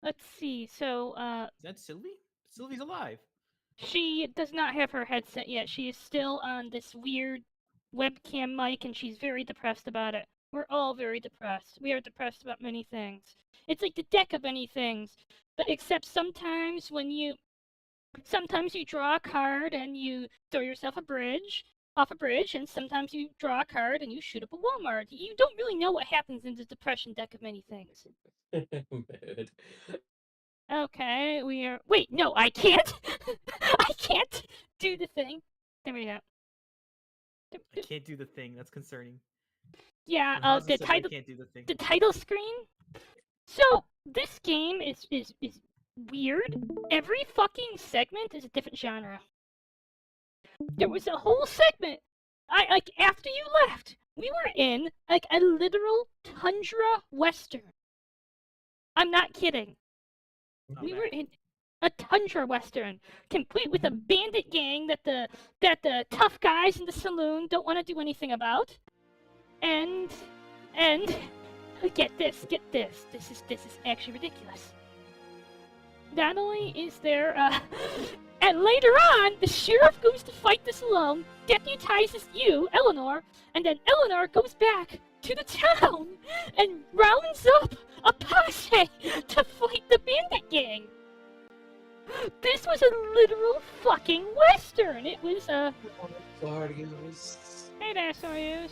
Let's see. So, Is that Sylvie? Sylvie's alive. she does not have her headset yet. She is still on this weird webcam mic, and she's very depressed about it. We're all very depressed. We are depressed about many things. It's like the deck of many things, but except sometimes you draw a card and you throw yourself off a bridge, and sometimes you draw a card and you shoot up a Walmart. You don't really know what happens in the depression deck of many things. Mood. Okay, we are. Wait, no, I can't. I can't do the thing. There we go. I can't do the thing. That's concerning. Yeah, When Hansa the says I title, can't do the thing. the title screen. So this game is weird. Every fucking segment is a different genre. There was a whole segment. Like after you left, we were in like a literal tundra western. I'm not kidding. We were in a tundra western, complete with a bandit gang that the tough guys in the saloon don't want to do anything about. And get this. This is actually ridiculous. Not only is there and later on, the sheriff goes to fight this alone, deputizes you, Eleanor, and then Eleanor goes back to the town and rounds up a posse to fight the bandit gang. This was a literal fucking western. It was Soyuz. Hey there, Soyuz.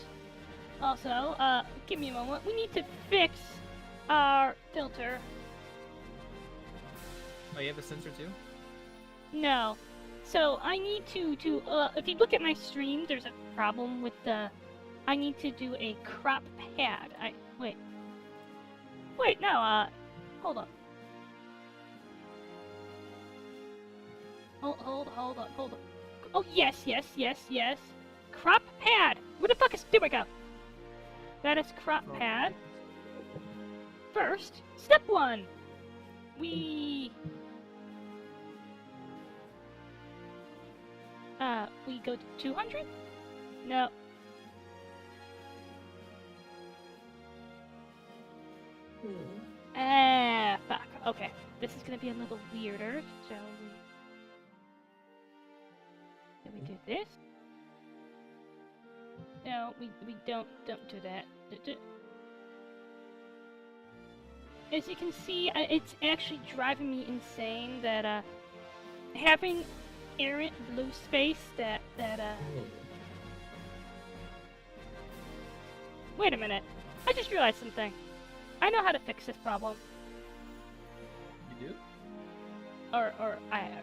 Also, give me a moment. We need to fix our filter. Oh, you have a sensor too? No. So I need to if you look at my stream, there's a problem with the. I need to do a crop pad. Wait, no. Hold on. Hold on. Oh yes. Crop pad. Where the fuck is? There we go. That is crop pad. First, step 1. We go to 200? No. Fuck. Okay. This is gonna be a little weirder, so we do this. No, we don't do that. As you can see, it's actually driving me insane that having errant blue space that Wait a minute. I just realized something. I know how to fix this problem. You do? Or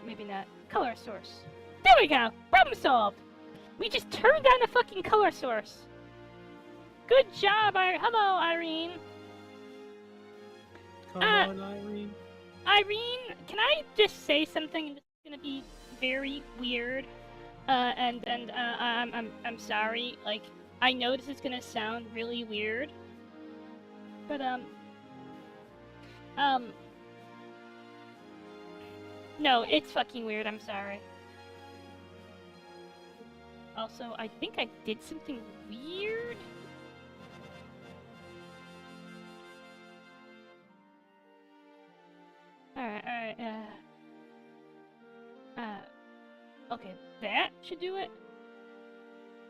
maybe not. Color source. There we go! Problem solved! We just turned on the fucking color source. Good job, Hello, Irene. Come on, Irene. Irene, can I just say something that's gonna be very weird? I'm sorry. Like, I know this is gonna sound really weird, but no, it's fucking weird. I'm sorry. Also, I think I did something weird. Alright, okay, that should do it.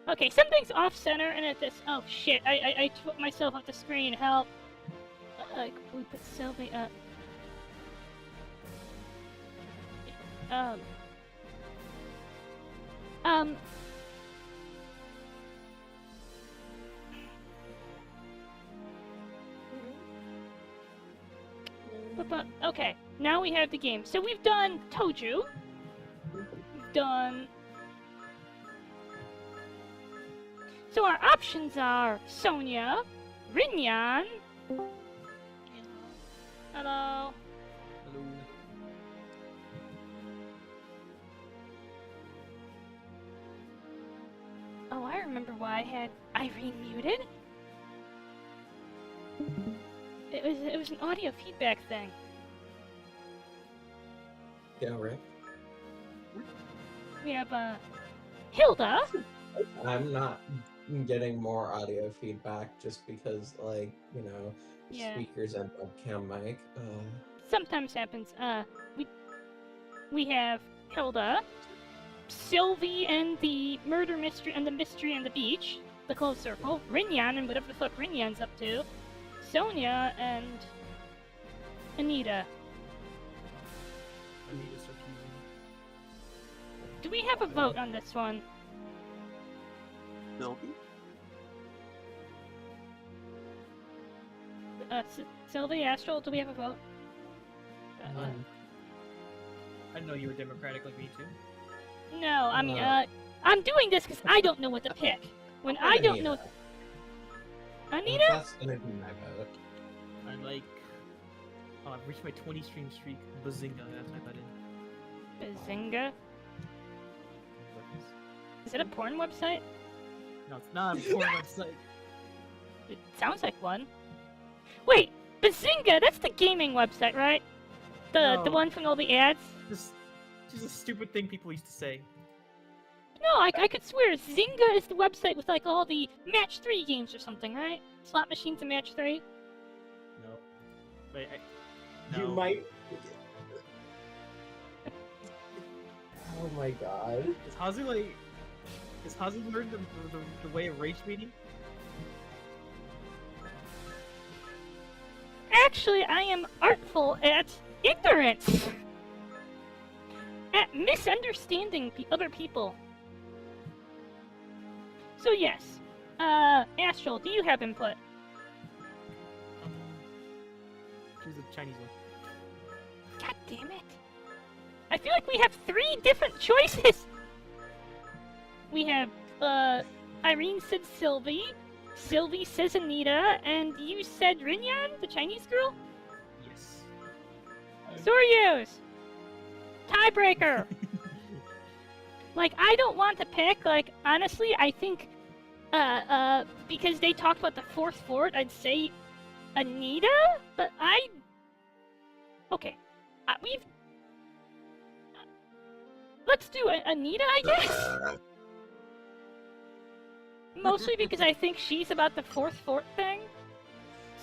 Okay, something's off-center, and at this. Oh shit! I took myself off the screen. Help! We put Sylvie up. Okay, now we have the game. So we've done Toju. We've done. So our options are Sonia, Rinyan. Hello. Hello. Oh, I remember why I had Irene muted. It was an audio feedback thing. Yeah, right. We have Hilda. I'm not getting more audio feedback just because, like, you know, Yeah. speakers and webcam mic. Sometimes happens. We have Hilda, Sylvie and the murder mystery and the mystery on the beach, the closed circle, Rinyan and whatever the fuck Rinyan's up to, Sonia and Anita. Anita's so confusing. Do we have a vote on this one? Sylvie? Sylvie, Astral, do we have a vote? I didn't know you were democratic like me too. No, I mean, I'm doing this because I don't know what to pick. When I don't know... Anita? That's gonna be my vote. I like. Oh, I've reached my 20 stream streak. Bazinga, that's my type that in. Bazinga? Is it a porn website? No, it's not a porn website. It sounds like one. Wait, Bazinga, that's the gaming website, right? The No. one from all the ads? Just a stupid thing people used to say. No, I could swear Zynga is the website with like all the Match 3 games or something, right? Slot machines and Match 3? No. Wait, no. You might. Oh my god. Is Hazu like? Is Hazu learned the way of rage baiting? Actually, I am artful at ignorance! At misunderstanding other people. So yes, Astral, do you have input? Choose the Chinese one. God damn it. I feel like we have 3 different choices! We have, Irene said Sylvie, Sylvie says Anita, and you said Rinyan, the Chinese girl? Yes. Soryus! Tiebreaker! Like, I don't want to pick, like, honestly, I think, because they talked about the 4th fort, I'd say Anita? But okay. Let's do Anita, I guess? Mostly because I think she's about the 4th fort thing.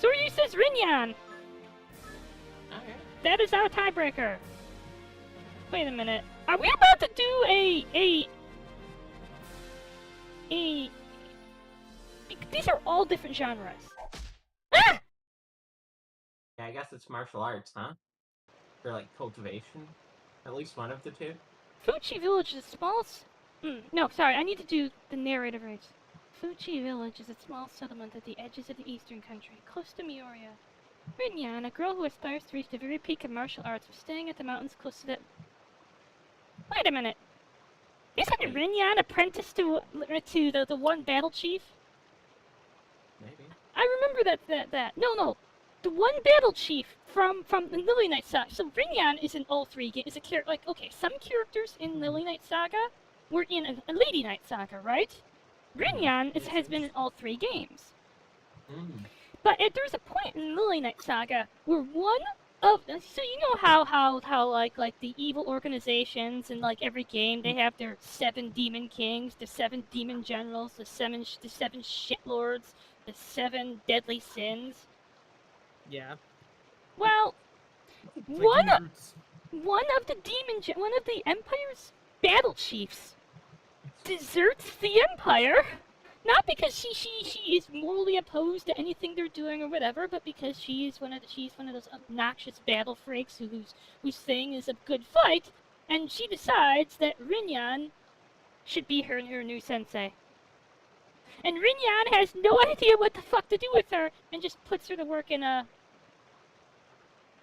Soryu says Rinyan! Okay. That is our tiebreaker. Wait a minute. Are we about to do these are all different genres. Ah! Yeah, I guess it's martial arts, huh? For like cultivation. At least one of the two. Fuchi Village is a small no, sorry, I need to do the narrative rights. Fuchi Village is a small settlement at the edges of the eastern country, close to Mioria. Rinyan, a girl who aspires to reach the very peak of martial arts, was staying at the mountains close to the... Wait a minute. Isn't Rinyan apprenticed to the one battle chief? Maybe. I remember that. No. The one battle chief from the Lily Knight Saga. So Rinyan is in all 3 games. Is a character like, okay, some characters in Lily Knight Saga were in a Lady Knight Saga, right? Rinyan has been in all 3 games. But there's a point in Lily Knight Saga where one of so you know how like the evil organizations in like every game they have their 7 demon kings, the 7 demon generals, the 7 shitlords, the 7 deadly sins. Yeah. Well, It's one like of the Empire's battle chiefs deserts the Empire, not because she is morally opposed to anything they're doing or whatever, but because she's one of those obnoxious battle freaks whose thing is a good fight, and she decides that Rinyan should be her new sensei. And Rinyan has no idea what the fuck to do with her, and just puts her to work in a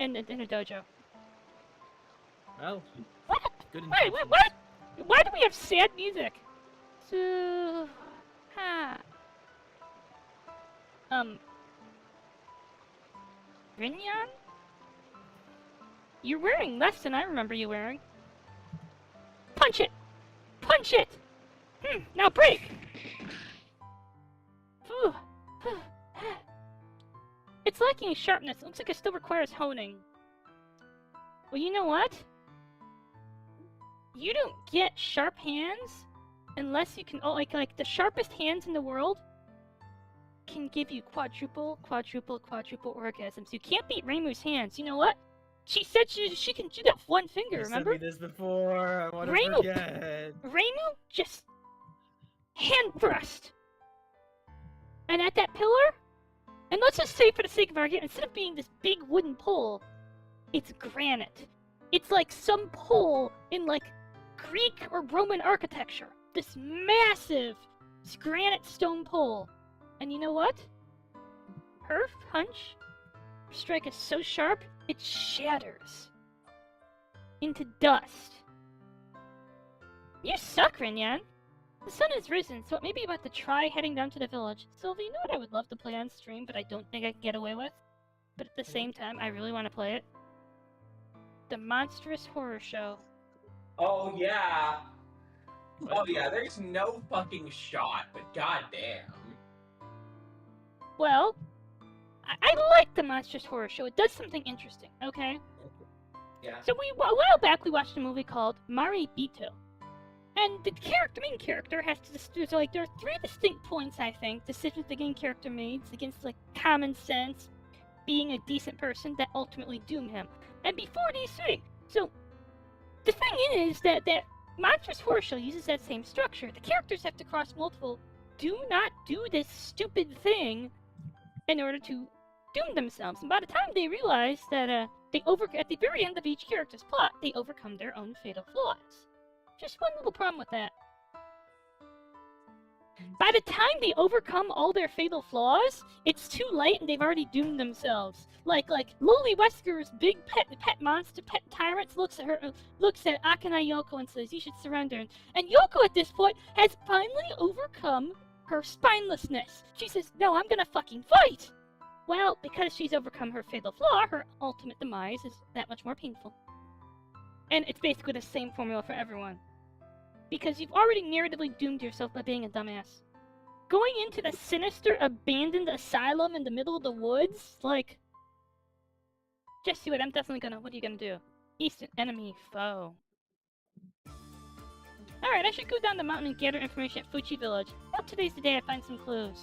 dojo. Well, What? good Wait, intentions. what? Why do we have sad music? So, Rinyan? You're wearing less than I remember you wearing. Punch it! Punch it! Now break! Phew. It's lacking sharpness. Looks like it still requires honing. Well, you know what? You don't get sharp hands unless you can, like the sharpest hands in the world can give you quadruple orgasms. You can't beat Reimu's hands. You know what? She said she can do that with one finger, You remember? sent me this before. I want to Reimu- forget. Reimu just hand thrust. And at that pillar, and let's just say for the sake of argument, instead of being this big wooden pole, it's granite. It's like some pole in like Greek or Roman architecture. This massive granite stone pole. And you know what? Her punch strike is so sharp, it shatters into dust. You suck, Rinyan. The sun has risen, so it may be about to try heading down to the village. Sylvie, you know what I would love to play on stream, but I don't think I can get away with? But at the same time, I really want to play it. The Monstrous Horror Show. Oh yeah. Oh yeah, there's no fucking shot, but goddamn. Well, I like the Monstrous Horror Show. It does something interesting, okay? Yeah. So a while back we watched a movie called Mare Bito. And the main character has to, so like, there are 3 distinct points, I think, decisions the main character made against, like, common sense, being a decent person that ultimately doom him. And before these 3, so, the thing is that Monstrous Horror Show uses that same structure. The characters have to cross multiple, do not do this stupid thing in order to doom themselves. And by the time they realize that, at the very end of each character's plot, they overcome their own fatal flaws. Just one little problem with that. By the time they overcome all their fatal flaws, it's too late and they've already doomed themselves. Like Loli Wesker's big pet monster, pet tyrant looks at Akane Yoko and says, "You should surrender." And Yoko at this point has finally overcome her spinelessness. She says, "No, I'm gonna fucking fight." Well, because she's overcome her fatal flaw, her ultimate demise is that much more painful. And it's basically the same formula for everyone. Because you've already narratively doomed yourself by being a dumbass. Going into the sinister, abandoned asylum in the middle of the woods, like... Just do it, I'm definitely gonna... What are you gonna do? Eastern enemy foe. Alright, I should go down the mountain and gather information at Fuchi Village. Well, today's the day I find some clues.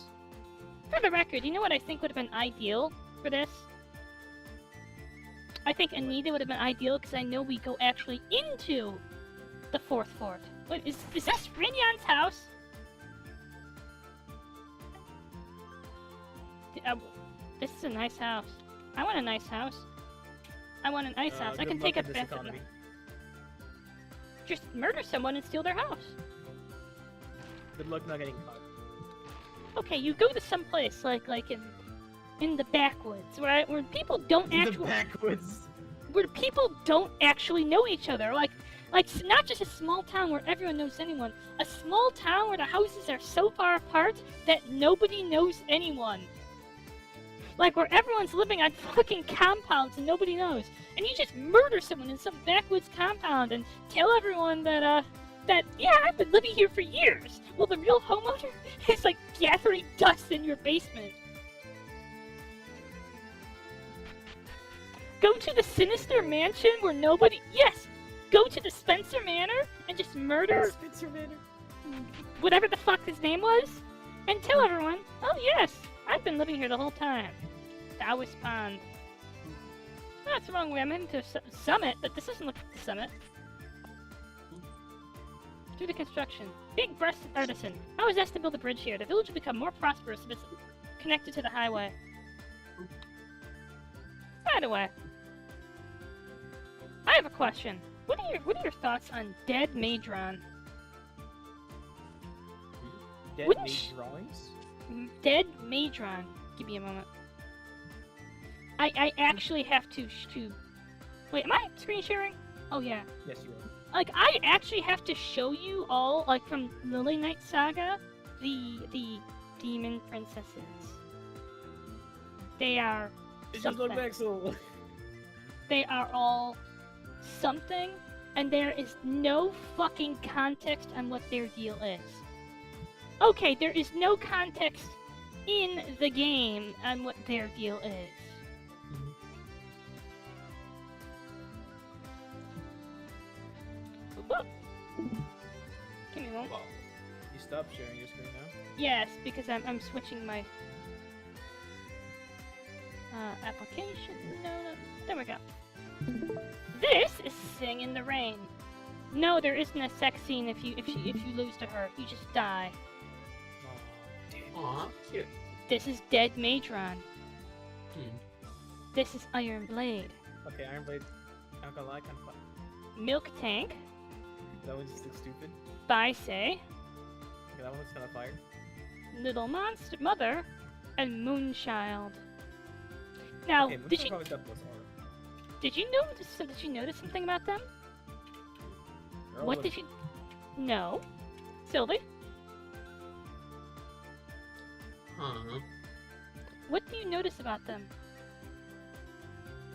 For the record, you know what I think would have been ideal for this? I think Anita would have been ideal because I know we go actually into the 4th fort. Wait, is this Rinyan's house? This is a nice house. I want a nice house. I want a nice house. I can take a bath. Just murder someone and steal their house. Good luck not getting caught. Okay, you go to some place like in the backwoods where people don't actually. The backwoods. Where people don't actually know each other. Like not just a small town where everyone knows anyone. A small town where the houses are so far apart that nobody knows anyone. Like where everyone's living on fucking compounds and nobody knows. And you just murder someone in some backwoods compound and tell everyone that yeah, I've been living here for years. Well, the real homeowner is like gathering dust in your basement. Go to the sinister mansion where nobody... Yes! Go to the Spencer Manor and just murder... Spencer Manor. Whatever the fuck his name was. And tell everyone, oh yes, I've been living here the whole time. Taoist Pond. Oh, that's the wrong way. I'm heading to Summit, but this doesn't look like the Summit. Do the construction. Big-breasted artisan. How is asked to build a bridge here? The village will become more prosperous if it's connected to the highway. By the way, I have a question. What are your thoughts on Dead Madron? Dead Wouldn't made drawings? Dead Madron. Give me a moment. I actually have to wait, am I screen sharing? Oh yeah. Yes, you are. Like, I actually have to show you all, like, from Bloody Shady Saga, the demon princesses. They are something. They are all something, and there is no fucking context on what their deal is. Okay, there is no context in the game on what their deal is. Whoa. Give me one. stop sharing your screen now? Yes, because I'm switching my application. No, there we go. This is Sing in the Rain. No, there isn't a sex scene if you lose to her. You just die. Aw, cute. This is Dead Matron. Hmm. This is Iron Blade. Okay, Iron Blade. Not gonna lie, kind of fun. Milk Tank. That one just looks stupid. Bise. Okay, that one looks kind of fire. Little Monster Mother, and Moonchild. Now, Okay, did you probably got those are. Did you notice something about them? They're all What little- did you? No, Sylvie. Huh. What do you notice about them?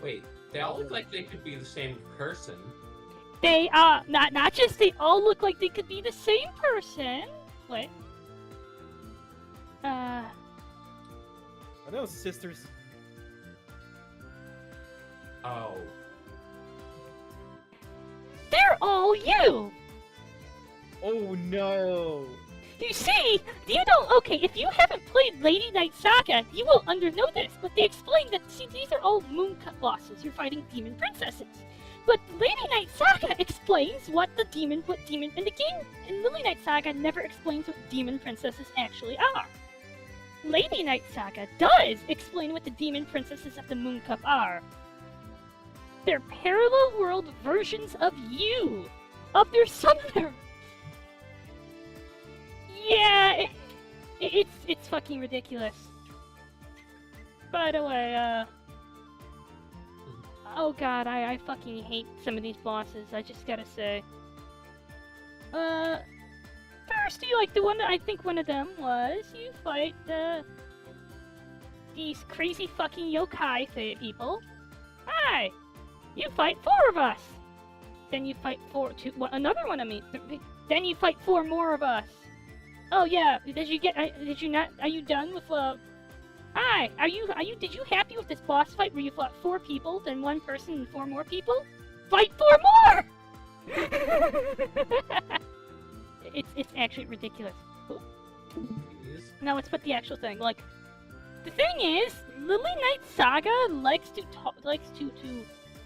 Wait, they all look like they could be the same person. They not just they all look like they could be the same person. Wait. Are those sisters? Oh. They're all you. Oh no! You see, you don't. Okay, if you haven't played Lady Knight Saga, you will know this. But they explain that these are all moon cut bosses. You're fighting demon princesses. But Lady Knight Saga explains what demon in the game. And Lily Knight Saga never explains what demon princesses actually are. Lady Knight Saga does explain what the demon princesses of the Moon Cup are. They're parallel world versions of you, of their summoner. Yeah, it's fucking ridiculous. By the way, oh god, I fucking hate some of these bosses, I just gotta say. First, you like the one that I think one of them was, you fight, these crazy fucking yokai people. Hi! You fight 4 of us! Then you fight another one of me. Then you fight 4 more of us. Oh yeah, are you done with, Hi, did you happy with this boss fight where you fought 4 people, then 1 person and 4 more people? Fight 4 more! It's actually ridiculous. Now let's put the actual thing, like, the thing is, Lily Knight Saga likes to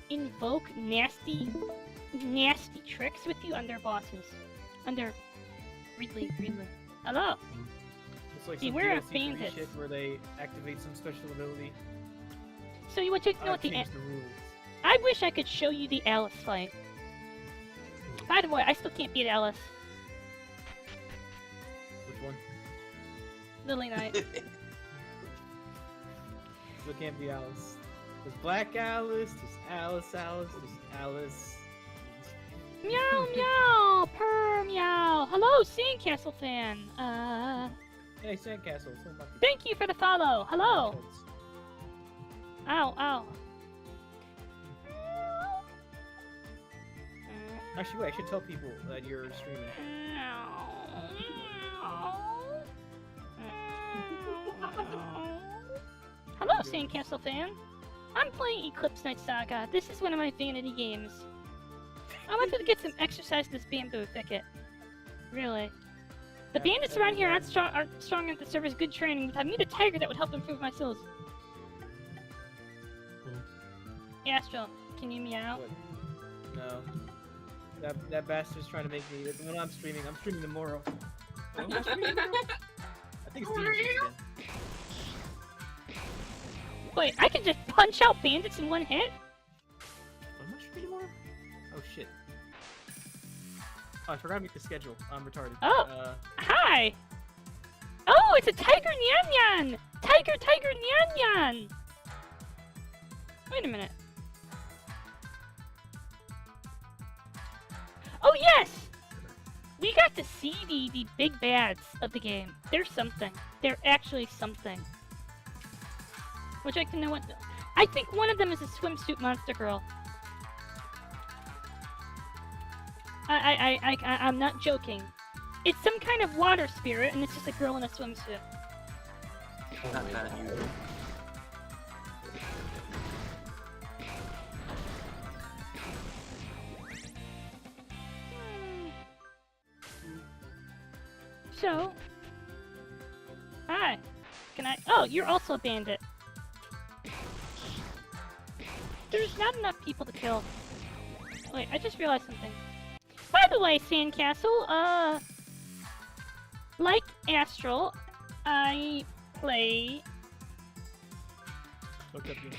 invoke nasty tricks with you on their bosses. Ridley. Hello! It's like See, some we're a DLC bandit. shit where they activate some special ability. So you want to know what the Change the rules. I wish I could show you the Alice fight. By the way, I still can't beat Alice. Which one? Lily Knight. Still can't be Alice. There's Black Alice, there's Alice, there's Alice. Meow meow! Purr meow! Hello, Sandcastle fan! Hey, Sandcastle, so much. Thank you for the follow! Hello! Ow, ow. Actually, wait, I should tell people that you're streaming. Hello, Sandcastle fan! I'm playing Eclipse Knight Saga. This is one of my vanity games. I wanted to get some exercise in this bamboo thicket. Really. The bandits around here aren't strong enough to serve as good training, but I need a tiger that would help improve my skills. Astral, can you meow? What? No. That bastard's trying to make me. When I'm streaming tomorrow. When am I streaming tomorrow? I think it's Demon Season. Wait, I can just punch out bandits in one hit? When am I streaming tomorrow? Oh shit. Oh, I forgot to make the schedule. I'm retarded. Oh. Hi! Oh, it's a Tiger Nyan Nyan! Tiger Nyan Nyan! Wait a minute. Oh yes! We got to see the big bads of the game. They're something. They're actually something. Would you like to know what? I think one of them is a swimsuit monster girl. I'm not joking. It's some kind of water spirit, and it's just a girl in a swimsuit. Not that unusual. So... Hi. Can I... Oh, you're also a bandit. There's not enough people to kill. Wait, I just realized something. By the way, Sandcastle, like Astral, I play... Look up you.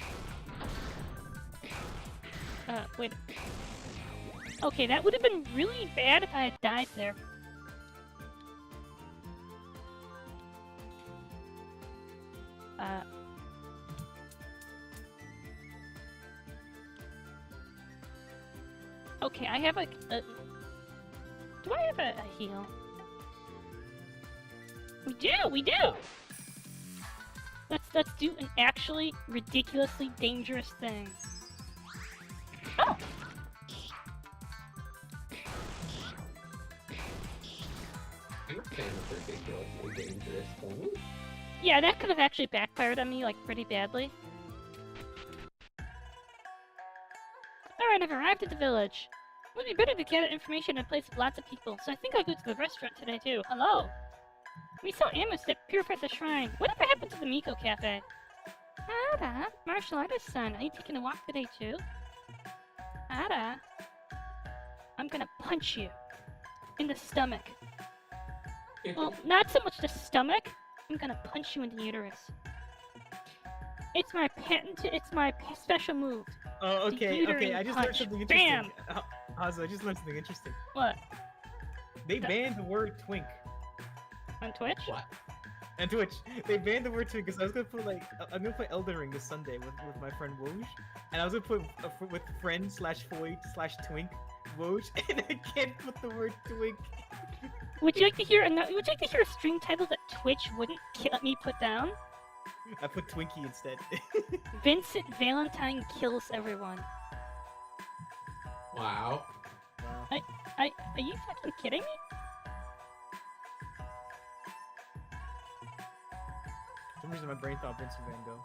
Wait. Okay, that would have been really bad if I had died there. Okay, I have a do I have a heal? We do! Let's do an actually ridiculously dangerous thing. Oh! I'm a fan of ridiculously dangerous things. Yeah, that could have actually backfired on me, like, pretty badly. Alright, I've arrived at the village. It would be better to gather information in a place with lots of people, so I think I'll go to the restaurant today, too. Hello! We saw Amos that purified the shrine. Whatever happened to the Miko Cafe? Ada, martial artist son, are you taking a walk today, too? Ada, I'm gonna punch you. In the stomach. Well, not so much the stomach. I'm gonna punch you in the uterus. It's my special move. Oh, okay, okay. I just learned punch. something interesting. Bam! Hazo, I just learned something interesting. What? They banned the word twink. On Twitch? What? And Twitch, they banned the word twink because I was gonna put I'm gonna play Elden Ring this Sunday with my friend Woj, and I was gonna put with friend /Foyd /twink Woj, and I can't put the word twink. Would you like to hear a stream title that Twitch wouldn't let me put down? I put Twinkie instead. Vincent Valentine kills everyone. Wow. Are you fucking kidding me? For some reason, my brain thought Vincent Van Gogh.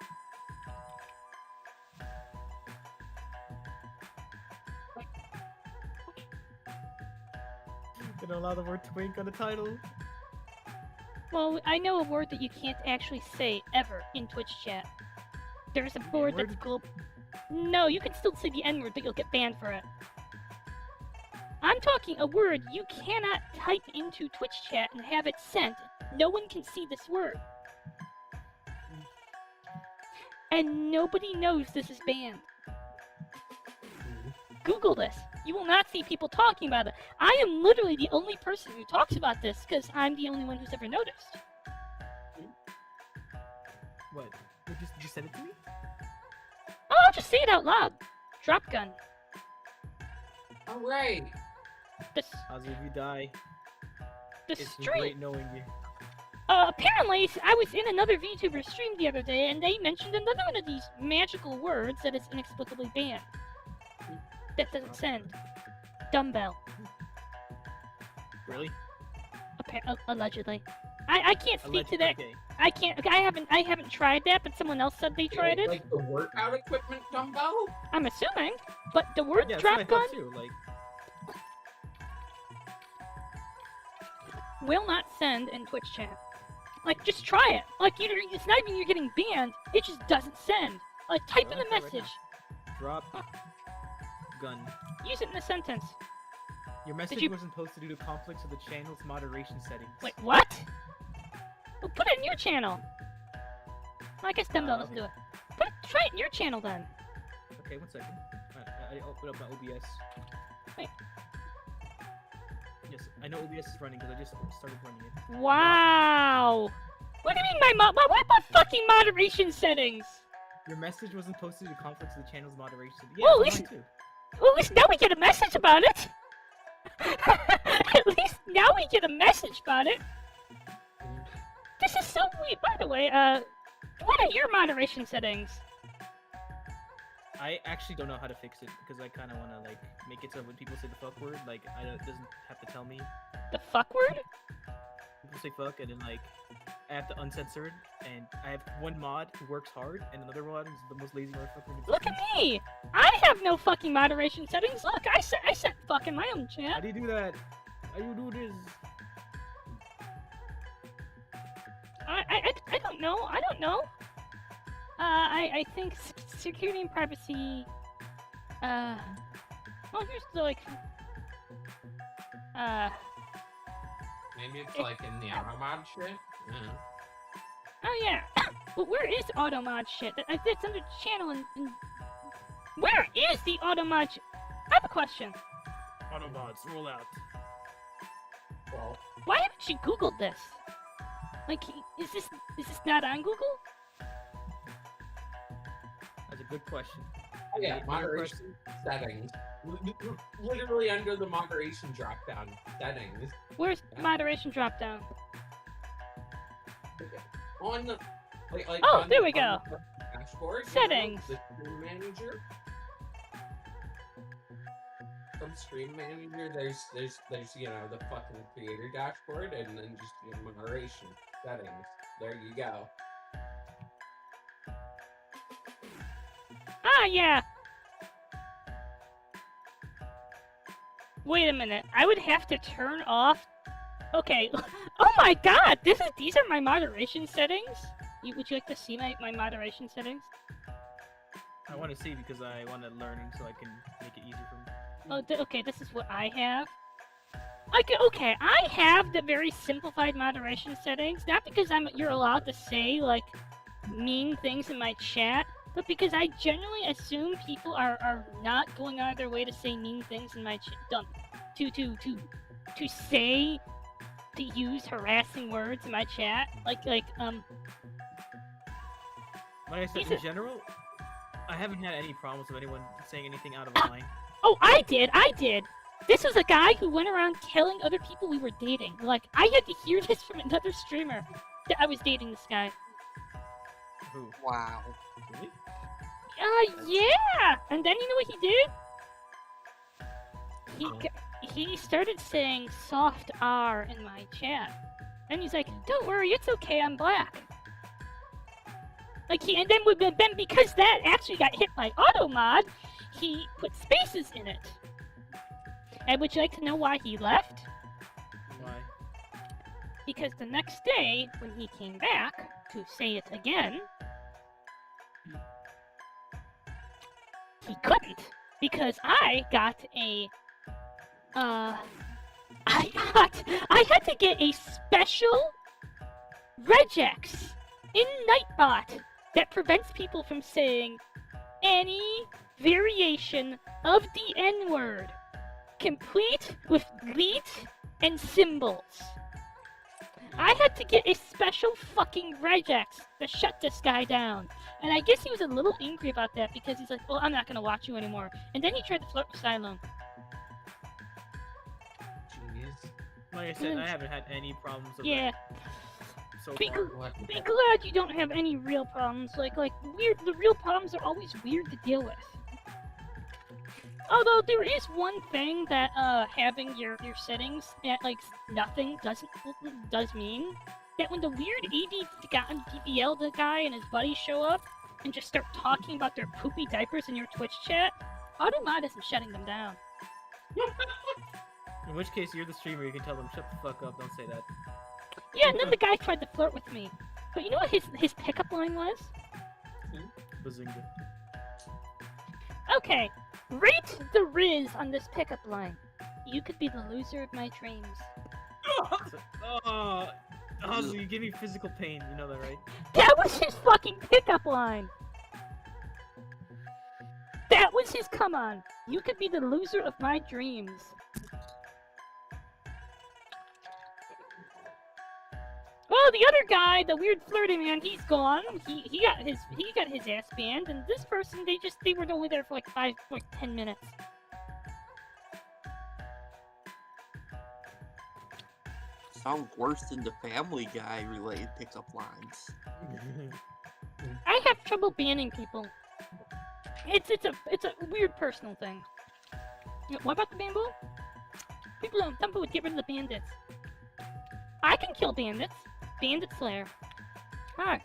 They don't allow the word twink on the title. Well, I know a word that you can't actually say ever in Twitch chat. There's a word that's global. No, you can still say the N-word, but you'll get banned for it. I'm talking a word you cannot type into Twitch chat and have it sent. No one can see this word. And nobody knows this is banned. Google this. You will not see people talking about it. I am literally the only person who talks about this because I'm the only one who's ever noticed. What? Did you send it to me? Oh, I'll just say it out loud. Drop gun. Alright. This Hazo, if you die, the it's been stream. great knowing you. Apparently, I was in another VTuber stream the other day, and they mentioned another one of these magical words that is inexplicably banned. That doesn't send. Dumbbell. Really? Allegedly. I can't speak to that. Okay. I can't. I haven't tried that, but someone else said they tried it. Like the workout equipment dumbbell? I'm assuming, but the word Yeah, that's drop what I gun thought too. Like, will not send in Twitch chat. Like, just try it. Like, it's not even you're getting banned. It just doesn't send. Like, type in the I'll try right message. drop gun. Use it in a sentence. Your message you- wasn't posted due to conflicts with the channel's moderation settings. Wait, what? Well, put it in your channel. Well, I guess dumbbell doesn't do it. Try it in your channel then. Okay, 1 second. I opened up my OBS. Wait. Yes, I know OBS is running because I just started running it. Wow. What do you mean what about fucking moderation settings? Your message wasn't posted due to conflicts with the channel's moderation settings. Well, Yeah, at it's mine too. Well, at least now we get a message about it. At least now we get a message about it. This is so weird. By the way, what are your moderation settings? I actually don't know how to fix it because I kind of want to like make it so when people say the fuck word, like it doesn't have to tell me. The fuck word? People say fuck and then like I have to uncensor it, and I have one mod who works hard and another mod who's the most lazy motherfucker. in Look at existence. me! I have no fucking moderation settings. Look, I set fuck in my own How chat. do you do that? How do you do this? don't know. I don't know. I think security and privacy. Well, here's the like. Maybe it's like in the automod shit. Yeah. Oh yeah. But where is automod shit? It's under channel and where is the automod? I have a question. Autobots, roll out. Well, Why haven't you Googled this? Like, is this not on Google? That's a good question. oh yeah, Good moderation settings. Literally under the moderation drop-down settings. Where's Yeah. moderation drop down? On the like Oh, on there the- we go. on the dashboard. Settings. The stream manager. From stream manager, there's the fucking creator dashboard, and then just moderation settings. There you go. Ah, yeah. Wait a minute. I would have to turn off. Okay. Oh my God! These are my moderation settings. Would you like to see my moderation settings? I want to see because I want to learn so I can make it easier for me. Oh, okay. This is what I have. Okay, I have the very simplified moderation settings. Not because you're allowed to say like mean things in my chat, but because I generally assume people are not going out of their way to say mean things in my chat. To use harassing words in my chat. Like Like I said, in general, I haven't had any problems with anyone saying anything out of line. Oh, I did! This was a guy who went around telling other people we were dating. Like, I had to hear this from another streamer that I was dating this guy. Who? Wow. Really? Yeah! And then you know what he did? He started saying soft R in my chat. And he's like, don't worry, it's okay, I'm black. Like, and then because that actually got hit by automod, he put spaces in it. And would you like to know why he left? Why? Because the next day, when he came back to say it again, he couldn't. Because I got a... I had to get a special regex in Nightbot that prevents people from saying any variation of the N-word, complete with leet and symbols. I had to get a special fucking regex to shut this guy down. And I guess he was a little angry about that because he's like, well, I'm not gonna watch you anymore. And then he tried to flirt with Cylone. Jeez. Like I said, I haven't had any problems with Yeah. that so Be far. What? Be glad you don't have any real problems. Like the real problems are always weird to deal with. Although there is one thing that having your settings at like nothing does mean that when the weird BBL guy and his buddies show up and just start talking about their poopy diapers in your Twitch chat, Automod isn't shutting them down. In which case, you're the streamer, you can tell them, shut the fuck up, don't say that. Yeah, and then the guy tried to flirt with me. But you know what his pickup line was? Bazinga. Okay, rate the Riz on this pickup line. You could be the loser of my dreams. Oh, Ozzy, you give me physical pain, you know that, right? That was his fucking pickup line! That was his come on! You could be the loser of my dreams. Well, the other guy, the weird flirty man, he's gone. He got his ass banned, and this person they were only there for like 10 minutes. Sounds worse than the Family Guy related pickup lines. I have trouble banning people. It's a weird personal thing. What about the bamboo? Some people would get rid of the bandits. I can kill bandits. Bandit Slayer. Hi.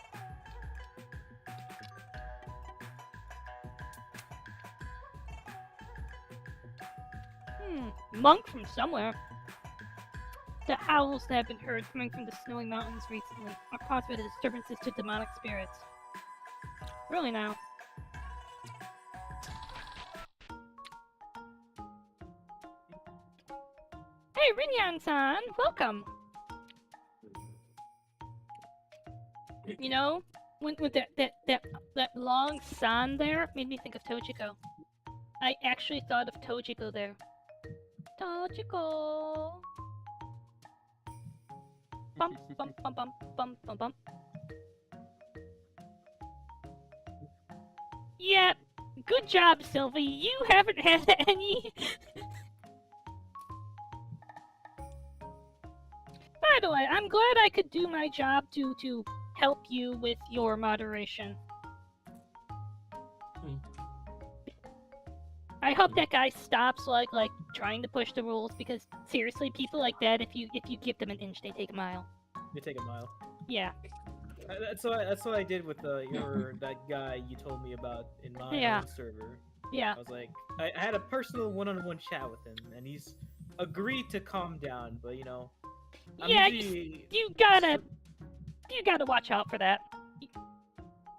Monk from somewhere. The howls that have been heard coming from the snowy mountains recently are caused by the disturbances to demonic spirits. Really now. Hey, Rinyan-san! Welcome! You know, with that long san there made me think of Tojiko. I actually thought of Tojiko there. Tojiko! Bump, bump, bump, bump, bump, bump, bump. Yeah, good job, Sylvie. You haven't had any... By the way, I'm glad I could do my job to help you with your moderation. I hope that guy stops like trying to push the rules, because seriously, people like that, if you give them an inch, they take a mile. They take a mile. Yeah. That's what I did with that guy you told me about in my own server. Yeah. I was like, I had a personal one-on-one chat with him, and he's agreed to calm down, but you know. Yeah, you gotta watch out for that.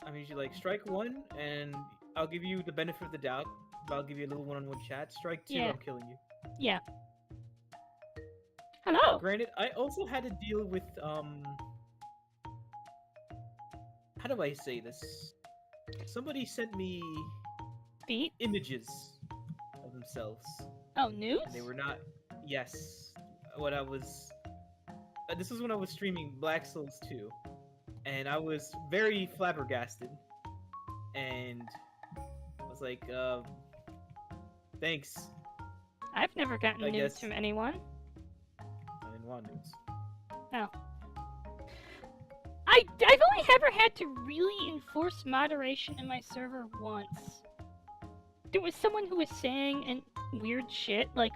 I'm usually like, strike one, and I'll give you the benefit of the doubt. But I'll give you a little one-on-one chat. Strike two, Yeah. I'm killing you. Yeah. Hello. Granted, I also had to deal with how do I say this? Somebody sent me Feet? images of themselves. Oh, nudes? They were not. Yes. What I was. This was when I was streaming Black Souls 2, and I was very flabbergasted, and I was like, thanks. I've never gotten I nudes guess- from anyone. I didn't want nudes. Oh. I've only ever had to really enforce moderation in my server once. There was someone who was saying weird shit like,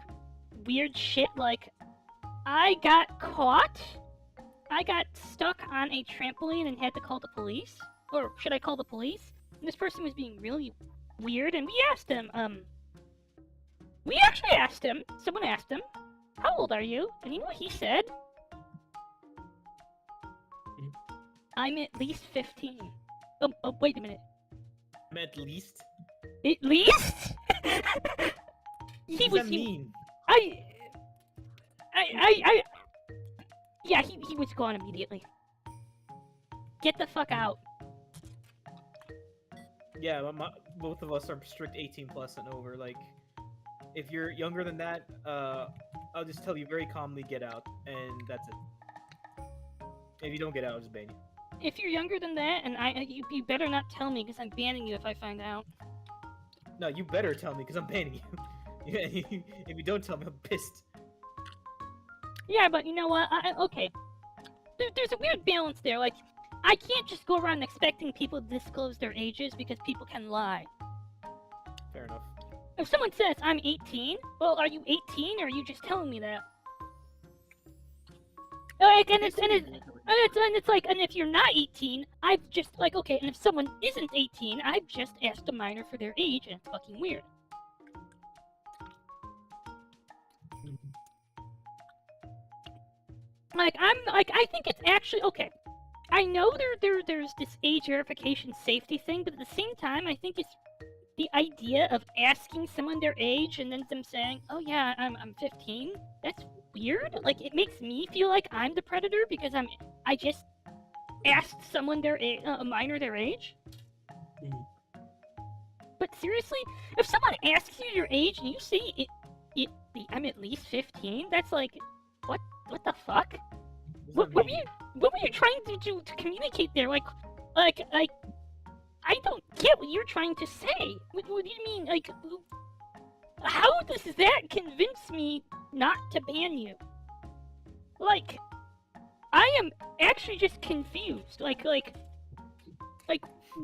I got caught. I got stuck on a trampoline and had to call the police. Or should I call the police? And this person was being really weird, and we asked him, we actually asked him, someone asked him, how old are you? And you know what he said? I'm at least 15. Oh, wait a minute. I'm at least. At least? What does that mean? Yeah, he was gone immediately. Get the fuck out. Yeah, both of us are strict 18 plus and over. Like, if you're younger than that, I'll just tell you very calmly, get out, and that's it. If you don't get out, I'll just ban you. If you're younger than that, and you better not tell me, because I'm banning you if I find out. No, you better tell me, because I'm banning you. If you don't tell me, I'm pissed. Yeah, but you know what? Okay. There's a weird balance there. Like, I can't just go around expecting people to disclose their ages, because people can lie. Fair enough. If someone says, I'm 18, well, are you 18, or are you just telling me that? Like, and it's like, and if you're not 18, I've just, like, okay, and if someone isn't 18, I've just asked a minor for their age, and it's fucking weird. Like, I think it's actually, okay, I know there's this age verification safety thing, but at the same time, I think it's the idea of asking someone their age and then them saying, oh yeah, I'm 15, that's weird. Like, it makes me feel like I'm the predator because I just asked someone a minor their age. But seriously, if someone asks you your age and you say I'm at least 15, that's like, what the fuck? What were you trying to communicate there? Like, I don't get what you're trying to say. What do you mean? Like, how does that convince me not to ban you? Like, I am actually just confused. Like,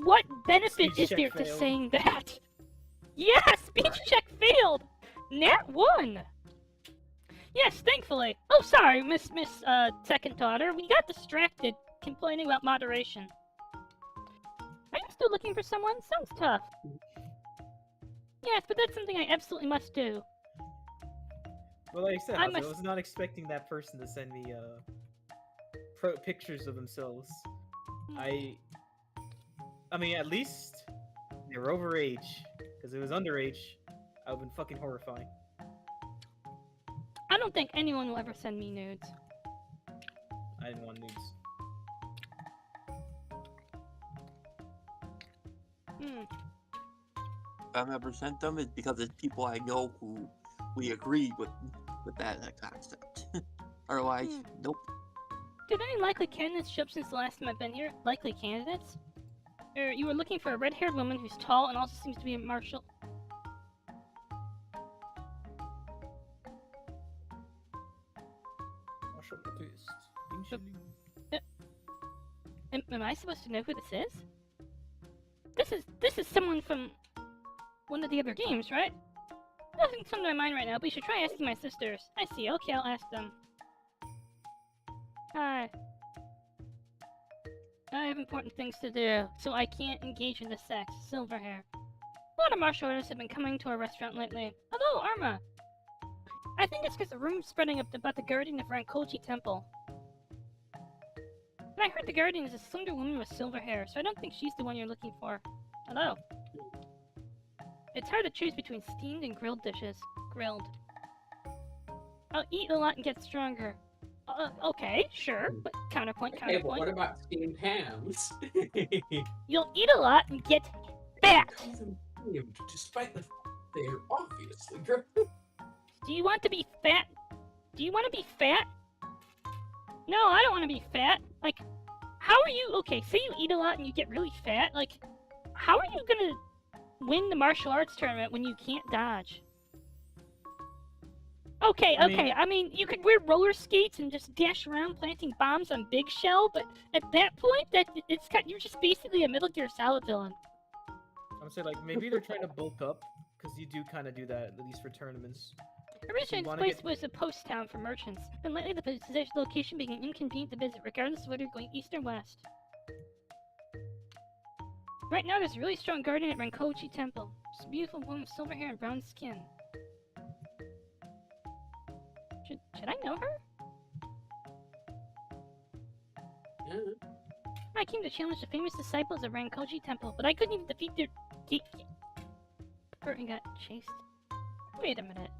what benefit Speech is check there to failed. saying that? Yeah, speech check failed! Nat 1! Yes, thankfully. Oh, sorry, Miss Second Daughter. We got distracted complaining about moderation. Are you still looking for someone? Sounds tough. Yes, but that's something I absolutely must do. Well, like I said, I Hazel, I must- was not expecting that person to send me pictures of themselves. I mean, at least they were overage. Because if it was underage, I would've been fucking horrifying. I don't think anyone will ever send me nudes. I didn't want nudes. If I've ever sent them, it's because it's people I know who we agree with that concept. Otherwise, nope. Did any likely candidates show up since the last time I've been here? Likely candidates? Or you were looking for a red-haired woman who's tall and also seems to be a martial... Martial artist. Initially. Am I supposed to know who this is? This is someone from one of the other games, right? Nothing's come to my mind right now, but you should try asking my sisters. I see. Okay, I'll ask them. Hi. I have important things to do, so I can't engage in the sex. Silver hair. A lot of martial artists have been coming to our restaurant lately. Hello, Arma. I think it's because the rumor's spreading up about the guardian of Rankoji Temple. And I heard the guardian is a slender woman with silver hair, so I don't think she's the one you're looking for. Hello. It's hard to choose between steamed and grilled dishes. Grilled. I'll eat a lot and get stronger. Okay, sure, but counterpoint, Okay, but what counterpoint. about steamed hams? You'll eat a lot and get fat! Despite the fact they are obviously grilled. Do you want to be fat? Do you want to be fat? No, I don't want to be fat. Like, how are you... Okay, say you eat a lot and you get really fat. Like, how are you gonna win the martial arts tournament when you can't dodge? Okay, I mean, you could wear roller skates and just dash around planting bombs on Big Shell, but at that point, you're just basically a Metal Gear Solid villain. I would say, like, maybe they're trying to bulk up, because you do kind of do that, at least for tournaments. Originally, this wanna place get- was a post town for merchants, but lately the location became inconvenient to visit, regardless of whether you're going east or west. Right now, there's a really strong guardian at Rankoji Temple. She's a beautiful woman with silver hair and brown skin. Should I know her? Yeah. I came to challenge the famous disciples of Rankoji Temple, but I couldn't even defeat their gatekeeper and got chased. Wait a minute.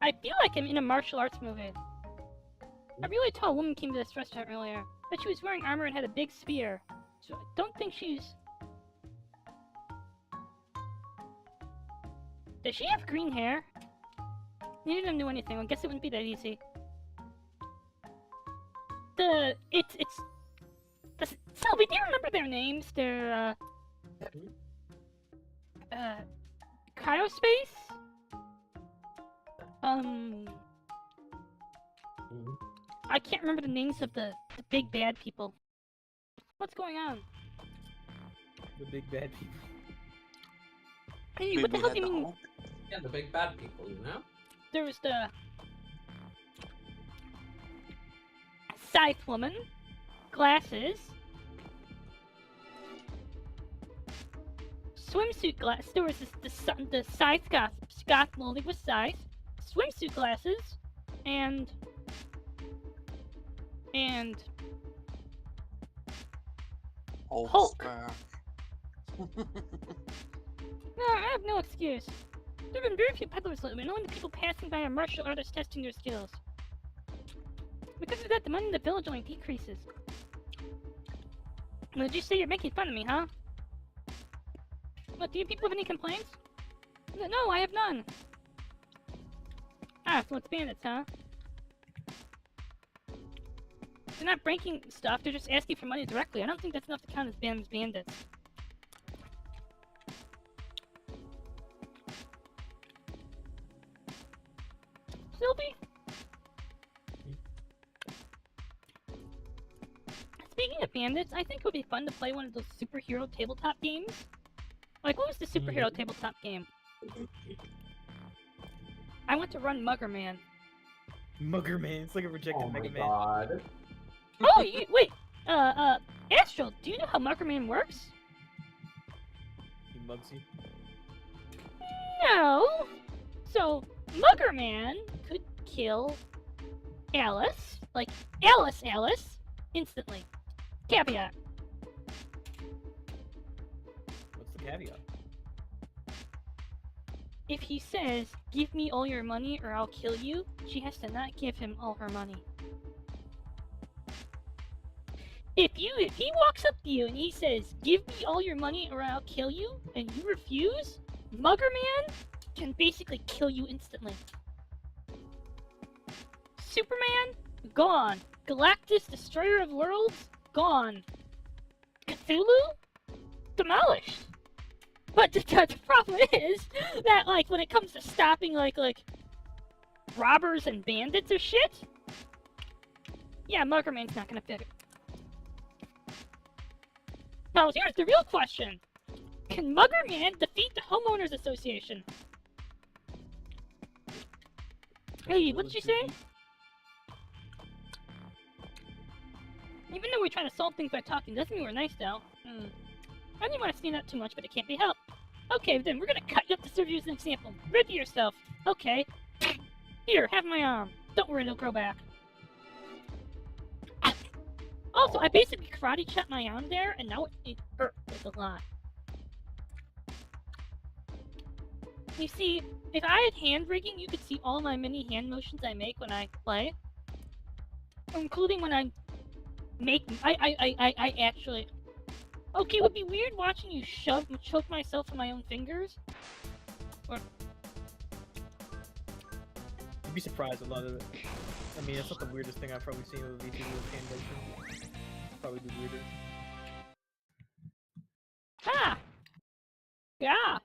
I feel like I'm in a martial arts movie. A really tall woman came to this restaurant earlier, but she was wearing armor and had a big spear, so I don't think she's... Does she have green hair? Neither of them knew anything. I guess it wouldn't be that easy. Sylvie, do you remember their names? They're, Cryospace? I can't remember the names of the big bad people. What's going on? The big bad people. Hey, what the hell do you mean? Yeah, the big bad people, you know? There was the Scythe woman, glasses, swimsuit glass. There was the Scythe goth lady with Scythe, swimsuit glasses, and Hulk. No, I have no excuse. There have been very few peddlers lately, and only the people passing by are martial artists testing their skills. Because of that, the money in the village only decreases. Well, did you say you're making fun of me, huh? What, do you people have any complaints? No, I have none. Ah, so it's bandits, huh? They're not breaking stuff, they're just asking for money directly. I don't think that's enough to count as bandits. Sylvie? Speaking of bandits, I think it would be fun to play one of those superhero tabletop games. Like, what was the superhero tabletop game? I want to run Mugger Man. Mugger Man, it's like a rejected Oh my Mega Man. god. Oh, wait! Astral, do you know how Mugger Man works? He mugs you. No! So, Mugger Man could kill Alice, like Alice, instantly. Caveat. What's the caveat? If he says, "Give me all your money or I'll kill you," she has to not give him all her money. If he walks up to you and he says, "Give me all your money or I'll kill you," and you refuse, Mugger Man can basically kill you instantly. Superman, gone. Galactus, Destroyer of Worlds, gone. Cthulhu, demolished. But the problem is that, like, when it comes to stopping, like robbers and bandits or shit, yeah, Mugger Man's not gonna fit it. Now, here's the real question. Can Mugger Man defeat the Homeowners Association? Hey, what did you say? Even though we're trying to solve things by talking, doesn't mean we're nice, though. I didn't want to stand out too much, but it can't be helped. Okay, then we're gonna cut you up to serve you as an example. Ready yourself. Okay. Here, have my arm. Don't worry, it'll grow back. Also, I basically karate chopped my arm there, and now it hurts a lot. You see, if I had hand rigging, you could see all my mini hand motions I make when I play. Including when I make... I actually... Okay, it would be weird watching you choke myself in my own fingers. Or... You'd be surprised a lot of it. I mean, that's not the weirdest thing I've probably seen with VTuber with hand motion. Probably be weirder. Ha! Yeah!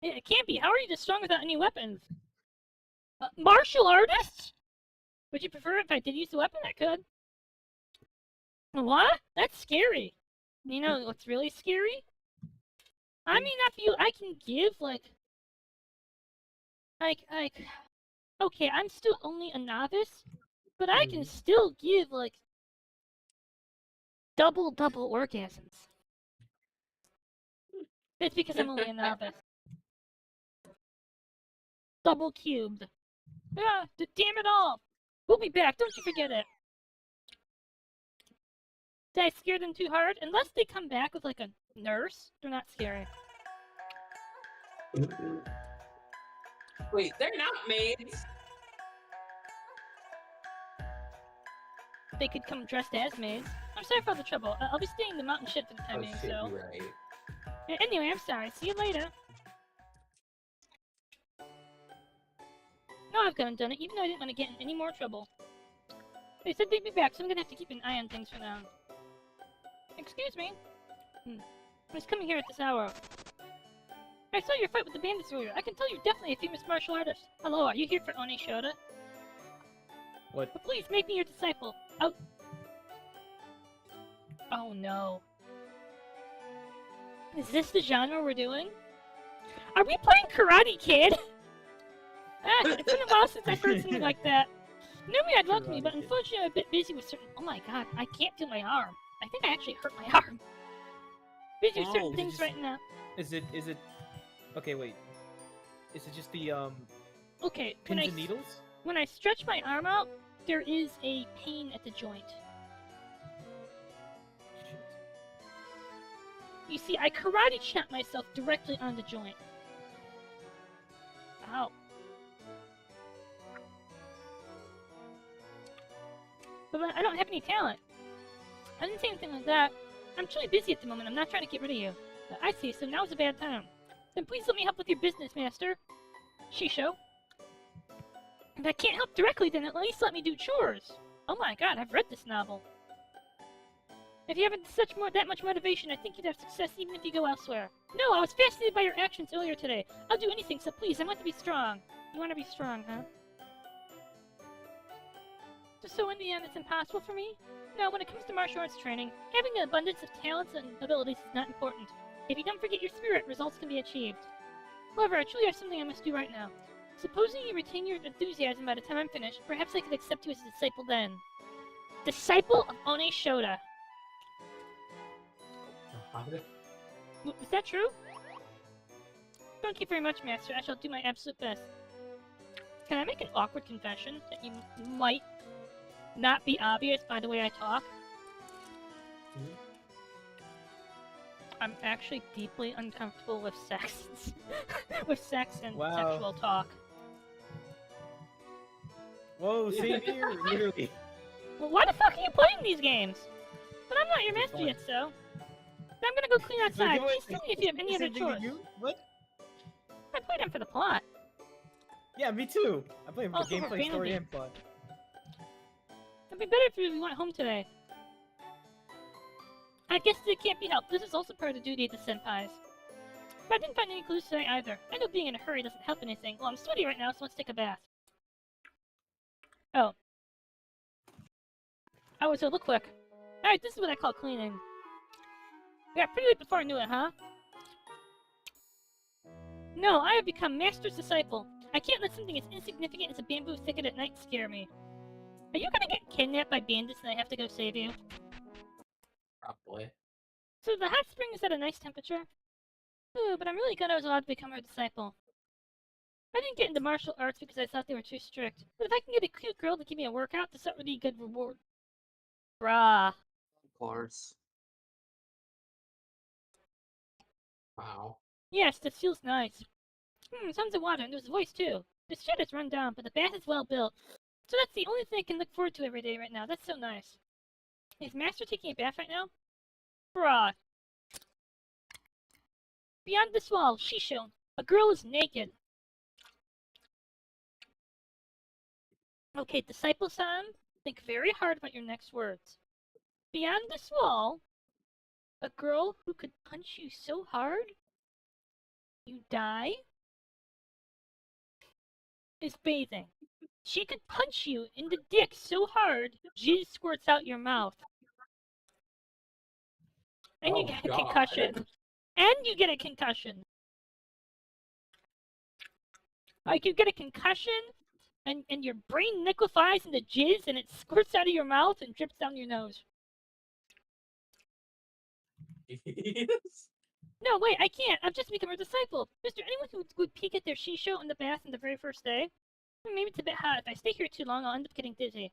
It can't be. How are you this strong without any weapons? Martial artists? Would you prefer if I did use the weapon? I could. What? That's scary. You know what's really scary? I may not be. I can give like. Okay, I'm still only a novice, but I can still give like double orgasms. It's because I'm only a novice. Double cubed. Ah, damn it all! We'll be back, don't you forget it. Did I scare them too hard? Unless they come back with like a nurse, they're not scary. Wait, they're not maids. They could come dressed as maids. I'm sorry for all the trouble. I'll be staying in the mountain shit for the time being, Shit, so... you're right. Anyway, I'm sorry. See you later. No, I've gone and done it, even though I didn't want to get in any more trouble. They said they'd be back, so I'm gonna have to keep an eye on things for now. Excuse me? I was coming here at this hour. I saw your fight with the bandits earlier. I can tell you're definitely a famous martial artist. Hello, are you here for Oni Shota? What? But please, make me your disciple. Oh no. Is this the genre we're doing? Are we playing Karate Kid? It's been a while since I've heard something like that. Normally I'd welcome you, but unfortunately I'm a bit busy with certain... Oh my god, I can't feel my arm. I think I actually hurt my arm. Busy with certain things right now. Is it... Okay, wait. Is it just the, Okay, pins and needles? When I stretch my arm out, there is a pain at the joint. Shit. You see, I karate chopped myself directly on the joint. Ow. But I don't have any talent. I didn't say anything like that. I'm truly busy at the moment. I'm not trying to get rid of you. I see, so now's a bad time. Then please let me help with your business, master. Shisho. If I can't help directly, then at least let me do chores. Oh my god, I've read this novel. If you haven't that much motivation, I think you'd have success even if you go elsewhere. No, I was fascinated by your actions earlier today. I'll do anything, so please, I want to be strong. You want to be strong, huh? So in the end, it's impossible for me? No, when it comes to martial arts training, having an abundance of talents and abilities is not important. If you don't forget your spirit, results can be achieved. However, I truly have something I must do right now. Supposing you retain your enthusiasm by the time I'm finished, perhaps I could accept you as a disciple then. Disciple of Oni Shota. What? Is that true? Thank you very much, Master. I shall do my absolute best. Can I make an awkward confession that you might not be obvious by the way I talk? Mhm. I'm actually deeply uncomfortable with sex. with sex and Wow. sexual talk. Whoa, same here, literally. Well, why the fuck are you playing these games? But I'm not your It's master fun. yet, so... I'm gonna go clean outside. Wait, Please tell me if you have any other same thing with choice. you? What? I played them for the plot. Yeah, me too. I play the Also for gameplay, story, vanity. and plot. It'd be better if we went home today. I guess it can't be helped. This is also part of the duty of the senpais. But I didn't find any clues today either. I know being in a hurry doesn't help anything. Well, I'm sweaty right now, so let's take a bath. Oh. Oh, so look quick. Alright, this is what I call cleaning. Yeah, pretty late before I knew it, huh? No, I have become Master's disciple. I can't let something as insignificant as a bamboo thicket at night scare me. Are you gonna get kidnapped by bandits and I have to go save you? Probably. So the hot spring is at a nice temperature? Ooh, but I'm really glad I was allowed to become her disciple. I didn't get into martial arts because I thought they were too strict. But if I can get a cute girl to give me a workout, that's a really good reward. Bruh. Of course. Wow. Yes, this feels nice. Sounds of water, and there's a voice too. The shed is run down, but the bath is well built. So that's the only thing I can look forward to every day right now. That's so nice. Is Master taking a bath right now? Bruh. Beyond this wall, she's shown. A girl is naked. Okay, Disciple-san, think very hard about your next words. Beyond this wall, a girl who could punch you so hard you die is bathing. She could punch you in the dick so hard, jizz squirts out your mouth. And you Oh, get a God. concussion. And you get a concussion. Like, you get a concussion, and your brain liquefies into jizz, and it squirts out of your mouth and drips down your nose. Yes. No, wait, I can't. I've just become a disciple. Is there anyone who would peek at their shisho in the bath on the very first day? Maybe it's a bit hot. If I stay here too long, I'll end up getting dizzy.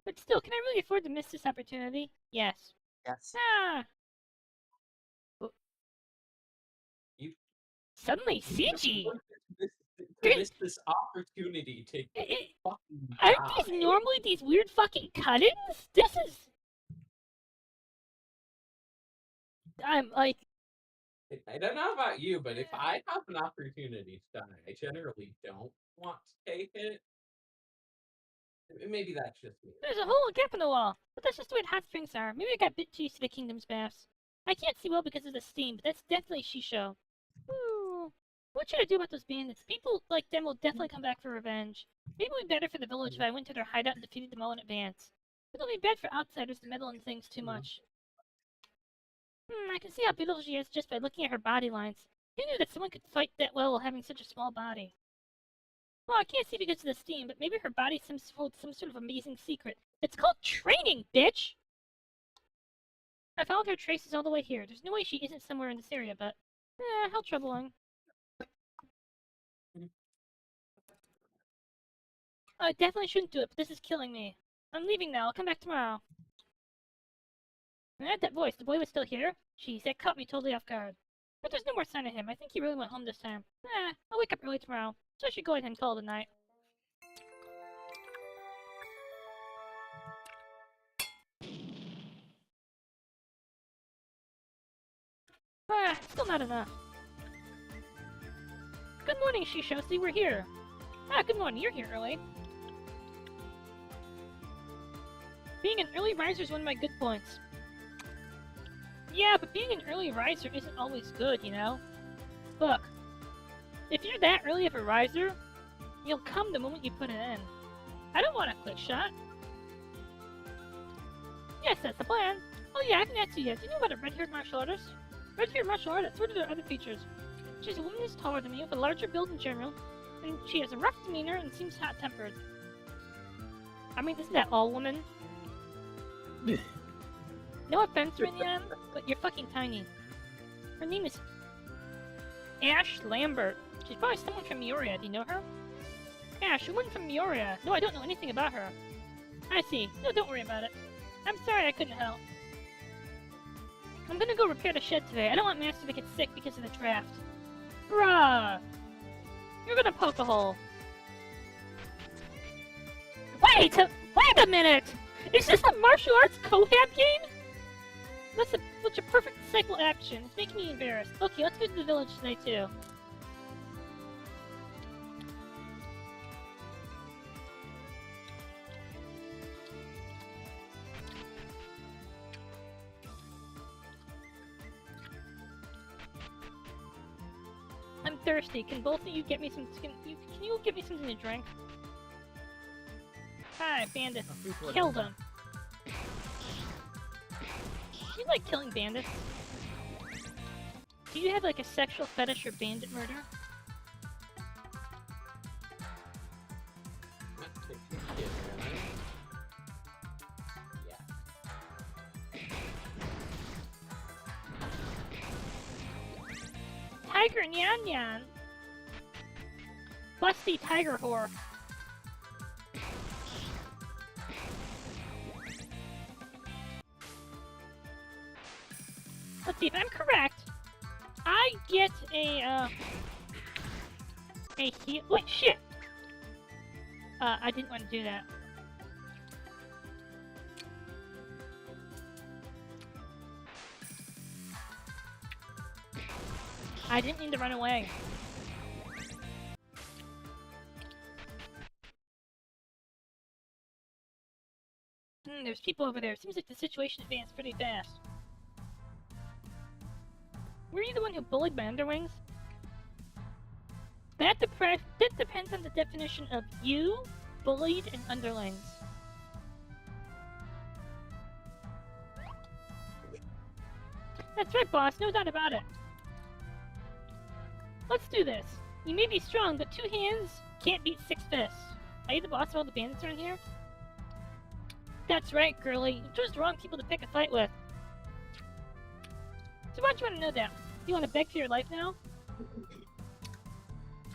But still, can I really afford to miss this opportunity? Yes. Yes. Ah! You Suddenly, CG! to miss this opportunity to fucking Aren't die. these normally these weird fucking cut-ins? This is... I'm like... I don't know about you, but if I have an opportunity to die, I generally don't want to take it. Maybe that's just me. There's a whole gap in the wall. But that's just the way hot springs are. Maybe I got a bit too used to the kingdom's baths. I can't see well because of the steam, but that's definitely shisho. Ooh. What should I do about those bandits? People like them will definitely come back for revenge. Maybe it would be better for the village if I went to their hideout and defeated them all in advance. It'll be bad for outsiders to meddle in things too much. I can see how beautiful she is just by looking at her body lines. Who knew that someone could fight that well while having such a small body? Well, I can't see because of the steam, but maybe her body holds some sort of amazing secret. It's called training, bitch! I followed her traces all the way here. There's no way she isn't somewhere in this area, but... how troubling. I definitely shouldn't do it, but this is killing me. I'm leaving now. I'll come back tomorrow. I heard that voice. The boy was still here? Jeez, that caught me totally off guard. But there's no more sign of him. I think he really went home this time. I'll wake up early tomorrow. So I should go ahead and call it a night. Still not enough. Good morning, Shishosi. We're here. Good morning. You're here early. Being an early riser is one of my good points. Yeah, but being an early riser isn't always good, you know? Look, if you're that early of a riser, you'll come the moment you put it in. I don't want a quick shot. Yes, that's the plan. Oh yeah, I haven't asked you yet. Do you know about a red-haired martial artist? Red-haired martial artist? What are their other features? She's a woman who's taller than me, with a larger build in general, and she has a rough demeanor and seems hot-tempered. I mean, isn't that all women? No offense, Rinian, but you're fucking tiny. Her name is Ash Lambert. She's probably someone from Mioria. Do you know her? Ash, a woman from Mioria. No, I don't know anything about her. I see. No, don't worry about it. I'm sorry I couldn't help. I'm gonna go repair the shed today. I don't want Master to get sick because of the draft. Bruh! You're gonna poke a hole. Wait a minute! Is this a martial arts co-hab game? That's such a perfect cycle action. It's making me embarrassed. Okay, let's go to the village tonight too. I'm thirsty. Can both of you get me some? Can you get me something to drink? Hi, bandits. Kill them. Do you like killing bandits? Do you have like a sexual fetish or bandit murder? Tiger Nyan Nyan! Busty tiger whore. Let's see if I'm correct. I get a heal. Wait, shit! I didn't want to do that. I didn't mean to run away. There's people over there. Seems like the situation advanced pretty fast. Were you the one who bullied my underlings? That depends on the definition of you, bullied, and underlings. That's right, boss. No doubt about it. Let's do this. You may be strong, but 2 hands can't beat 6 fists. Are you the boss of all the bandits around here? That's right, girlie. You chose the wrong people to pick a fight with. So why'd you want to know that? You want to beg for your life now?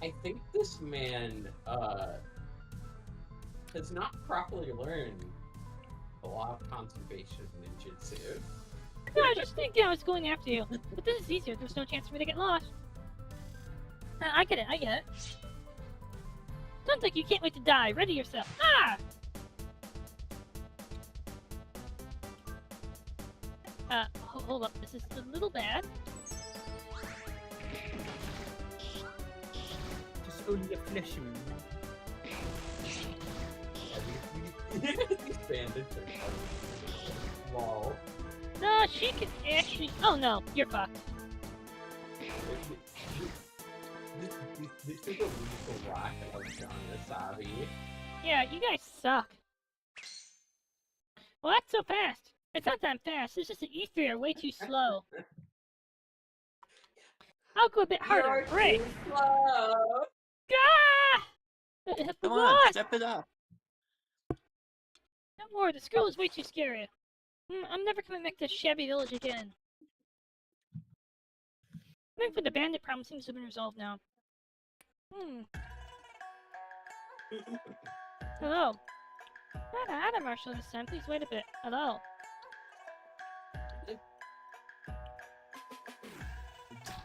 I think this man, has not properly learned a lot of conservation ninjutsu. No, I was just thinking I was going after you. But this is easier. There's no chance for me to get lost. I get it, I get it. Sounds like you can't wait to die. Ready yourself. Ah! Hold up. This is a little bad. Just only a flesh wound. These bandits are lol. No, she can actually. Oh no, you're fucked. This is a lethal rock of genre, Sabi. Yeah, you guys suck. Well, that's so fast. It's not that I'm fast. It's just that you three are way too slow. I'll go a bit harder. Break. Slow. Ah! Come on, step it up. No more. This girl is way too scary. I'm never coming back to this shabby village again. I think the bandit problem seems to have been resolved now. Hello. Not a Adam Marshal this time. Please wait a bit. Hello.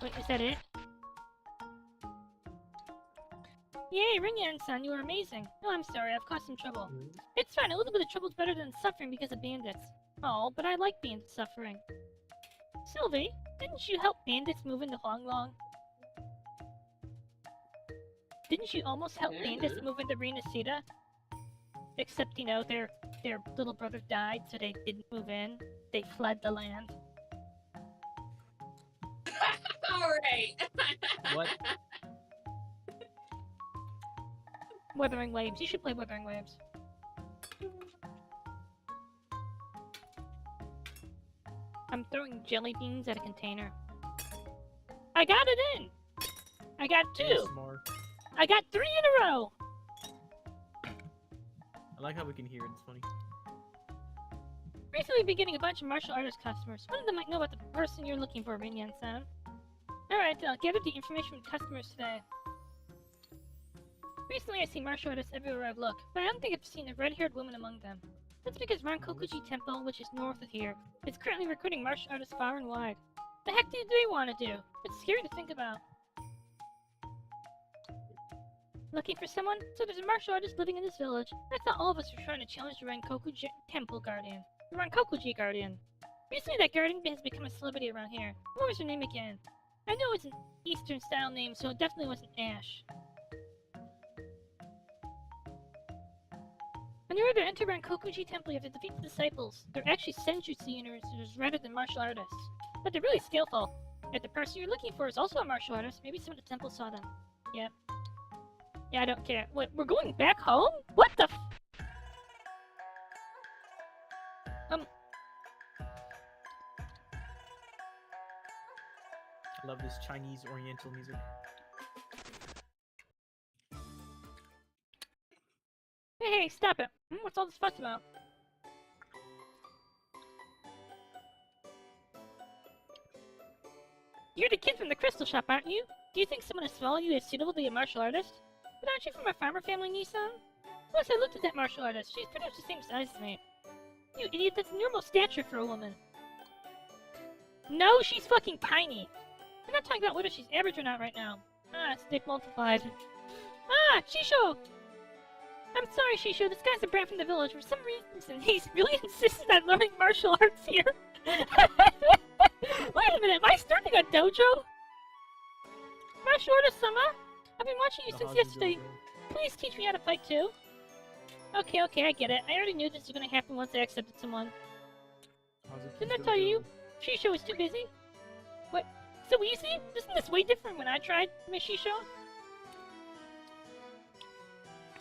Wait, is that it? Yay, Rinyan-san, you are amazing. No, I'm sorry, I've caused some trouble. It's fine, a little bit of trouble's better than suffering because of bandits. Oh, but I like being suffering. Sylvie, didn't you help bandits move into Honglong? Didn't you almost help bandits move into Renacida? Except, you know, their little brother died, so they didn't move in. They fled the land. Alright! What? Wuthering Waves. You should play Wuthering Waves. I'm throwing jelly beans at a container. I got it in! I got 2! Smart. I got 3 in a row! I like how we can hear it. It's funny. Recently, we've been getting a bunch of martial artist customers. One of them might know about the person you're looking for, Rinyan-san. Alright, I'll gather the information from customers today. Recently I see martial artists everywhere I've looked, but I don't think I've seen a red-haired woman among them. That's because Rankokuji Temple, which is north of here, is currently recruiting martial artists far and wide. The heck do they want to do? It's scary to think about. Looking for someone? So there's a martial artist living in this village. I thought all of us were trying to challenge the Rankokuji Temple Guardian. The Rankokuji Guardian. Recently that guardian has become a celebrity around here. What was her name again? I know it's an Eastern style name, so it definitely wasn't Ash. In order to enter Rankokuji Temple, you have to defeat the disciples. They're actually senjutsu users rather than martial artists. But they're really skillful. If the person you're looking for is also a martial artist, maybe some of the temple saw them. Yeah. Yeah, I don't care. What, we're going back home? What the f- I love this Chinese Oriental music. Hey, stop it. What's all this fuss about? You're the kid from the crystal shop, aren't you? Do you think someone as small as you is suitable to be a martial artist? But aren't you from a farmer family, Nissan? Plus, I looked at that martial artist. She's pretty much the same size as me. You idiot, that's normal stature for a woman. No, she's fucking tiny. I'm not talking about whether she's average or not right now. Ah, stick multiplied. Ah, Shisho! I'm sorry, Shisho, this guy's a brat from the village. For some reason, he's really insisted on learning martial arts here. Wait a minute, am I starting a dojo? Martial artist-sama? I've been watching you since yesterday. Please teach me how to fight too. Okay, I get it. I already knew this was gonna happen once I accepted someone. Didn't I tell you? Shisho was too busy? What? So easy? Isn't this way different when I tried, Miss Shisho?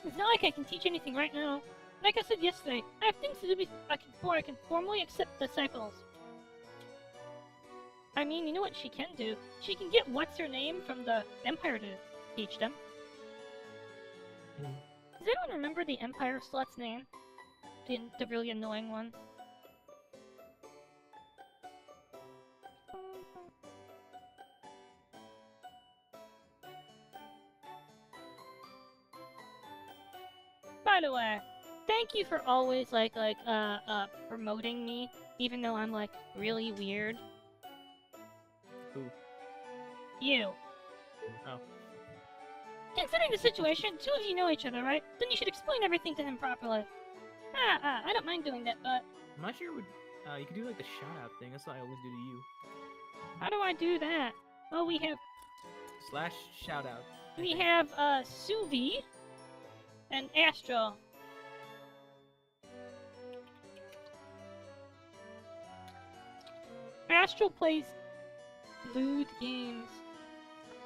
It's not like I can teach anything right now. Like I said yesterday, I have things to do before I can formally accept disciples. I mean, you know what she can do? She can get what's-her-name from the Empire to teach them. Does anyone remember the Empire slut's name? The really annoying one? By the way, thank you for always, promoting me, even though I'm, really weird. Who? You. Oh. Considering the situation, two of you know each other, right? Then you should explain everything to him properly. I don't mind doing that, but... I'm not sure what... you could do, the shout-out thing. That's what I always do to you. How do I do that? Well, we have... / shout-out. We have, Suvi... and Astral. Astral plays lewd games.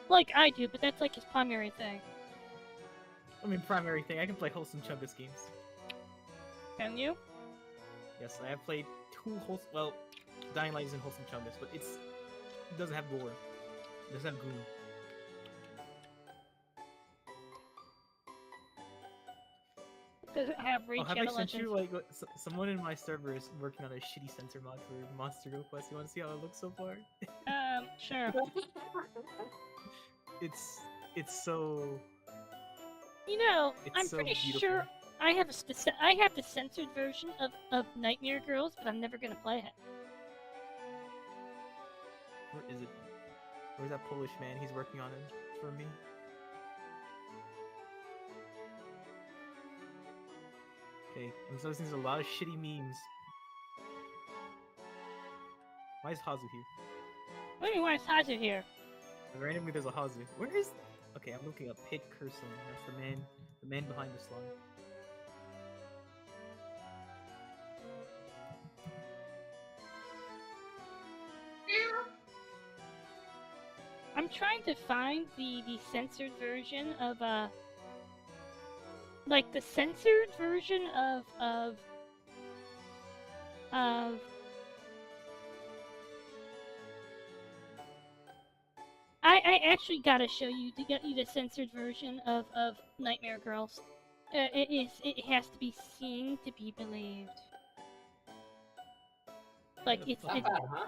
Like I do, but that's his primary thing. I mean, primary thing. I can play wholesome Chungus games. Can you? Yes, I have played 2 wholesome... Well, Dying Light isn't wholesome Chungus, but it doesn't have gore. It doesn't have goon. Does it have raid have I channel sent legends? you, someone in my server is working on a shitty sensor mod for Monster Go Quest. You want to see how it looks so far? Sure. It's so... You know, It's I'm so pretty beautiful. sure I have the censored version of Nightmare Girls, but I'm never gonna play it. Where is it? Where's that Polish man? He's working on it for me. Okay, I'm noticing there's a lot of shitty memes. Why is Hazu here? What do you mean, why is Hazu here? Randomly there's a Hazu. Where is... Okay, I'm looking up Pit Curson. That's the man behind the slime. I'm trying to find the censored version of, the censored version of I actually gotta show you to get you the censored version of Nightmare Girls. It has to be seen to be believed. Not bad, huh?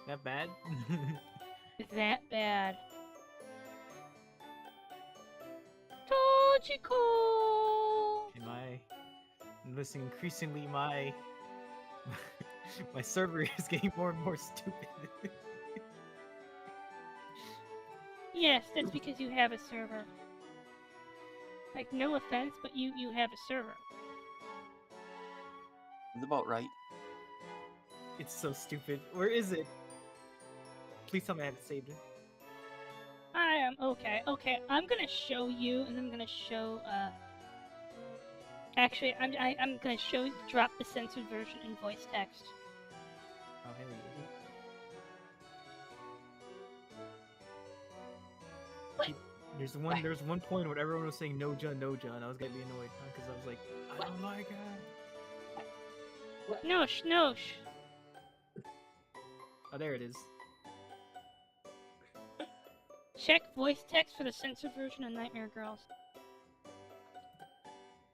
That bad? that bad. Tochiko! Am I noticing increasingly my my server is getting more and more stupid? Yes, that's because you have a server. Like, no offense, but you have a server. It's about right. It's so stupid. Where is it? Please tell me I have it saved. I am okay. Okay, I'm gonna show you, and I'm gonna show. Actually, I'm gonna drop the censored version in voice text. Oh, hey, There's one point where everyone was saying Noja, Noja, and I was getting annoyed because I was like, I don't like it. Nosh, nosh. Oh, there it is. Check voice text for the censored version of Nightmare Girls.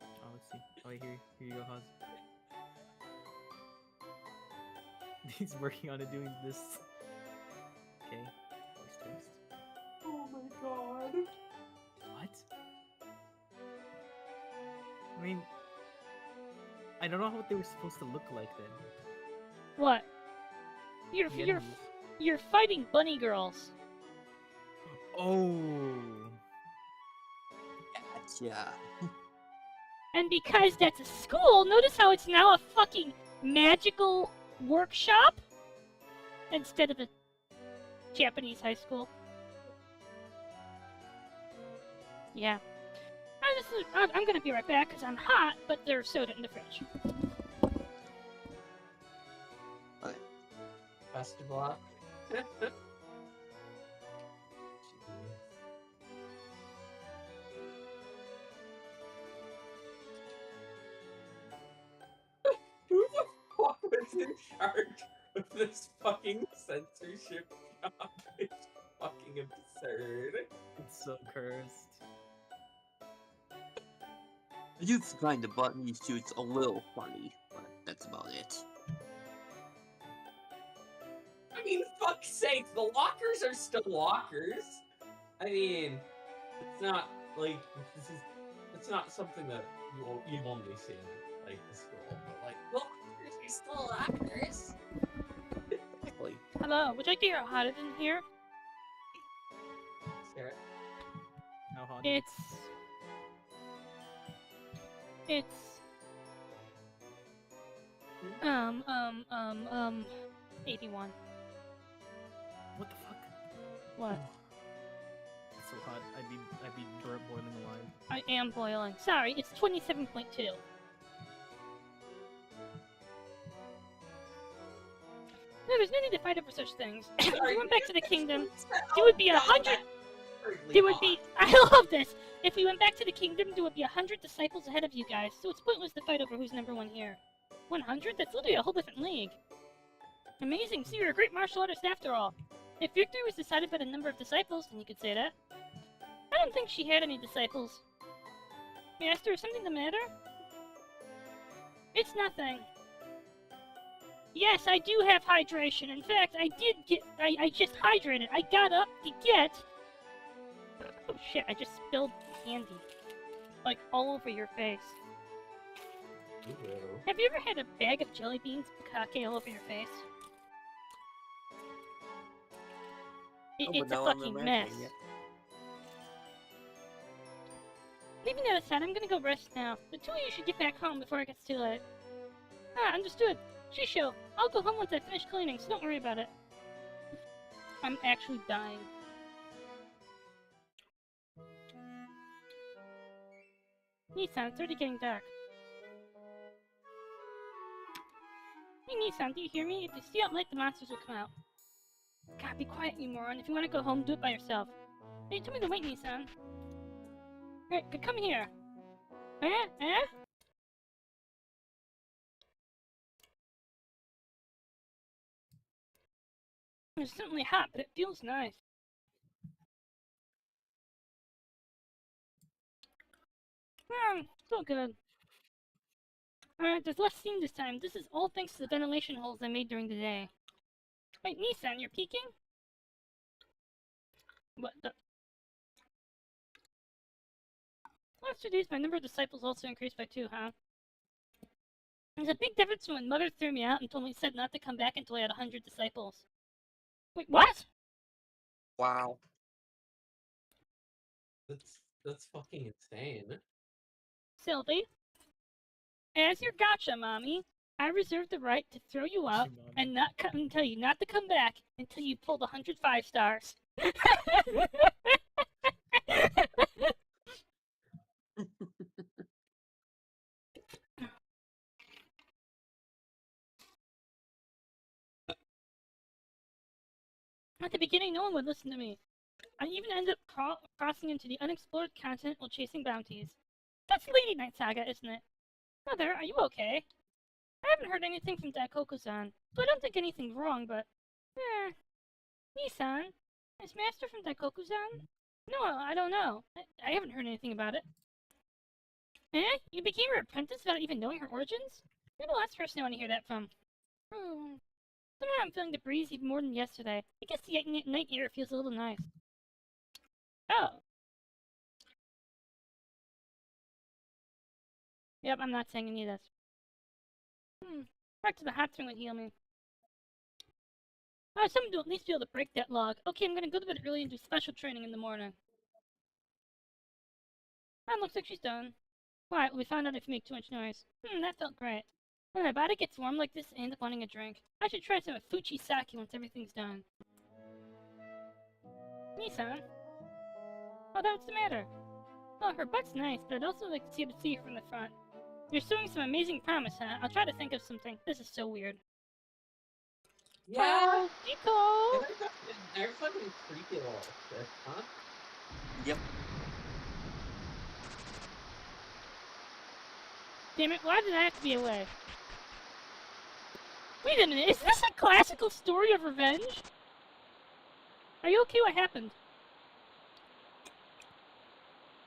Oh, let's see. Oh, wait, here you go, Hans. He's working on it, doing this. Okay, voice text. Oh my god. What? I mean, I don't know what they were supposed to look like then. What? The You're enemies. you're fighting bunny girls. Oh. Yeah. And because that's a school, notice how it's now a fucking magical workshop instead of a Japanese high school. Yeah. I'm gonna be right back because I'm hot, but there's soda in the fridge. Best of luck. Who the fuck was in charge of this fucking censorship job? It's fucking absurd. It's so cursed. I do find the button shoots a little funny, but that's about it. I mean, fuck's sake, the lockers are still lockers. I mean, it's not like it's not something that you only see in like the school, but like lockers are still lockers. Like, Hello, would you like to hear how hot it is in here? Sure. How hot? It's 81. What the fuck? What? It's so hot. I'd be boiling alive. I am boiling. Sorry, it's 27.2. No, there's no need to fight over such things. If we went back to the kingdom, it would be 100. There would be. I love this. If we went back to the kingdom, there would be 100 disciples ahead of you guys. So it's pointless to fight over who's number one here. 100? That's literally a whole different league. Amazing. So you're a great martial artist after all. If victory was decided by the number of disciples, then you could say that. I don't think she had any disciples. Master, is something the matter? It's nothing. Yes, I do have hydration. In fact, I just hydrated. I got up to get... Oh shit, I just spilled candy. Like, all over your face. Ooh. Have you ever had a bag of jelly beans bukkake all over your face? It's a fucking mess. Leaving that aside, I'm gonna go rest now. The two of you should get back home before it gets too late. Ah, understood. Shisho, I'll go home once I finish cleaning, so don't worry about it. I'm actually dying. Nissan, it's already getting dark. Hey Nissan, do you hear me? If you stay up late, the monsters will come out. God, be quiet, you moron. If you want to go home, do it by yourself. Hey, tell me to wait, Nissan. Hey, come here. Eh? Eh? It's certainly hot, but it feels nice. So good. Alright, there's less steam this time. This is all thanks to the ventilation holes I made during the day. Wait, Nissan, you're peeking? What the? Last 2 days, my number of disciples also increased by 2, huh? There's a big difference when Mother threw me out and told me said not to come back until I had 100 disciples. Wait, what? Wow. That's fucking insane. Sylvie, as your gotcha mommy, I reserve the right to throw you out and not and tell you not to come back until you pulled 105 stars. At the beginning, no one would listen to me. I even ended up crossing into the unexplored continent while chasing bounties. That's Lady Knight Saga, isn't it? Mother, are you okay? I haven't heard anything from Daikoku-san, so I don't think anything's wrong, but... Nii-san? Is Master from Daikoku-san? No, I don't know. I haven't heard anything about it. Eh? You became her apprentice without even knowing her origins? You're the last person I want to hear that from. Somehow I'm feeling the breeze even more than yesterday. I guess the night air feels a little nice. Oh. Yep, I'm not saying any of this. Back to the hot spring would heal me. Someone to at least be able to break that log. Okay, I'm gonna go to bed early and do special training in the morning. Looks like she's done. Quiet, we found out if you make too much noise. That felt great. When my body gets warm like this, I end up wanting a drink. I should try some Fuchi sake once everything's done. Nii-san? Oh, what's the matter? Oh, her butt's nice, but I'd also like to see her from the front. You're showing some amazing promise, huh? I'll try to think of something. This is so weird. Yeah. Nico! They're fucking creepy little shit, huh? Yep. Damn it, why did I have to be away? Wait a minute, is this a classical story of revenge? Are you okay? What happened?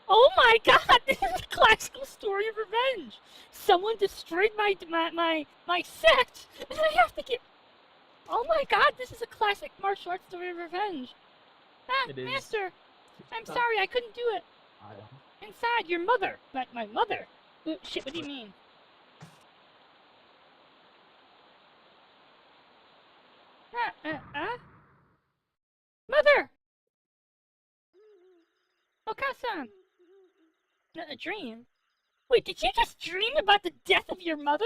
Oh my god, this is a classical story of revenge! Someone destroyed my sect, and I have to get... Oh my god, this is a classic martial arts story of revenge! It is. Master! I'm sorry, I couldn't do it! Inside, your mother! My mother? Shit, what do you mean? Mother! Okasan! A dream? Wait, did you just dream about the death of your mother?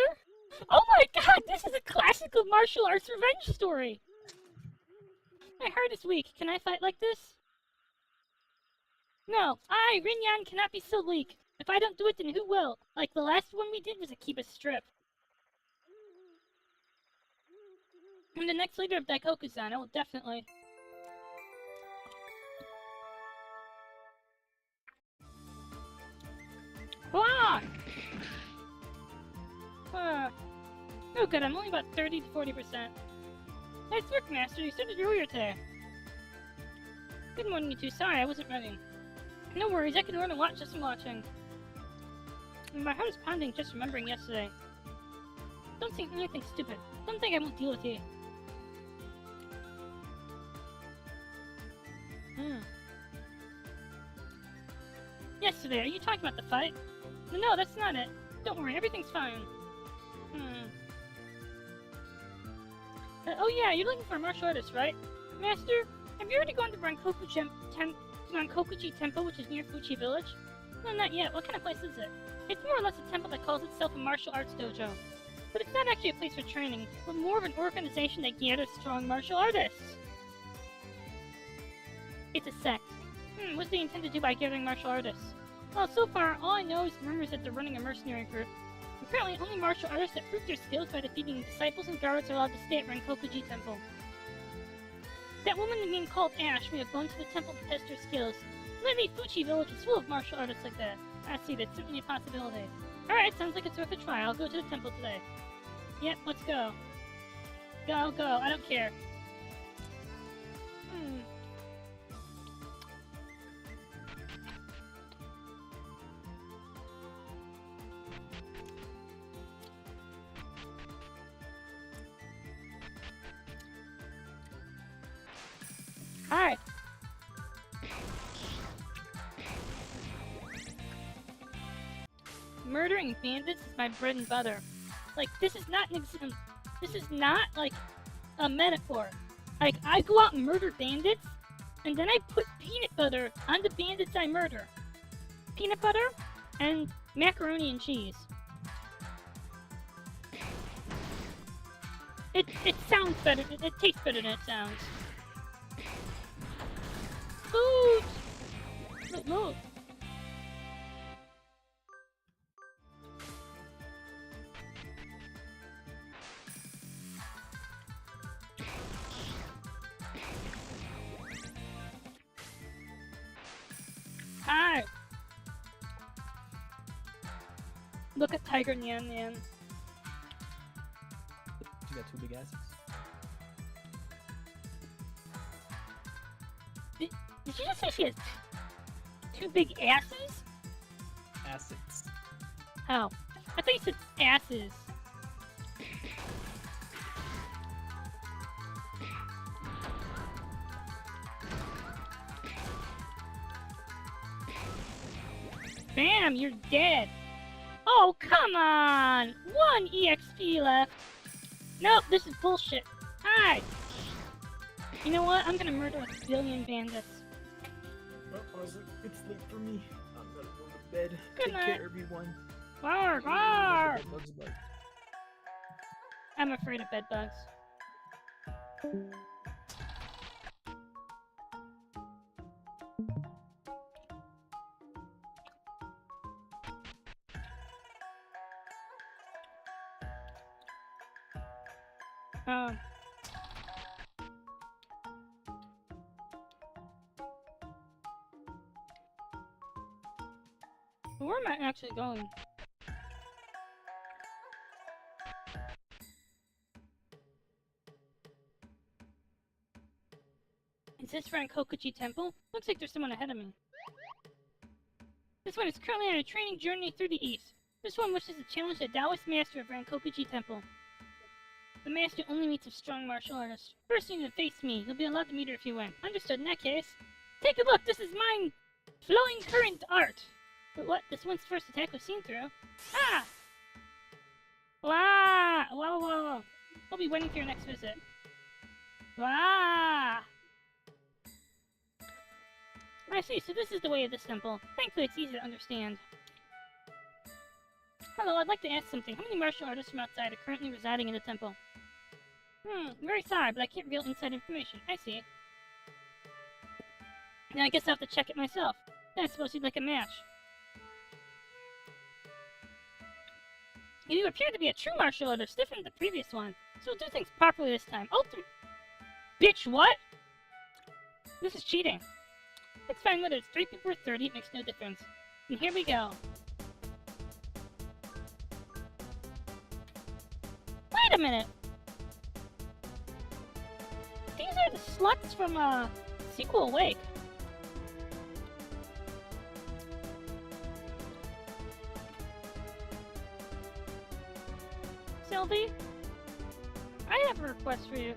Oh my god, this is a classical martial arts revenge story! My heart is weak. Can I fight like this? No, I, Rinyan, cannot be so weak. If I don't do it, then who will? Like the last one we did was a Kiba strip. I'm the next leader of Daikoku-san, I will definitely. Ah! Oh good, I'm only about 30 to 40%. Nice work, Master. You started earlier today. Good morning, you two. Sorry, I wasn't ready. No worries, I can learn a lot just from watching. My heart is pounding just remembering yesterday. Don't think anything stupid. Don't think I won't deal with you. Yesterday, are you talking about the fight? No, that's not it. Don't worry, everything's fine. Oh yeah, you're looking for a martial artist, right? Master, have you already gone to Rankokuji Temple, which is near Fuchi Village? No, not yet. What kind of place is it? It's more or less a temple that calls itself a martial arts dojo. But it's not actually a place for training, but more of an organization that gathers strong martial artists. It's a sect. What do they intend to do by gathering martial artists? Well, so far, all I know is rumors that they're running a mercenary group. Apparently, only martial artists that prove their skills by defeating disciples and guards are allowed to stay at Rankokuji Temple. That woman being called Ash may have gone to the temple to test her skills. Lately, Fuchi Village is full of martial artists like that. I see, that's certainly a possibility. Alright, sounds like it's worth a try. I'll go to the temple today. Yep, let's go. Go, I don't care. Hi. murdering bandits is my bread and butter. Like, this is not this is not, like, a metaphor. Like, I go out and murder bandits, and then I put peanut butter on the bandits I murder. Peanut butter and macaroni and cheese. It sounds better. It tastes better than it sounds. Food! Move. Hi! Look at Tiger Nyan Nyan. She got 2 big asses. Did you just say she has 2 big asses? Assets. Oh. I thought you said asses. Bam! You're dead! Oh, come on! 1 EXP left! Nope, this is bullshit. Hi! You know what? I'm gonna murder a billion bandits. Well, it's late for me. I'm gonna go to bed. Good Take night. care, everyone. Rawr, rawr! Bugs bite. I'm afraid of bed bugs. Where am I actually going? Is this Rankokuji Temple? Looks like there's someone ahead of me. This one is currently on a training journey through the east. This one wishes to challenge the Taoist master of Rankokuji Temple. The master only meets with strong martial artists. First you need to face me. You'll be allowed to meet her if you win. Understood in that case. Take a look! This is mine! Flowing current art! But what? This one's first attack was seen through. Ah! Wah! Whoa, whoa, whoa. We'll be waiting for your next visit. Wah! I see, so this is the way of this temple. Thankfully, it's easy to understand. Hello, I'd like to ask something. How many martial artists from outside are currently residing in the temple? Very sorry, but I can't reveal inside information. I see. Now I guess I'll have to check it myself. Then I suppose you'd like a match. You appear to be a true martial artist, different than the previous one. So we'll do things properly this time. Bitch, what? This is cheating. It's fine whether it's 3 people or 30, it makes no difference. And here we go. Wait a minute! These are the sluts from, Sequel Awake. Sylvie? I have a request for you.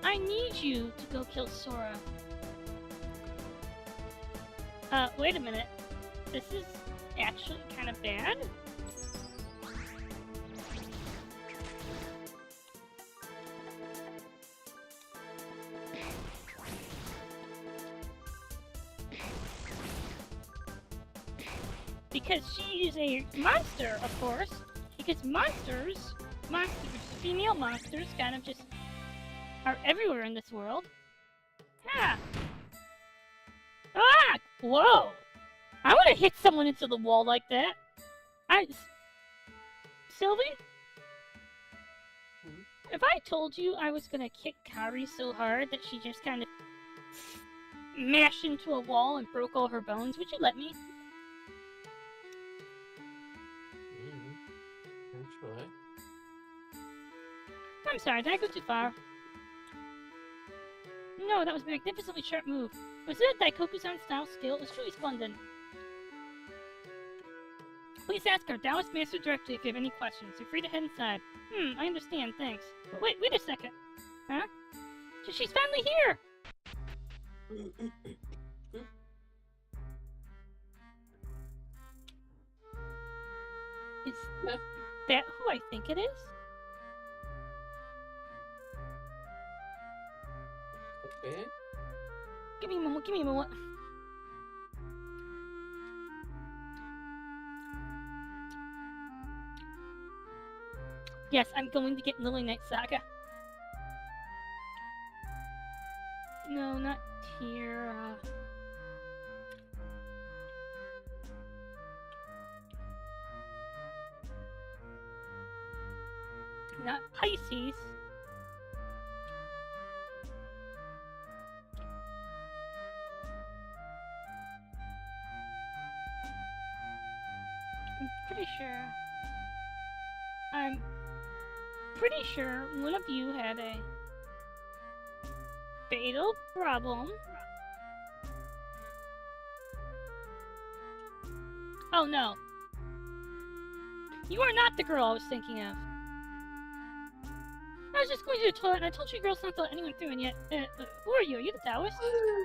I need you to go kill Sora. Wait a minute. This is actually kind of bad? Because she is a monster, of course. Because monsters, female monsters, kind of just are everywhere in this world. Ah! Ah! Whoa! I want to hit someone into the wall like that. Sylvie? If I told you I was gonna kick Kari so hard that she just kind of smashed into a wall and broke all her bones, would you let me? Actually. I'm sorry, did I go too far? No, that was a magnificently sharp move. Was it a Daikoku-san style skill? It was truly splendid. Please ask our Taoist Master directly if you have any questions. You're free to head inside. I understand, thanks. But wait a second. Huh? She's finally here! Is that who I think it is? Okay. Give me a moment. Yes, I'm going to get Bloody Shady Saga. No, not Tira. Not Pisces. I'm pretty sure one of you had a fatal problem. Oh no. You are not the girl I was thinking of. I was just going to the toilet and I told you girls not to let anyone through, and yet, who are you? Are you the Taoist?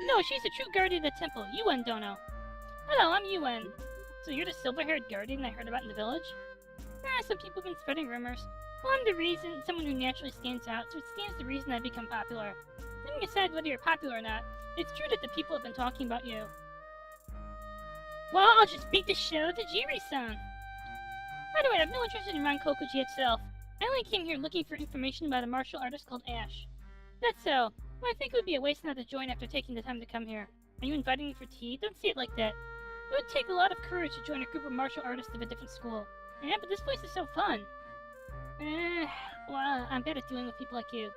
No, she's the true guardian of the temple, Yuen Dono. Hello, I'm Yuen. So you're the silver-haired guardian I heard about in the village? Some people have been spreading rumors. Well, I'm the reason, someone who naturally stands out, so it stands to reason I've become popular. Leaving aside whether you're popular or not, it's true that the people have been talking about you. Well, I'll just beat the shit out of the Jiri-san. By the way, I have no interest in Rankokuji itself. I only came here looking for information about a martial artist called Ash. That's so. Well, I think it would be a waste not to join after taking the time to come here. Are you inviting me for tea? Don't see it like that. It would take a lot of courage to join a group of martial artists of a different school. Yeah, but this place is so fun. Well, I'm bad at dealing with people like you.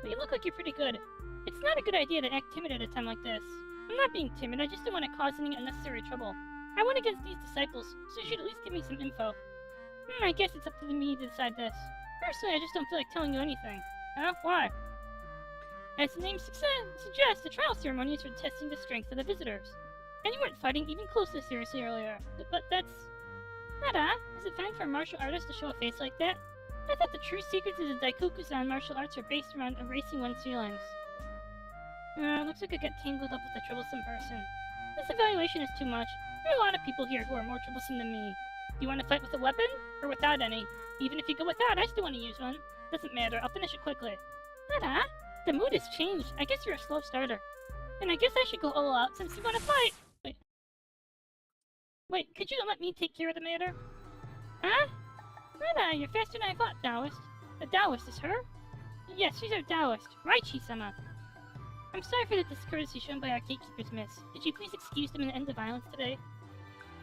But you look like you're pretty good. It's not a good idea to act timid at a time like this. I'm not being timid, I just don't want to cause any unnecessary trouble. I went against these disciples, so you should at least give me some info. I guess it's up to me to decide this. Personally, I just don't feel like telling you anything. Huh? Why? As the name suggests, the trial ceremony is for testing the strength of the visitors. And you weren't fighting even close to seriously earlier. But that's... Nada, is it fine for a martial artist to show a face like that? I thought the true secrets of the Daikoku-san martial arts are based around erasing one's feelings. Looks like I got tangled up with a troublesome person. This evaluation is too much. There are a lot of people here who are more troublesome than me. Do you want to fight with a weapon? Or without any? Even if you go without, I still want to use one. Doesn't matter, I'll finish it quickly. Nada? The mood has changed. I guess you're a slow starter. Then I guess I should go all out since you want to fight. Wait, could you let me take care of the matter? Huh? Nada, you're faster than I thought, Taoist. The Taoist is her? Yes, she's our Taoist. Raichi-sama. I'm sorry for the discourtesy shown by our gatekeepers, miss. Could you please excuse them and end the violence today?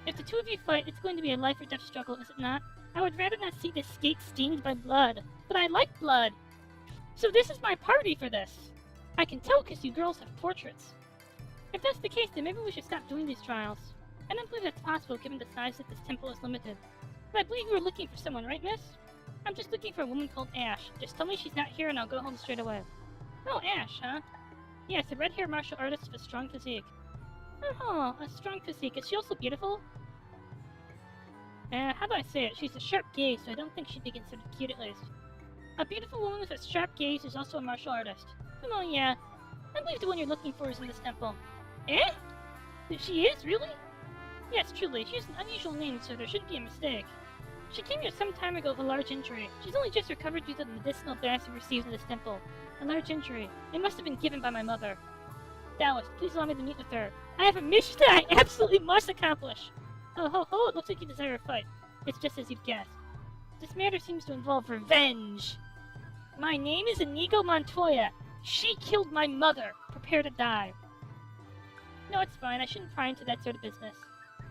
If the two of you fight, it's going to be a life or death struggle, is it not? I would rather not see this skate stained by blood. But I like blood! So this is my party for this! I can tell because you girls have portraits. If that's the case, then maybe we should stop doing these trials. I don't believe that's possible given the size that this temple is limited. But I believe you were looking for someone, right, miss? I'm just looking for a woman called Ash. Just tell me she's not here and I'll go home straight away. Oh, Ash, huh? Yes, a red-haired martial artist with a strong physique. Oh, a strong physique. Is she also beautiful? How do I say it? She's a sharp gaze, so I don't think she'd be considered cute at least. A beautiful woman with a sharp gaze is also a martial artist. Oh yeah. I believe the one you're looking for is in this temple. Eh? She is, really? Yes, truly. She has an unusual name, so there shouldn't be a mistake. She came here some time ago with a large injury. She's only just recovered due to the medicinal baths we received in this temple. A large injury. It must have been given by my mother. Taoist, please allow me to meet with her. I have a mission that I absolutely must accomplish! Oh, ho, ho, it looks like you desire a fight. It's just as you've guessed. This matter seems to involve revenge. My name is Inigo Montoya. She killed my mother. Prepare to die. No, it's fine. I shouldn't pry into that sort of business.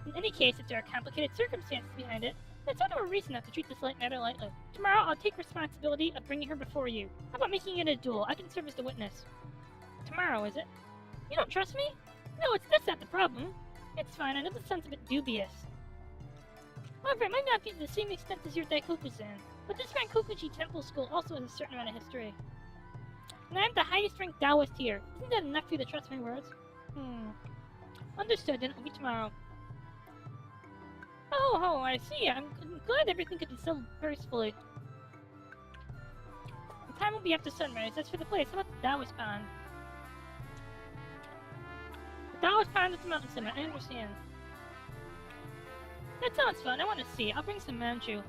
In any case, if there are complicated circumstances behind it, that's not a reason enough to treat this light matter lightly. Tomorrow, I'll take responsibility of bringing her before you. How about making it a duel? I can serve as the witness. Tomorrow, is it? You don't trust me? No, that's not the problem. It's fine, I know this sounds a bit dubious. However, it might not be to the same extent as your Daikoku-san, but this Rankokuji Temple School also has a certain amount of history. And I'm the highest ranked Taoist here. Isn't that enough for you to trust my words? Understood, then I'll be tomorrow. Oh, I see. I'm glad everything could be so peacefully. The time will be after sunrise. That's for the place. How about the Taoist Pond? The Taoist Pond is the mountain summit. I understand. That sounds fun. I want to see it. I'll bring some manju.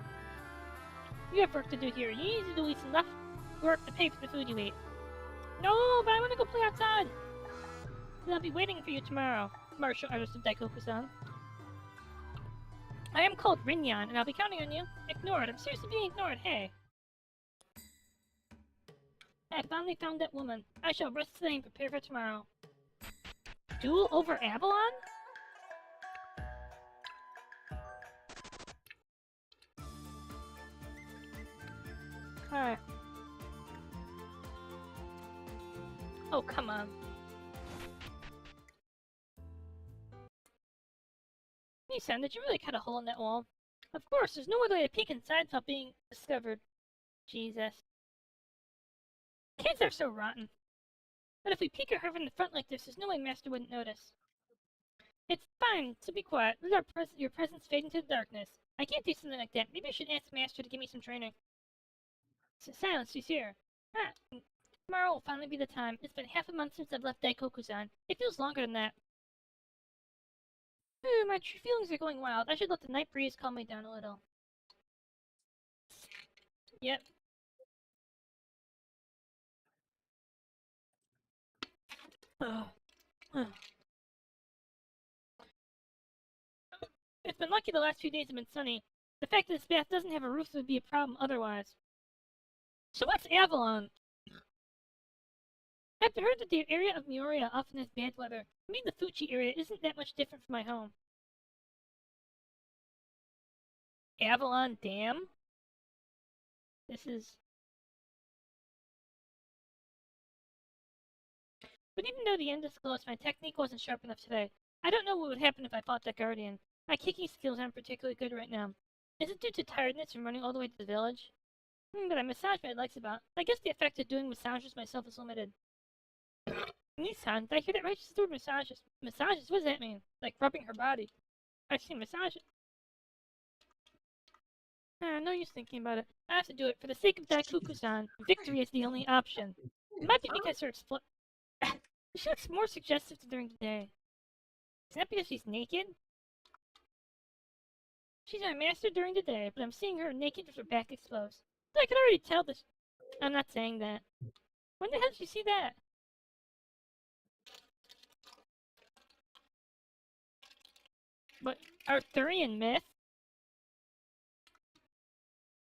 You have work to do here. You need to do enough work to pay for the food you eat. No, but I want to go play outside. Then I'll be waiting for you tomorrow, martial artist of Daikoku-san. I am called Rinyan, and I'll be counting on you. Ignored. I'm seriously being ignored. Hey. I finally found that woman. I shall rest today and prepare for tomorrow. Duel over Avalon? Alright. Oh, come on. Nissan, did you really cut a hole in that wall? Of course, there's no other way to peek inside without being discovered. Jesus. Kids are so rotten. But if we peek at her from the front like this, there's no way Master wouldn't notice. It's fine, so be quiet. Let your presence fade into the darkness. I can't do something like that. Maybe I should ask Master to give me some training. Silence, she's here. Ah, tomorrow will finally be the time. It's been half a month since I've left Daikoku-san. It feels longer than that. My true feelings are going wild. I should let the night breeze calm me down a little. Yep. It's been lucky the last few days have been sunny. The fact that this bath doesn't have a roof would be a problem otherwise. So what's Avalon? I've heard that the area of Mioria often has bad weather. I mean, the Fuchi area isn't that much different from my home. Avalon Dam? This is... But even though the end is close, my technique wasn't sharp enough today. I don't know what would happen if I fought that guardian. My kicking skills aren't particularly good right now. Is it due to tiredness from running all the way to the village? But I massage my legs about. I guess the effect of doing massages myself is limited. Nissan, did I hear that right? She said the word massages. Massages? What does that mean? Like rubbing her body. I see massages. No use thinking about it. I have to do it. For the sake of Daikoku-san, victory is the only option. It might be because her she looks more suggestive during the day. Is that because she's naked? She's my master during the day, but I'm seeing her naked with her back exposed. I could already tell this. I'm not saying that. When the hell did you see that? But Arthurian myth?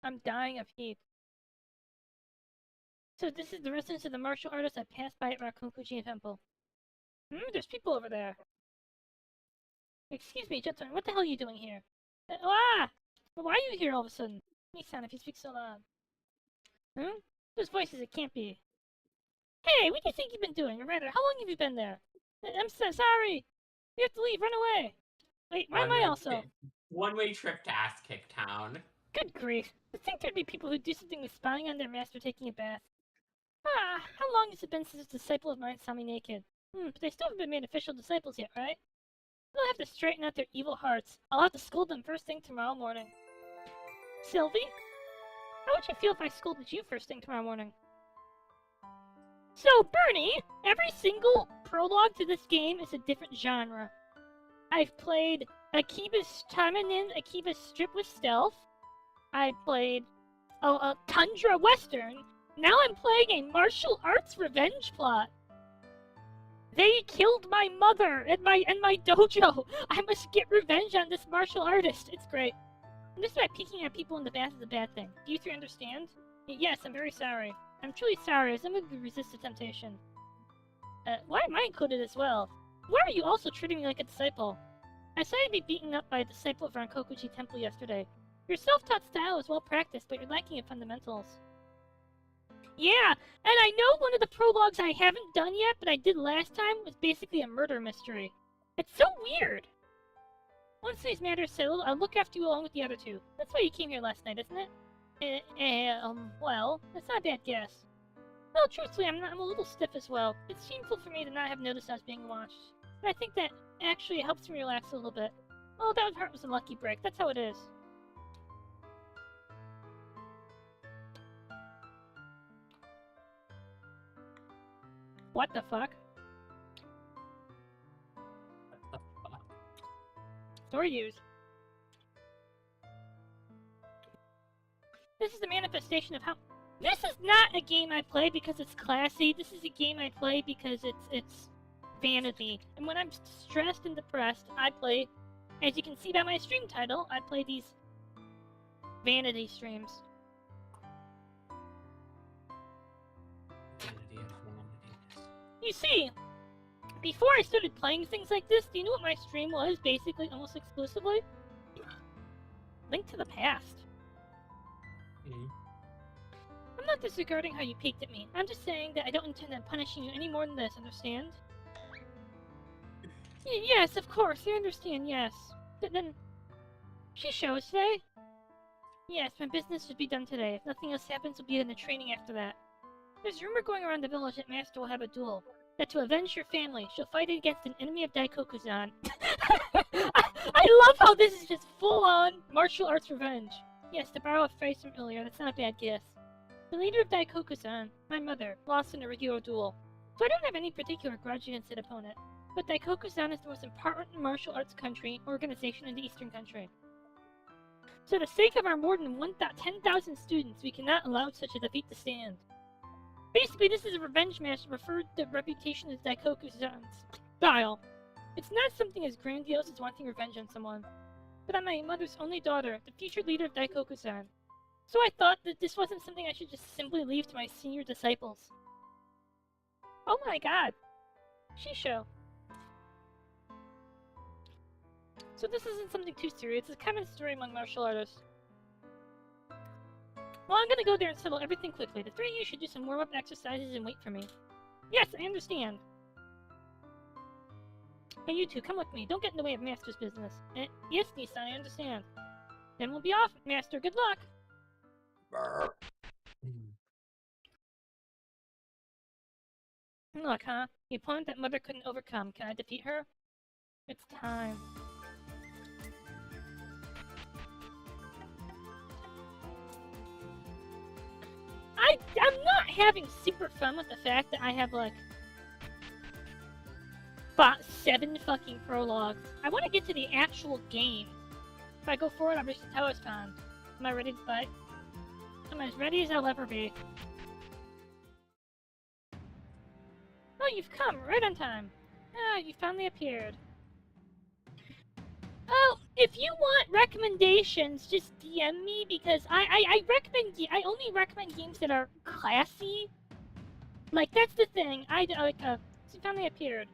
I'm dying of heat. So this is the residence of the martial artist I passed by at Rakunkuji Temple. There's people over there. Excuse me, gentlemen, what the hell are you doing here? Why are you here all of a sudden? Nissan, if you speak so loud. Those voices, it can't be. Hey, what do you think you've been doing? Or rather, how long have you been there? I'm so sorry! You have to leave, run away! Wait, why am I also? One-way trip to Ass Kick Town. Good grief. I think there'd be people who do something with spying on their master taking a bath. How long has it been since a disciple of mine saw me naked? But they still haven't been made official disciples yet, right? They'll have to straighten out their evil hearts. I'll have to scold them first thing tomorrow morning. Sylvie? How would you feel if I scolded you first thing tomorrow morning? So, Bernie, every single prologue to this game is a different genre. I've played Akiba's Tamanin, Akiba's Strip with Stealth. I played a Tundra Western. Now I'm playing a martial arts revenge plot. They killed my mother and my dojo. I must get revenge on this martial artist. It's great. And this is why peeking at people in the bath is a bad thing. Do you three understand? Yes, I'm very sorry. I'm truly sorry, as I'm going to resist the temptation. Why am I included as well? Why are you also treating me like a disciple? I saw you be beaten up by a disciple of Rankokuji Temple yesterday. Your self-taught style is well practiced, but you're lacking in fundamentals. Yeah, and I know one of the prologues I haven't done yet, but I did last time, was basically a murder mystery. It's so weird! Once these matters settled, I'll look after you along with the other two. That's why you came here last night, isn't it? Well, that's not a bad guess. Well, truthfully, I'm a little stiff as well. It's shameful for me to not have noticed I was being watched. But I think that actually helps me relax a little bit. Oh, that heart was a lucky break. That's how it is. What the fuck? Store use. This is a manifestation of how. This is not a game I play because it's classy. This is a game I play because it's vanity. And when I'm stressed and depressed, I play. As you can see by my stream title, I play these vanity streams. You see, before I started playing things like this, do you know what my stream was basically almost exclusively? Link to the Past. I'm not disregarding how you peeked at me. I'm just saying that I don't intend on punishing you any more than this, understand? Yes, of course, I understand, yes. But then... She shows today? Yes, my business should be done today. If nothing else happens, we'll be in the training after that. There's a rumor going around the village that Master will have a duel. That to avenge your family, she'll fight against an enemy of Daikoku-san. I love how this is just full-on martial arts revenge. Yes, to borrow a phrase from earlier, that's not a bad guess. The leader of Daikoku-san, my mother, lost in a regular duel. So I don't have any particular grudge against that opponent. But Daikoku-san is the most important martial arts organization in the Eastern country. So for the sake of our more than 10,000 students, we cannot allow such a defeat to stand. Basically, this is a revenge match referred to the reputation as Daikoku-san's style. It's not something as grandiose as wanting revenge on someone. But I'm my mother's only daughter, the future leader of Daikoku-san. So I thought that this wasn't something I should just simply leave to my senior disciples. Oh my god! Shisho. So this isn't something too serious, it's a common story among martial artists. Well, I'm gonna go there and settle everything quickly. The three of you should do some warm-up exercises and wait for me. Yes, I understand. Hey, you two, come with me. Don't get in the way of Master's business. Yes, Nissan, I understand. Then we'll be off, Master. Good luck! Look, huh? The opponent that Mother couldn't overcome. Can I defeat her? It's time. I'm not having super fun with the fact that I have, like, 7 fucking prologues. I want to get to the actual game. If I go forward, I'll reach the Tower Pond. Am I ready to fight? I'm as ready as I'll ever be. Oh, you've come, right on time. Ah, you finally appeared. Oh, if you want recommendations, just DM me, because I only recommend games that are classy. Like, that's the thing. She finally appeared.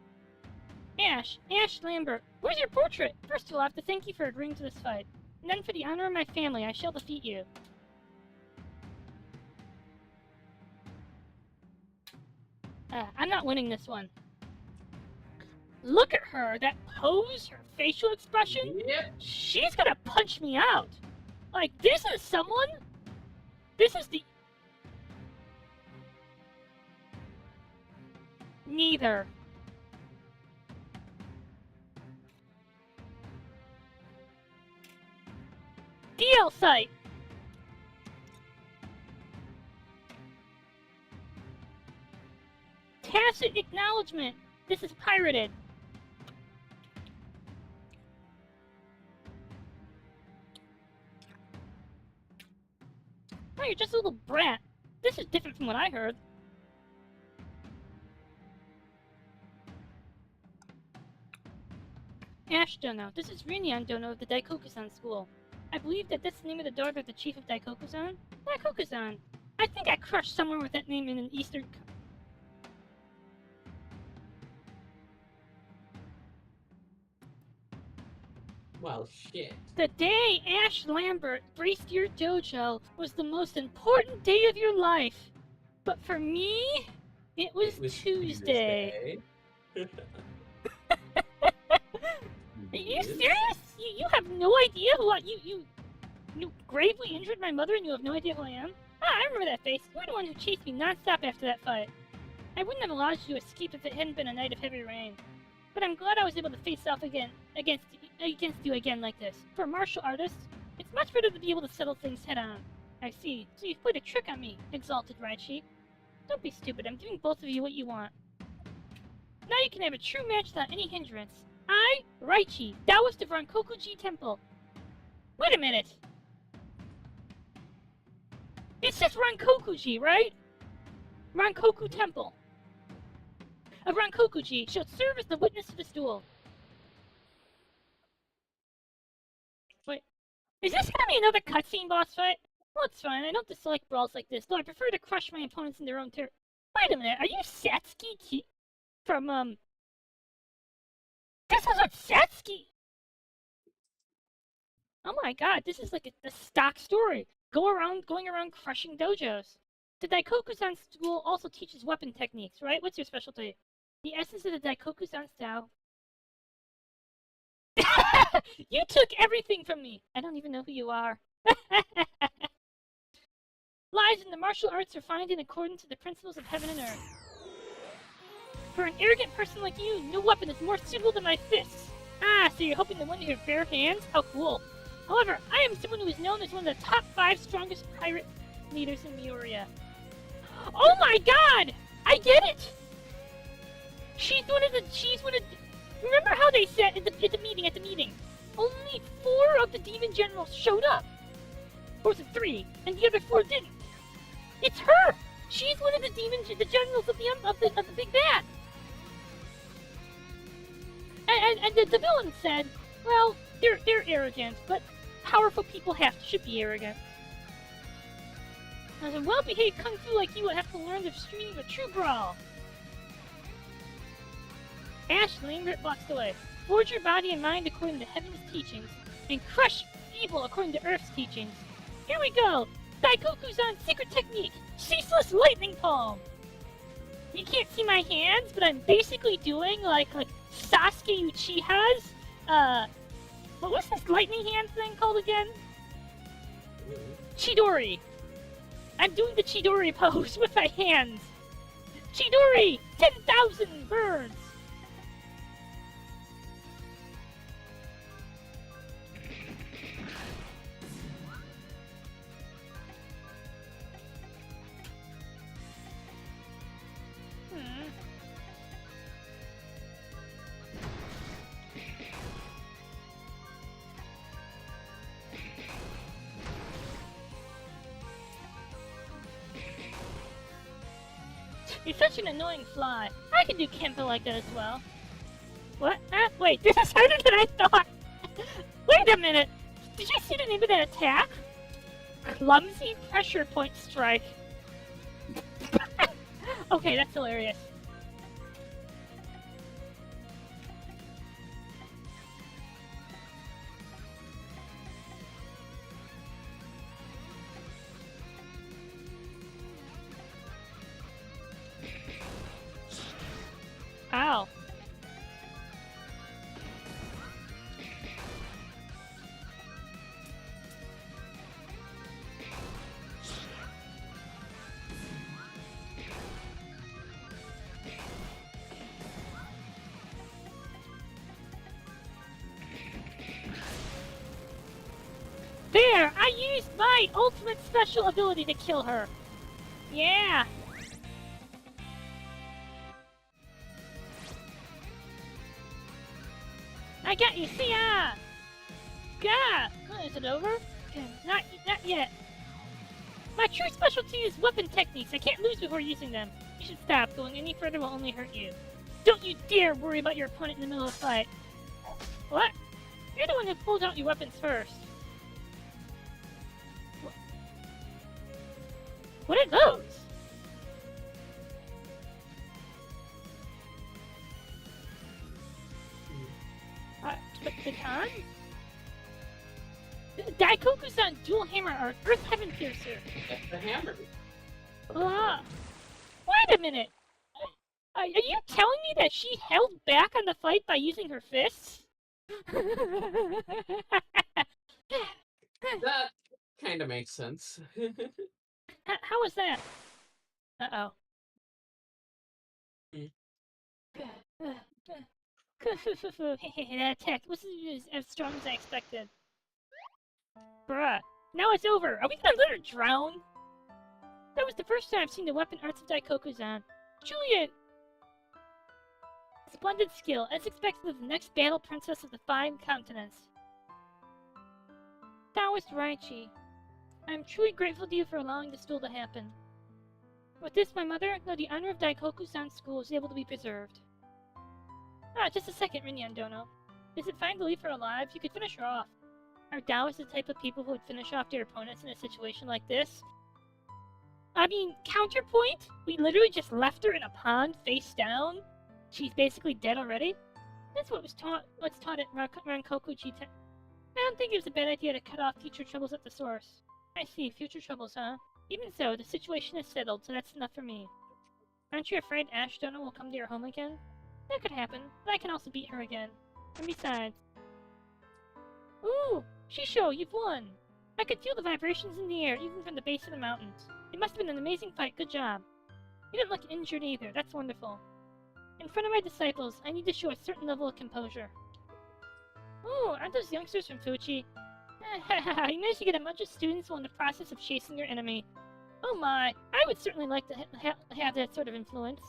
Ash Lambert, where's your portrait? First of all, I have to thank you for agreeing to this fight. And then for the honor of my family, I shall defeat you. I'm not winning this one. Look at her, that pose, her facial expression. Yep. She's gonna punch me out. Like, this is someone? This is the... Neither. DL site. Tacit acknowledgement. This is pirated. Oh, you're just a little brat. This is different from what I heard. Ash Dono. This is Runyan Dono of the Daikoku-san school. I believe that that's the name of the daughter of the chief of Daikoku-san. Daikoku-san. I think I crushed someone with that name in an eastern... Well, shit. The day Ash Lambert graced your dojo was the most important day of your life. But for me, it was Tuesday. Are you serious? You have no idea who you gravely injured my mother and you have no idea who I am? Ah, I remember that face. You were the one who chased me non-stop after that fight. I wouldn't have allowed you to escape if it hadn't been a night of heavy rain. But I'm glad I was able to face off against against you again like this. For a martial artist, it's much better to be able to settle things head on. I see. So you've played a trick on me, exalted Raichi. Don't be stupid. I'm giving both of you what you want. Now you can have a true match without any hindrance. I, Raichi, Taoist of Rankokuji Temple. Wait a minute. It says Rankokuji, right? Rankoku Temple. Of Rankokuji shall serve as the witness of this duel. Wait, is this gonna be another cutscene boss fight? Well, it's fine. I don't dislike brawls like this, though I prefer to crush my opponents in their own territory. Wait a minute, are you Satsuki from, This is a Satsuki! Oh my god, this is like a stock story. Going around crushing dojos. The Daikoku-san school also teaches weapon techniques, right? What's your specialty? The essence of the Daikoku-san style. You took everything from me! I don't even know who you are. Lies in the martial arts are found in accordance to the principles of heaven and earth. For an arrogant person like you, no weapon is more suitable than my fists. Ah, so you're hoping to win with your bare hands? How cool. However, I am someone who is known as one of the top 5 strongest pirate leaders in Mioria. Oh my god! I get it! She's one of the... Remember how they said at the meeting, only 4 of the demon generals showed up? Or was it 3? And the other 4 didn't. It's her! She's one of the generals of the big bad. And the villain said, well, they're arrogant, but powerful people should be arrogant. As a well-behaved kung fu like you would have to learn the stream of a true brawl. Ash Lambert walks away. Forge your body and mind according to heaven's teachings, and crush evil according to earth's teachings. Here we go! Daikoku-san's secret technique! Ceaseless lightning palm! You can't see my hands, but I'm basically doing like Sasuke Uchiha's, what was this lightning hand thing called again? Chidori! I'm doing the Chidori pose with my hands! Chidori! 10,000 birds! You're such an annoying fly. I can do Kempo like that as well. What? Wait, this is harder than I thought! Wait a minute! Did you see the name of that attack? Clumsy Pressure Point Strike. Okay, that's hilarious. Ow. There! I used my ultimate special ability to kill her! Yeah! I got you, see ya! Gah! Oh, is it over? Not yet. My true specialty is weapon techniques. I can't lose before using them. You should stop. Going any further will only hurt you. Don't you dare worry about your opponent in the middle of a fight. What? You're the one who pulled out your weapons first. What are those? Baton? Daikoku-san dual hammer art, Earth Heaven Piercer. The hammer. Wait a minute. Are you telling me that she held back on the fight by using her fists? That kind of makes sense. How was that? Uh-oh. That attack wasn't as strong as I expected. Bruh, now it's over. Are we gonna let her drown? That was the first time I've seen the weapon arts of Daikoku-san. Truly a splendid skill, as expected of the next battle princess of the Five Continents. Taoist Raichi, I am truly grateful to you for allowing this duel to happen. With this, my mother, though the honor of Daikoku-san's school is able to be preserved. Ah, just a second, Rinyan Dono. Is it fine to leave her alive? You could finish her off. Are Taoists the type of people who would finish off their opponents in a situation like this? I mean, counterpoint? We literally just left her in a pond, face down. She's basically dead already? That's what's taught at Rankoku-ji. I don't think it was a bad idea to cut off future troubles at the source. I see, future troubles, huh? Even so, the situation is settled, so that's enough for me. Aren't you afraid Ash Dono will come to your home again? That could happen, but I can also beat her again. And besides... Ooh! Shisho, you've won! I could feel the vibrations in the air, even from the base of the mountains. It must have been an amazing fight, good job. You didn't look injured either, that's wonderful. In front of my disciples, I need to show a certain level of composure. Ooh, aren't those youngsters from Fuchi? You managed to get a bunch of students while in the process of chasing their enemy. Oh my, I would certainly like to have that sort of influence.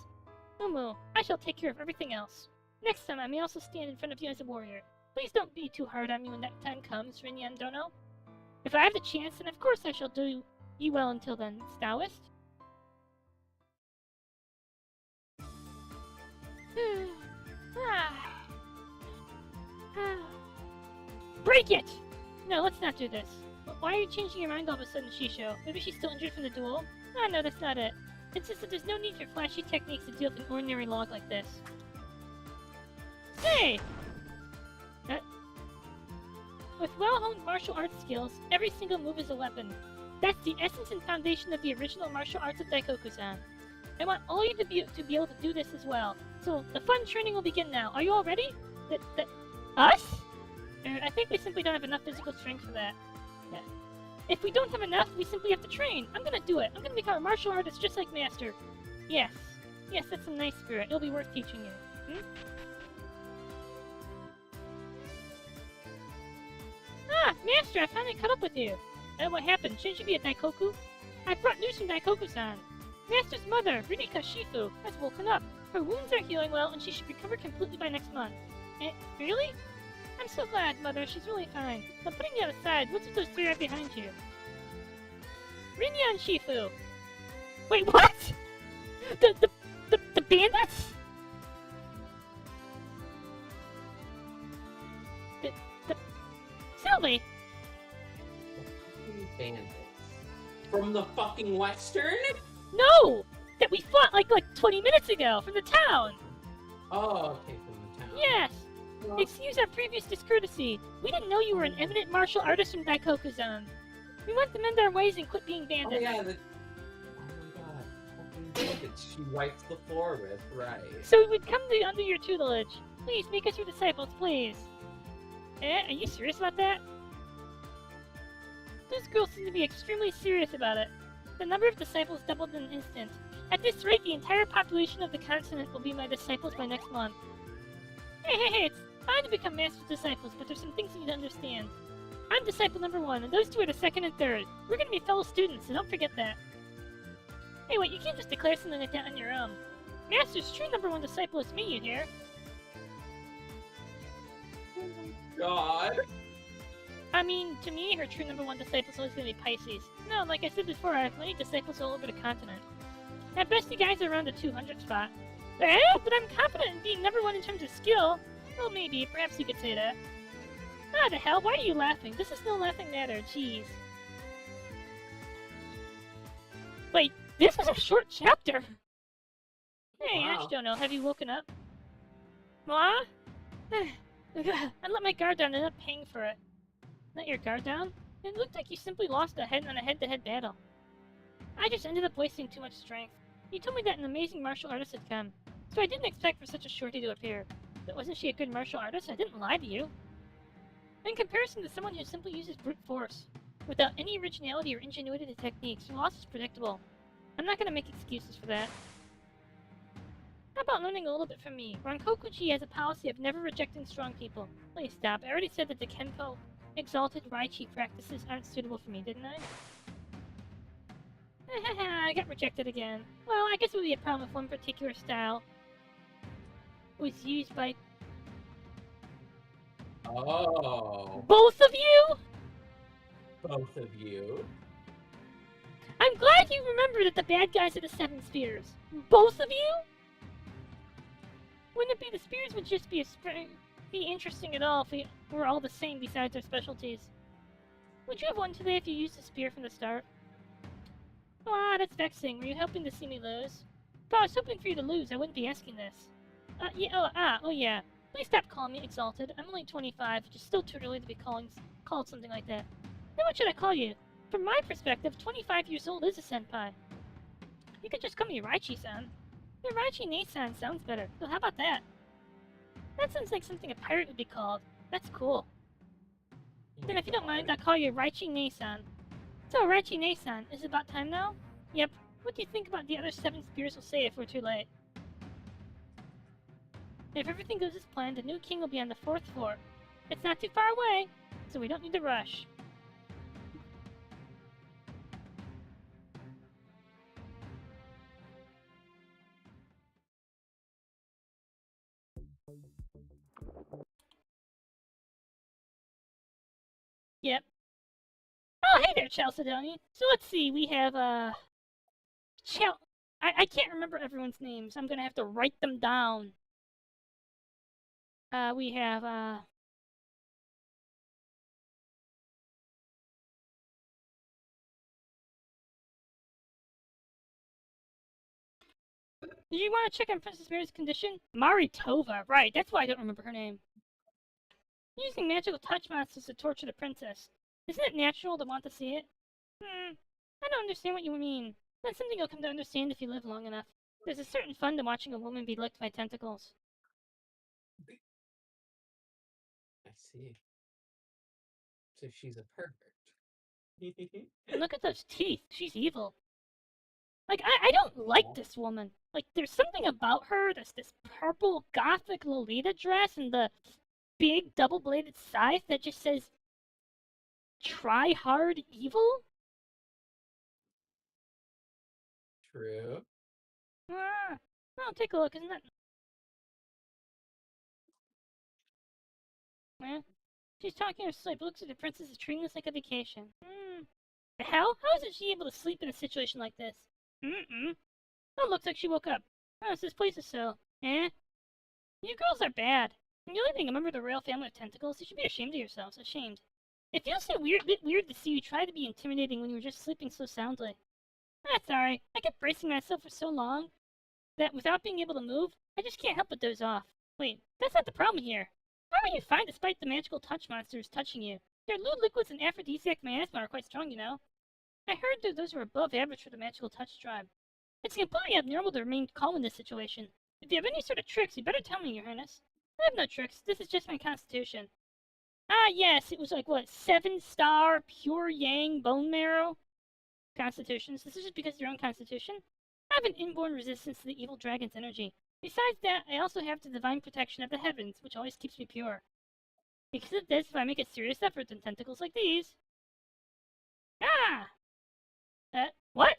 Umu, I shall take care of everything else. Next time I may also stand in front of you as a warrior. Please don't be too hard on me when that time comes, Rinyan Dono. If I have the chance, then of course I shall do you well until then, Taoist. Break it! No, let's not do this. Why are you changing your mind all of a sudden, Shisho? Maybe she's still injured from the duel? Ah, no, that's not it. It's just that there's no need for flashy techniques to deal with an ordinary log like this. Hey! With well-honed martial arts skills, every single move is a weapon. That's the essence and foundation of the original martial arts of Daikoku-san. I want all you to be able to do this as well. So, the fun training will begin now. Are you all ready? Us? I think we simply don't have enough physical strength for that. Yeah. If we don't have enough, we simply have to train. I'm gonna do it. I'm gonna become a martial artist just like Master. Yes. Yes, that's a nice spirit. It'll be worth teaching you. Hmm? Ah, Master, I finally caught up with you. What happened? Shouldn't you be at Daikoku? I brought news from Daikoku-san. Master's mother, Ridika Shifu, has woken up. Her wounds are healing well, and she should recover completely by next month. Really? I'm so glad, Mother. She's really fine. But putting that aside, what's with those three right behind you? Rinyan Shifu! Wait, what? The bandits? Sylvie! Bandits. From the fucking Western? No! That we fought like 20 minutes ago from the town! Oh, okay, from the town. Yes! Well, Excuse our previous discourtesy. We didn't know you were an eminent martial artist from Daikoku-san. We want to mend our ways and quit being bandits. oh my god. Fucking bandits she wipes the floor with, right. So we would come under your tutelage. Please, make us your disciples, please. Are you serious about that? Those girls seem to be extremely serious about it. The number of disciples doubled in an instant. At this rate, the entire population of the continent will be my disciples by next month. Hey, it's fine to become master's disciples, but there's some things you need to understand. I'm disciple number 1, and those two are the 2nd and 3rd. We're gonna be fellow students, so don't forget that. Hey, wait, you can't just declare something like that on your own. Master's true number 1 disciple is me, you hear? God. I mean, to me, her true number 1 disciple is always gonna be Pisces. No, like I said before, I have many disciples all over the continent. At best, you guys are around the 200 spot. But I'm confident in being number 1 in terms of skill. Well, maybe, perhaps you could say that. Ah, the hell, why are you laughing? This is no laughing matter, jeez. Wait, this is a short chapter! Hey, Wow. Ash Dono, have you woken up? Moi? I let my guard down and ended up paying for it. Let your guard down? It looked like you simply lost a head-to-head battle. I just ended up wasting too much strength. You told me that an amazing martial artist had come, so I didn't expect for such a shorty to appear. But wasn't she a good martial artist? I didn't lie to you. In comparison to someone who simply uses brute force, without any originality or ingenuity to techniques, your loss is predictable. I'm not gonna make excuses for that. How about learning a little bit from me? Rankokuchi has a policy of never rejecting strong people. Please stop. I already said that the Kenpo exalted Raichi practices aren't suitable for me, didn't I? I got rejected again. Well, I guess it would be a problem if one particular style was used by Oh, both of you? both of you. I'm glad you remember that the bad guys are the Seven Spears. Both of you? Wouldn't it be the spears would just be be interesting at all if we were all the same besides our specialties? Would you have won today if you used a spear from the start? Ah, that's vexing. Were you hoping to see me lose? If I was hoping for you to lose, I wouldn't be asking this. Oh yeah. Please stop calling me exalted. I'm only 25, which is still too early to be called something like that. Then what should I call you? From my perspective, 25 years old is a senpai. You could just call me Raichi-san. Your Raichi-ne-san sounds better, so how about that? That sounds like something a pirate would be called. That's cool. Then if you don't mind, I'll call you Raichi-ne-san. So, Raichi-ne-san, is it about time now? Yep. What do you think about the other 7 spears will say if we're too late? If everything goes as planned, the new king will be on the 4th floor. It's not too far away, so we don't need to rush. Yep. Oh, hey there, Chalcedonian. So let's see, we have, I can't remember everyone's names. I'm gonna have to write them down. We have, Did you want to check on Princess Mary's condition? Maritova, right, that's why I don't remember her name. Using magical touch monsters to torture the princess. Isn't it natural to want to see it? I don't understand what you mean. That's something you'll come to understand if you live long enough. There's a certain fun to watching a woman be licked by tentacles. I see. So she's a pervert. And look at those teeth. She's evil. Like, I don't like this woman. Like, there's something about her. There's this purple gothic Lolita dress and the big double-bladed scythe that just says, try hard evil? True. Oh, take a look. Isn't that... Eh? She's talking her sleep. Looks like the princess is treating this like a vacation. The hell? How is she able to sleep in a situation like this? Oh, looks like she woke up. Oh, this place is so... Eh? You girls are bad. And the only thing, a member of the royal family of tentacles, you should be ashamed of yourselves. Ashamed. It feels so bit weird to see you try to be intimidating when you were just sleeping so soundly. That's alright. I kept bracing myself for so long that without being able to move, I just can't help but doze off. Wait, that's not the problem here. How are you fine despite the magical touch monsters touching you? Their lewd liquids and aphrodisiac miasma are quite strong, you know. I heard that those are above average for the magical touch tribe. It's completely abnormal to remain calm in this situation. If you have any sort of tricks, you better tell me, Your Highness. I have no tricks. This is just my constitution. Ah, yes, it was like, what, 7-star, pure yang bone marrow? Constitutions. This is just because of your own constitution? I have an inborn resistance to the evil dragon's energy. Besides that, I also have the divine protection of the heavens, which always keeps me pure. Because of this, if I make a serious effort, then tentacles like these... Ah! What?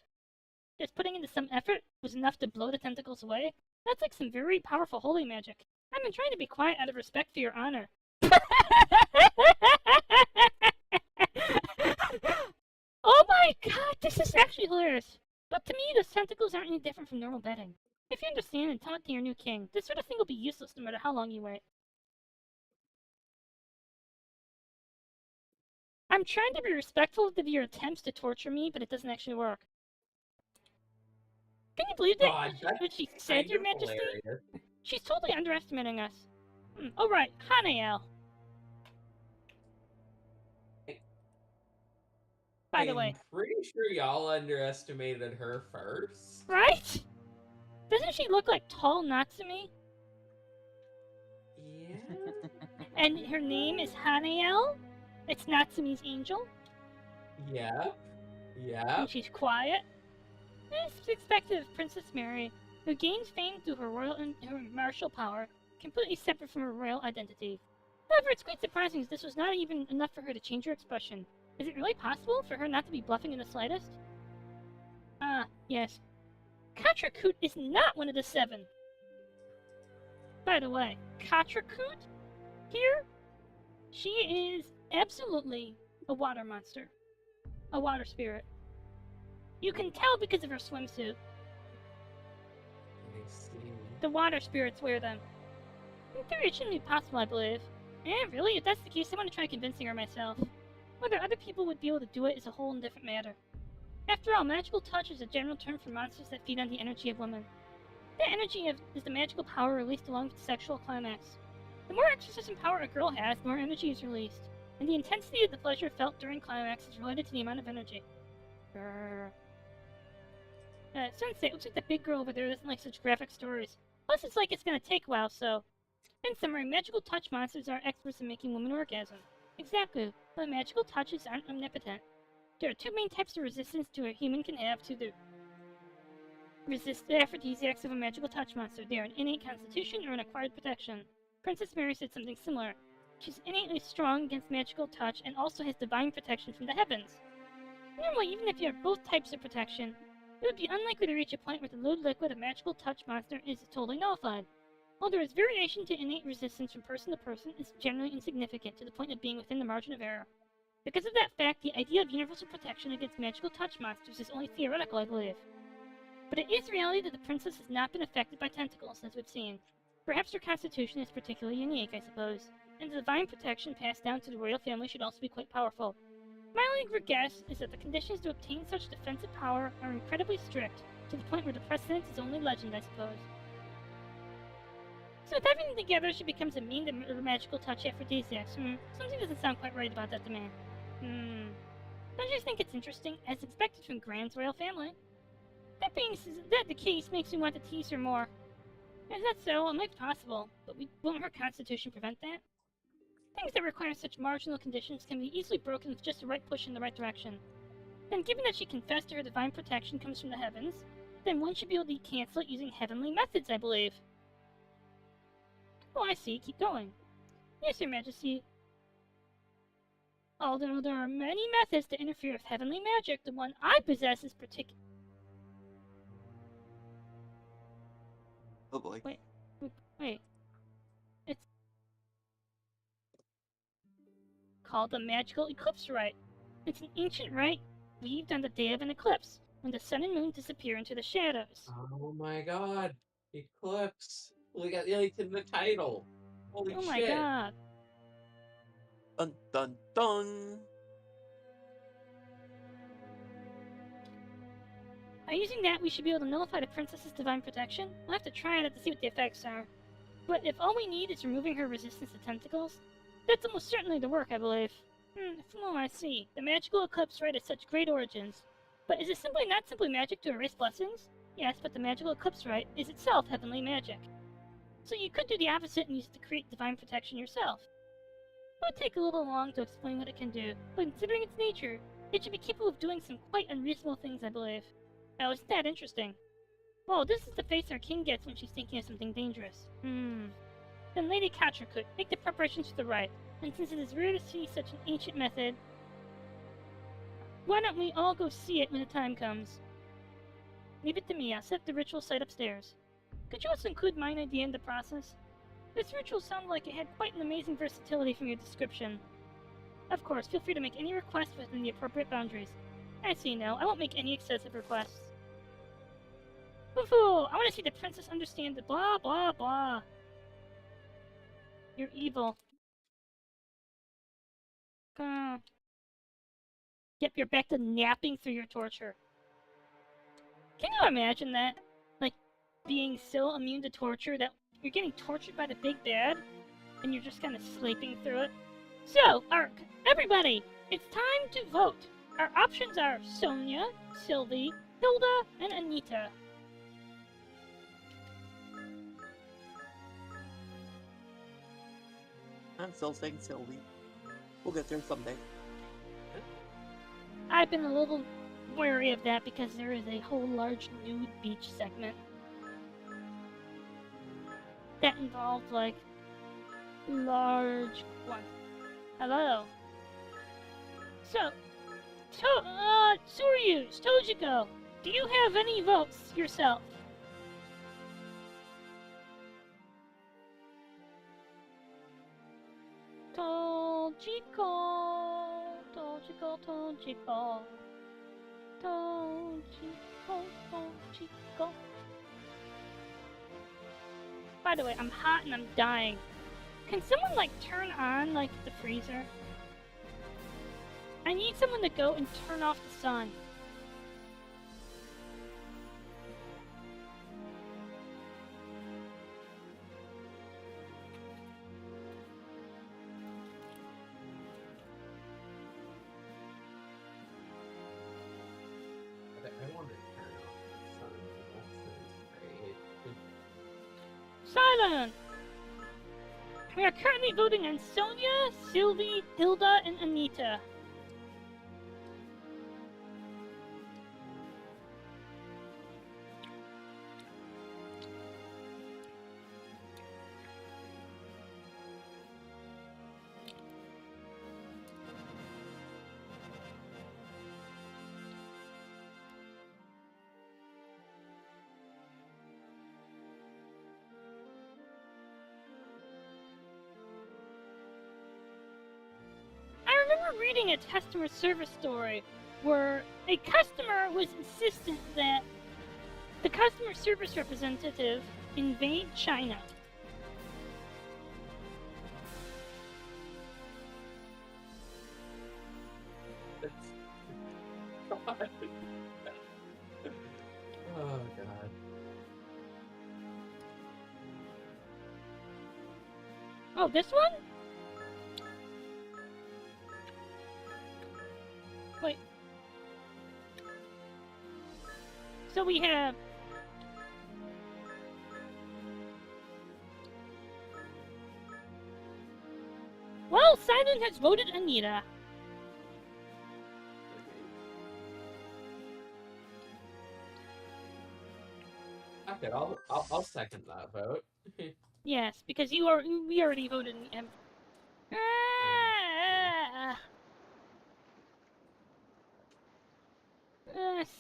Just putting into some effort was enough to blow the tentacles away? That's like some very powerful holy magic. I've been trying to be quiet out of respect for your honor. Oh my god, this is actually hilarious. But to me, those tentacles aren't any different from normal bedding. If you understand and tell it to your new king, this sort of thing will be useless no matter how long you wait. I'm trying to be respectful of your attempts to torture me, but it doesn't actually work. Can you believe that? God, What she said, Your Majesty? hilarious. She's totally underestimating us. Oh right, Hanael. By the way. I'm pretty sure y'all underestimated her first. Right? Doesn't she look like tall Natsumi? Yeah. And her name is Hanael? It's Natsumi's angel? Yeah. Yeah. And she's quiet? It's expected of Princess Mary. who gains fame through her royal and her martial power, completely separate from her royal identity. However, it's quite surprising as this was not even enough for her to change her expression. Is it really possible for her not to be bluffing in the slightest? Ah, yes. Katrakut is not one of the 7. By the way, Katrakut here, she is absolutely a water monster. A water spirit. You can tell because of her swimsuit. I see. The water spirits wear them. In theory, it shouldn't be possible, I believe. Really, if that's the case, I want to try convincing her myself. Whether other people would be able to do it is a whole different matter. After all, magical touch is a general term for monsters that feed on the energy of women. That energy is the magical power released along with the sexual climax. The more exorcism power a girl has, the more energy is released, and the intensity of the pleasure felt during climax is related to the amount of energy. Sensei, looks like the big girl over there doesn't like such graphic stories. Plus, it's like it's gonna take a while, so... In summary, magical touch monsters are experts in making women orgasm. Exactly, but magical touches aren't omnipotent. There are 2 main types of resistance to a human can have to the aphrodisiacs of a magical touch monster. They are an innate constitution or an acquired protection. Princess Mary said something similar. She's innately strong against magical touch and also has divine protection from the heavens. Normally, even if you have both types of protection, it would be unlikely to reach a point where the load liquid of magical touch monster is totally nullified. While there is variation to innate resistance from person to person, it's generally insignificant to the point of being within the margin of error. Because of that fact, the idea of universal protection against magical touch monsters is only theoretical, I believe. But it is reality that the princess has not been affected by tentacles, as we've seen. Perhaps her constitution is particularly unique, I suppose, and the divine protection passed down to the royal family should also be quite powerful. My only guess is that the conditions to obtain such defensive power are incredibly strict, to the point where the precedent is only legend, I suppose. So with everything together, she becomes immune to magical touch aphrodisiacs. Something doesn't sound quite right about that to me. Don't you think it's interesting, as expected from Grand's royal family? That being the case makes me want to tease her more. Is that so? It might be possible, but won't her constitution prevent that? Things that require such marginal conditions can be easily broken with just the right push in the right direction. Then given that she confessed to her divine protection comes from the heavens, then one should be able to cancel it using heavenly methods, I believe. Oh, I see. Keep going. Yes, Your Majesty. Although there are many methods to interfere with heavenly magic, the one I possess is particular. Oh boy. Wait. It's called the Magical Eclipse Rite. It's an ancient rite weaved on the day of an eclipse, when the sun and moon disappear into the shadows. Oh my god. Eclipse. We got to the title. Holy Oh shit. my god. Dun dun dun. By using that, we should be able to nullify the princess's divine protection. We'll have to try it to see what the effects are. But if all we need is removing her resistance to tentacles, that's almost certainly the work, I believe. I see. The magical eclipse rite has such great origins. But is it not simply magic to erase blessings? Yes, but the magical eclipse rite is itself heavenly magic. So you could do the opposite and use it to create divine protection yourself. It would take a little long to explain what it can do, but considering its nature, it should be capable of doing some quite unreasonable things, I believe. Oh, isn't that interesting? Well, this is the face our king gets when she's thinking of something dangerous. Then Lady Katrakut, make the preparations for the rite, and since it is rare to see such an ancient method, why don't we all go see it when the time comes? Leave it to me, I'll set the ritual site upstairs. Could you also include mine idea in the process? This ritual sounded like it had quite an amazing versatility from your description. Of course, feel free to make any requests within the appropriate boundaries. I see now, I won't make any excessive requests. Boo-foo! I want to see the princess understand the blah blah blah. You're evil. Yep, you're back to napping through your torture. Can you imagine that? Like, being so immune to torture that you're getting tortured by the big bad, and you're just kind of sleeping through it? So, everybody, it's time to vote. Our options are Sonia, Sylvie, Hilda, and Anita. I'm still saying Sylvie. We'll get there someday. I've been a little wary of that because there is a whole large nude beach segment. that involved, like, large quantities. Hello. So, Soryus, Tojiko, do you have any votes yourself? Tojiko, Tojiko, Tojiko, Tojiko, Tojiko. By the way, I'm hot and I'm dying. Can someone, like, turn on, like, the freezer? I need someone to go and turn off the sun. I want to turn off the sun. That sounds great. Silent! We are currently voting on Sonia, Sylvie, Hilda, and Anita. I remember reading a customer service story where a customer was insistent that the customer service representative invade China. God. Oh god. Oh, this one? Wait. So we have... Well, Silent has voted Anita. Okay, I'll second that vote. Yes, because we already voted him.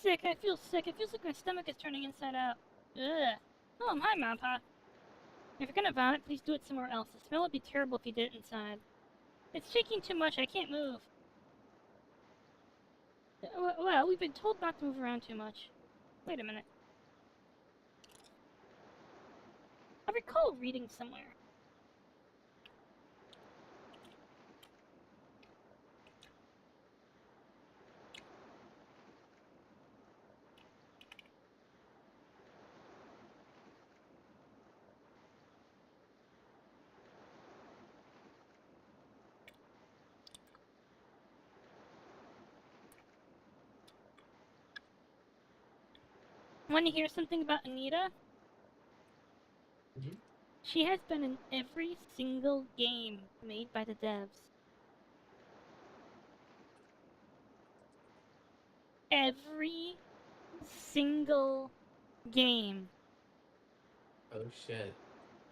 Sick. I feel sick. It feels like my stomach is turning inside out. Ugh. Oh, hi, Mappa. If you're gonna vomit, please do it somewhere else. The smell would be terrible if you did it inside. It's shaking too much. I can't move. Well, we've been told not to move around too much. Wait a minute. I recall reading somewhere. Want to hear something about Anita? Mhm. She has been in every single game made by the devs. Every single game. Oh shit.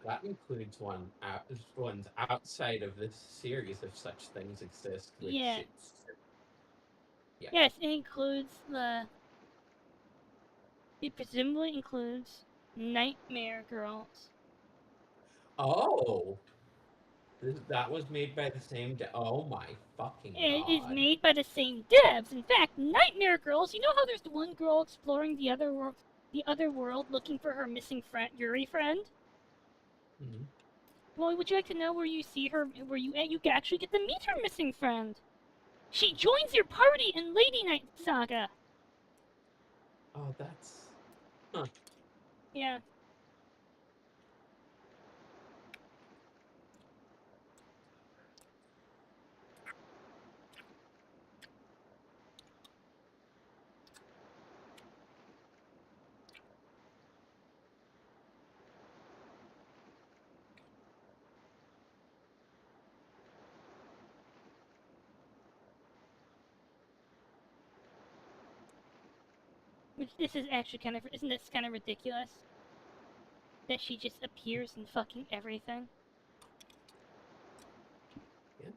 That includes ones outside of this series if such things exist, which Yeah. it's yeah. Yes, it includes the... It presumably includes Nightmare Girls. Oh, that was made by the same. Oh my fucking It is god! made by the same devs. In fact, Nightmare Girls, you know how there's the one girl exploring the other world looking for her missing friend, Yuri friend? Mhm. Well, would you like to know where you see her, where you actually get to meet her missing friend? She joins your party in Lady Knight Saga. Oh, that's Yeah. Which this is actually kind of, isn't this kind of ridiculous? that she just appears in fucking everything. Yeah.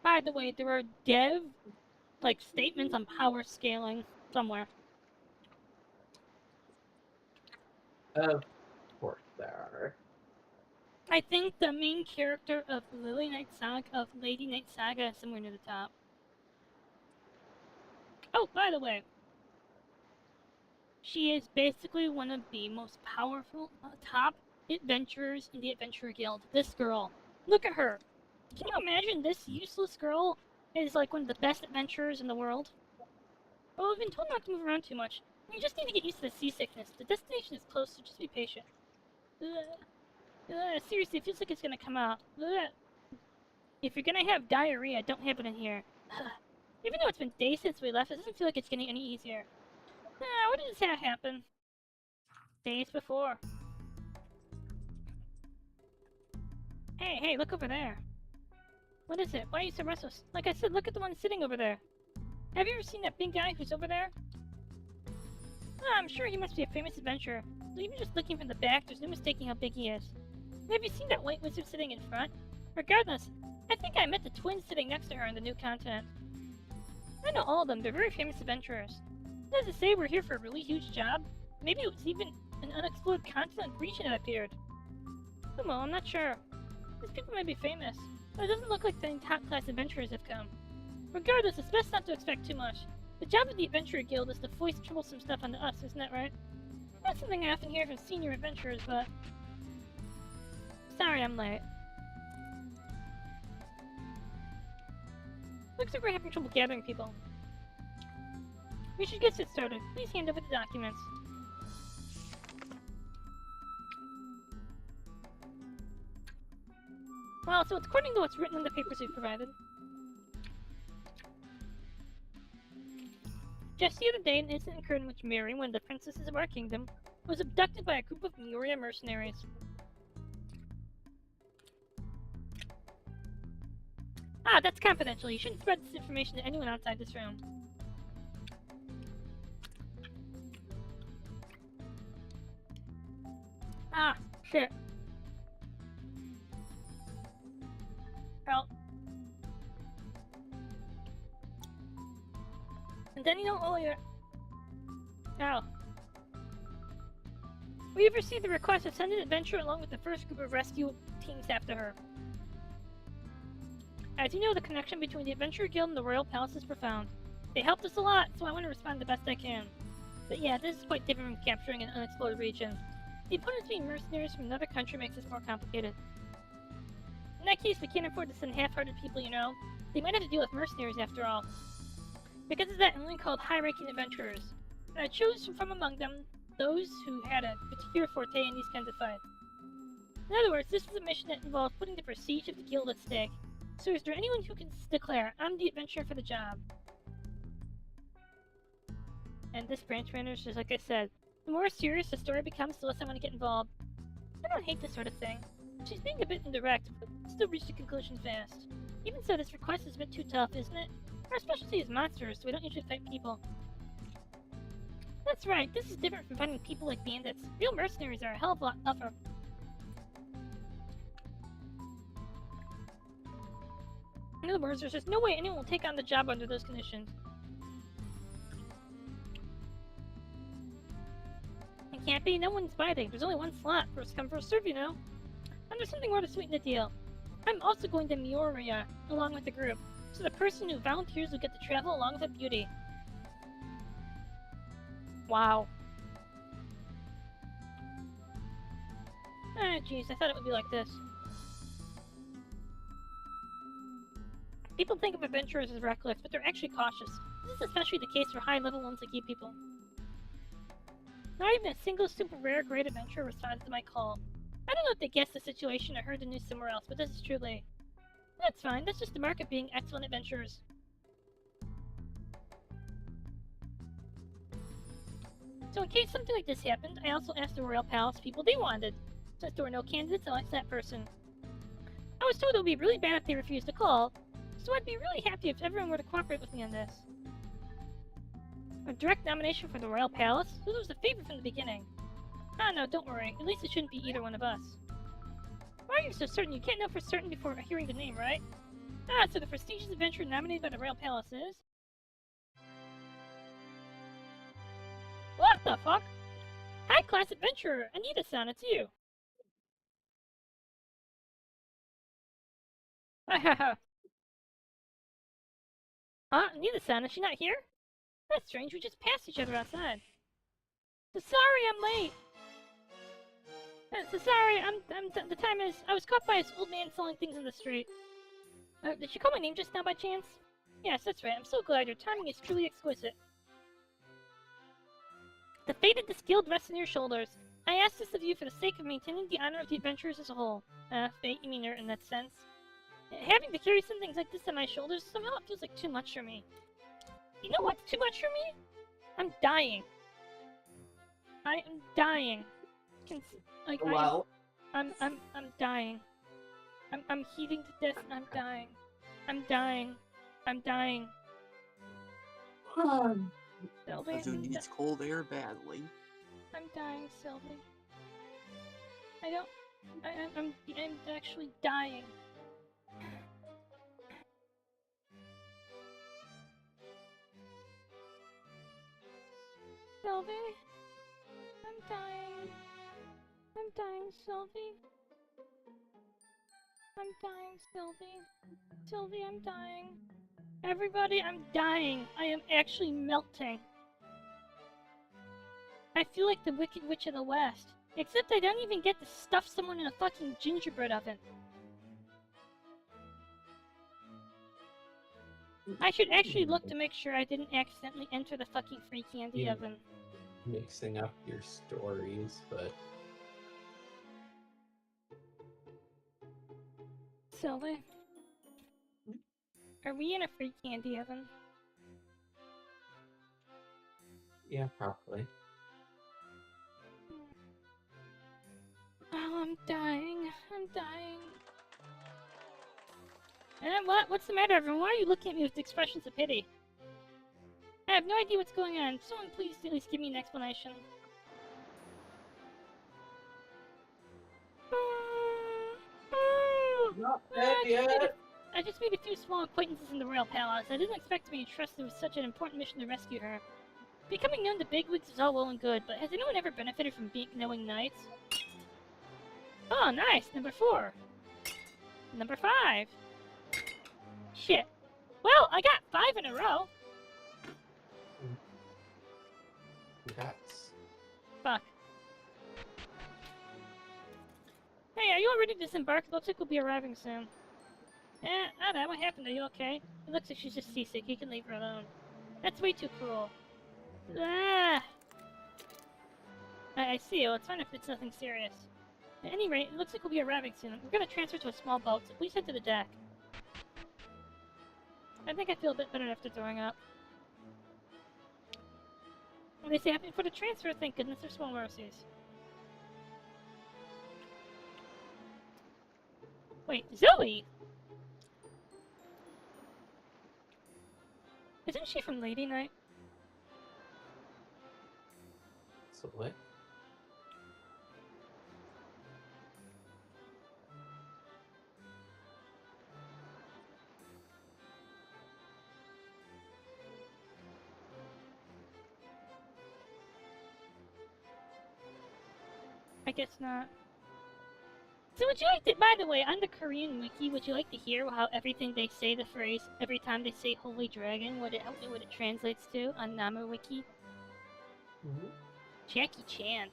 By the way, there are dev, like, statements on power scaling somewhere. Of course there are. I think the main character of Lily Knight Saga, of Lady Knight Saga, is somewhere near the top. Oh, by the way, she is basically one of the most powerful top adventurers in the Adventurer Guild. This girl. Look at her. Can you imagine this useless girl is like one of the best adventurers in the world? Well, I've been told not to move around too much. You just need to get used to the seasickness. The destination is close, so just be patient. Seriously, it feels like it's gonna come out. If you're gonna have diarrhea, don't have it in here. Even though it's been days since we left, it doesn't feel like it's getting any easier. When did this happen? Days before. Hey, look over there. What is it? Why are you so restless? Like I said, look at the one sitting over there. Have you ever seen that big guy who's over there? I'm sure he must be a famous adventurer. So even just looking from the back, there's no mistaking how big he is. Have you seen that white wizard sitting in front? Regardless, I think I met the twins sitting next to her in the new continent. I know all of them. They're very famous adventurers. As to say, we're here for a really huge job. Maybe it was even an unexplored continent region that appeared. Well, I'm not sure. These people may be famous, but it doesn't look like the top-class adventurers have come. Regardless, it's best not to expect too much. The job of the Adventurer Guild is to foist troublesome stuff onto us, isn't that right? That's something I often hear from senior adventurers, but... Sorry I'm late. Looks like we're having trouble gathering people. We should get it started. Please hand over the documents. Well, so it's according to what's written in the papers we've provided. Just the other day, an incident occurred in which Mary, one of the princesses of our kingdom, was abducted by a group of Mioria mercenaries. That's confidential. You shouldn't spread this information to anyone outside this room. Shit. Well. And then earlier... Oh. We have received the request to send an adventurer along with the first group of rescue teams after her. As you know, the connection between the Adventurer Guild and the Royal Palace is profound. They helped us a lot, so I want to respond the best I can. But yeah, this is quite different from capturing an unexplored region. The opponents being mercenaries from another country makes this more complicated. In that case, we can't afford to send half-hearted people, you know. They might have to deal with mercenaries after all. Because of that, I'm only called high-ranking adventurers. And I chose from among them those who had a particular forte in these kinds of fights. In other words, this is a mission that involves putting the prestige of the guild at stake. So is there anyone who can declare, I'm the adventurer for the job? And this branch manager is just like I said, the more serious the story becomes, the less I want to get involved. I don't hate this sort of thing. She's being a bit indirect, but still reached a conclusion fast. Even so, this request is a bit too tough, isn't it? Our specialty is monsters, so we don't usually fight people. That's right, this is different from fighting people like bandits. Real mercenaries are a hell of a lot tougher. In other words, there's just no way anyone will take on the job under those conditions. It can't be, no one's biting. There's only one slot. First come, first serve, you know. And there's something more to sweeten the deal. I'm also going to Mioria, along with the group. So the person who volunteers will get to travel along with a beauty. Wow. Jeez, I thought it would be like this. People think of adventurers as reckless, but they're actually cautious. This is especially the case for high-level ones like you people. Not even a single super rare great adventurer responds to my call. I don't know if they guessed the situation or heard the news somewhere else, but this is truly... That's fine, that's just the mark of being excellent adventurers. So in case something like this happened, I also asked the Royal Palace people they wanted. Since there were no candidates, I asked that person. was told it would be really bad if they refused to call, so I'd be really happy if everyone were to cooperate with me on this. A direct nomination for the Royal Palace? This was a favorite from the beginning. Ah, no, don't worry. At least it shouldn't be either one of us. Why are you so certain? You can't know for certain before hearing the name, right? Ah, so the prestigious adventurer nominated by the Royal Palace is... What the fuck? High-class adventurer! Anita-san, it's you! Hahaha. Huh? Anita-san, is she not here? That's strange, we just passed each other outside. So sorry I'm late! So sorry, the time is... I was caught by this old man selling things in the street. Did you call my name just now by chance? Yes, that's right, I'm so glad, your timing is truly exquisite. The fate of the skilled rests on your shoulders. I ask this of you for the sake of maintaining the honor of the adventurers as a whole. Fate, you mean her in that sense. Having to carry some things like this on my shoulders, somehow it feels like too much for me. You know what's too much for me? I'm dying. I am dying. Well, I'm dying. I'm heating to death and I'm dying. I'm dying. I'm dying. Sylvie, Azu needs cold air badly. I'm dying, Sylvie. I'm actually dying. Sylvie? I'm dying. I'm dying, Sylvie. I'm dying, Sylvie. Sylvie, I'm dying. Everybody, I'm dying. I am actually melting. I feel like the Wicked Witch of the West. Except I don't even get to stuff someone in a fucking gingerbread oven. I should actually look to make sure I didn't accidentally enter the fucking free candy Yeah. oven. Mixing up your stories, but Sylvie? Are we in a free candy oven? yeah, probably. Oh, I'm dying. I'm dying. And what? What's the matter, everyone? Why are you looking at me with expressions of pity? I have no idea what's going on. Someone please at least give me an explanation. Not dead yet. I just made a few small acquaintances in the Royal Palace. I didn't expect to be entrusted with such an important mission to rescue her. Becoming known to bigwigs is all well and good, but has anyone ever benefited from being knowing knights? Oh, nice! Number 4. Number 5. Shit. Well, I got 5 in a row. Congrats. Fuck. Hey, are you all ready to disembark? Looks like we'll be arriving soon. I don't know, what happened? Are you okay? It looks like she's just seasick. You can leave her alone. That's way too cruel. Ah! I see. Well, it's fine if it's nothing serious. At any rate, it looks like we'll be arriving soon. We're gonna transfer to a small boat, so please head to the deck. I think I feel a bit better after throwing up. When they say happy for the transfer, thank goodness there's small mercies. Wait, Zoe! Isn't she from Lady Night? So what? I guess not. So would you like to, by the way, on the Korean wiki, would you like to hear how everything they say, the phrase, every time they say Holy Dragon, what it translates to on Nama wiki? Jackie Chan.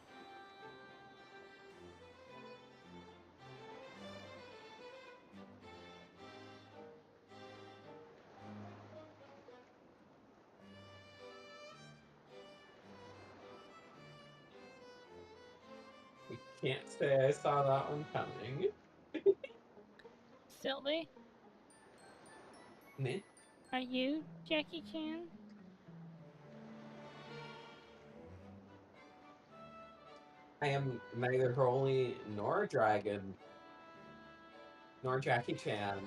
You can't say I saw that one coming. Sylvie, Meh. are you Jackie Chan? I am neither holy nor a dragon. nor Jackie Chan.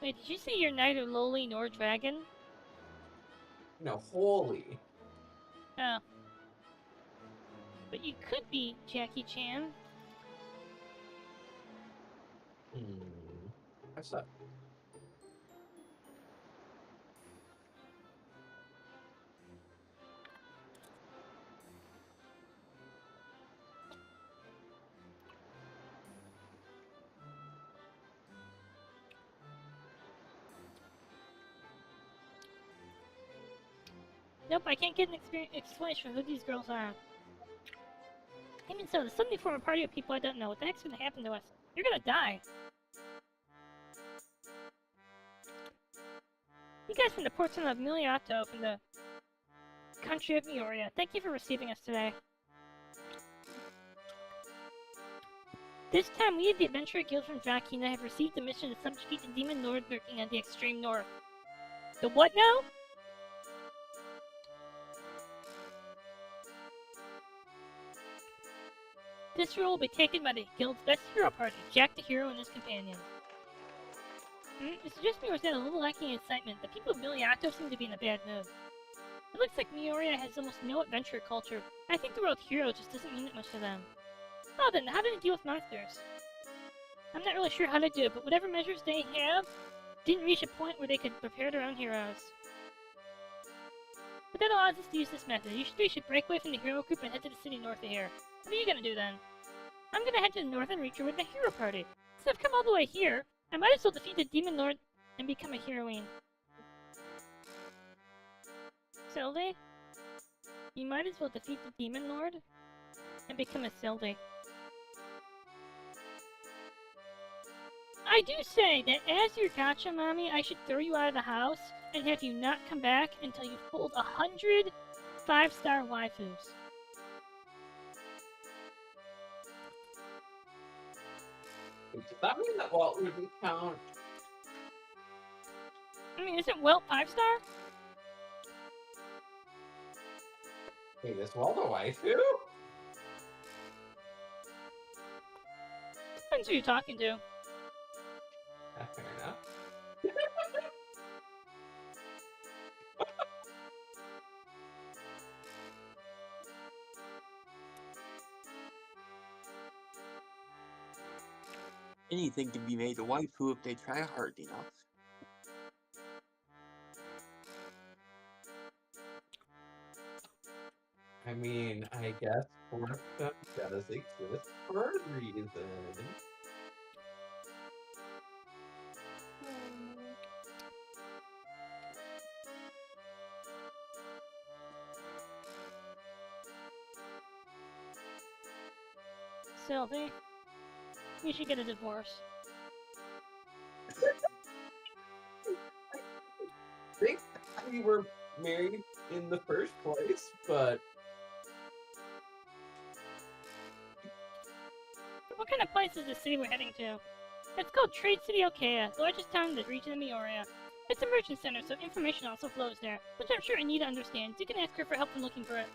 Wait, did you say you're neither lowly nor dragon? No, holy. Oh. But you could be Jackie Chan. What's up? Nope, I can't get an explanation for who these girls are. Even so, to suddenly form a party of people I don't know. What the heck's gonna happen to us? You're gonna die. You guys from the portion of Miliato from the country of Mioria, thank you for receiving us today. This time, we of the Adventurer Guild from Drakina have received the mission to subjugate the Demon Lord lurking on the extreme north. The what now? This role will be taken by the Guild's best hero party, Jack the Hero and his companions. It suggests me was that a little lacking in excitement. The people of Miliato seem to be in a bad mood. It looks like Mioria has almost no adventure culture. I think the word hero just doesn't mean that much to them. Well then, how do they deal with monsters? I'm not really sure how to do it, but whatever measures they have didn't reach a point where they could prepare their own heroes. But that allows us to use this method. You three should break away from the hero group and head to the city north of here. What are you gonna do then? I'm gonna head to the north and reach her with the hero party. So I've come all the way here, I might as well defeat the Demon Lord and become a heroine. Sylvie? You might as well defeat the Demon Lord and become a Sylvie. I do say that as your gotcha mommy, I should throw you out of the house and have you not come back until you've pulled 100 5-star waifus. Does that mean that Walt wouldn't count? I mean, isn't Welt 5-star? Wait, is Walt a waifu? Depends who you're talking to. Fair enough. Anything can be made a waifu if they try hard enough. I mean, I guess Fortune does exist for a reason. Sylvie, you should get a divorce. I think we were married in the first place, but What kind of place is the city we're heading to? It's called Trade City Okea, the largest town in the region of Mioria. It's a merchant center, so information also flows there, which I'm sure Anita understands. You can ask her for help in looking for it.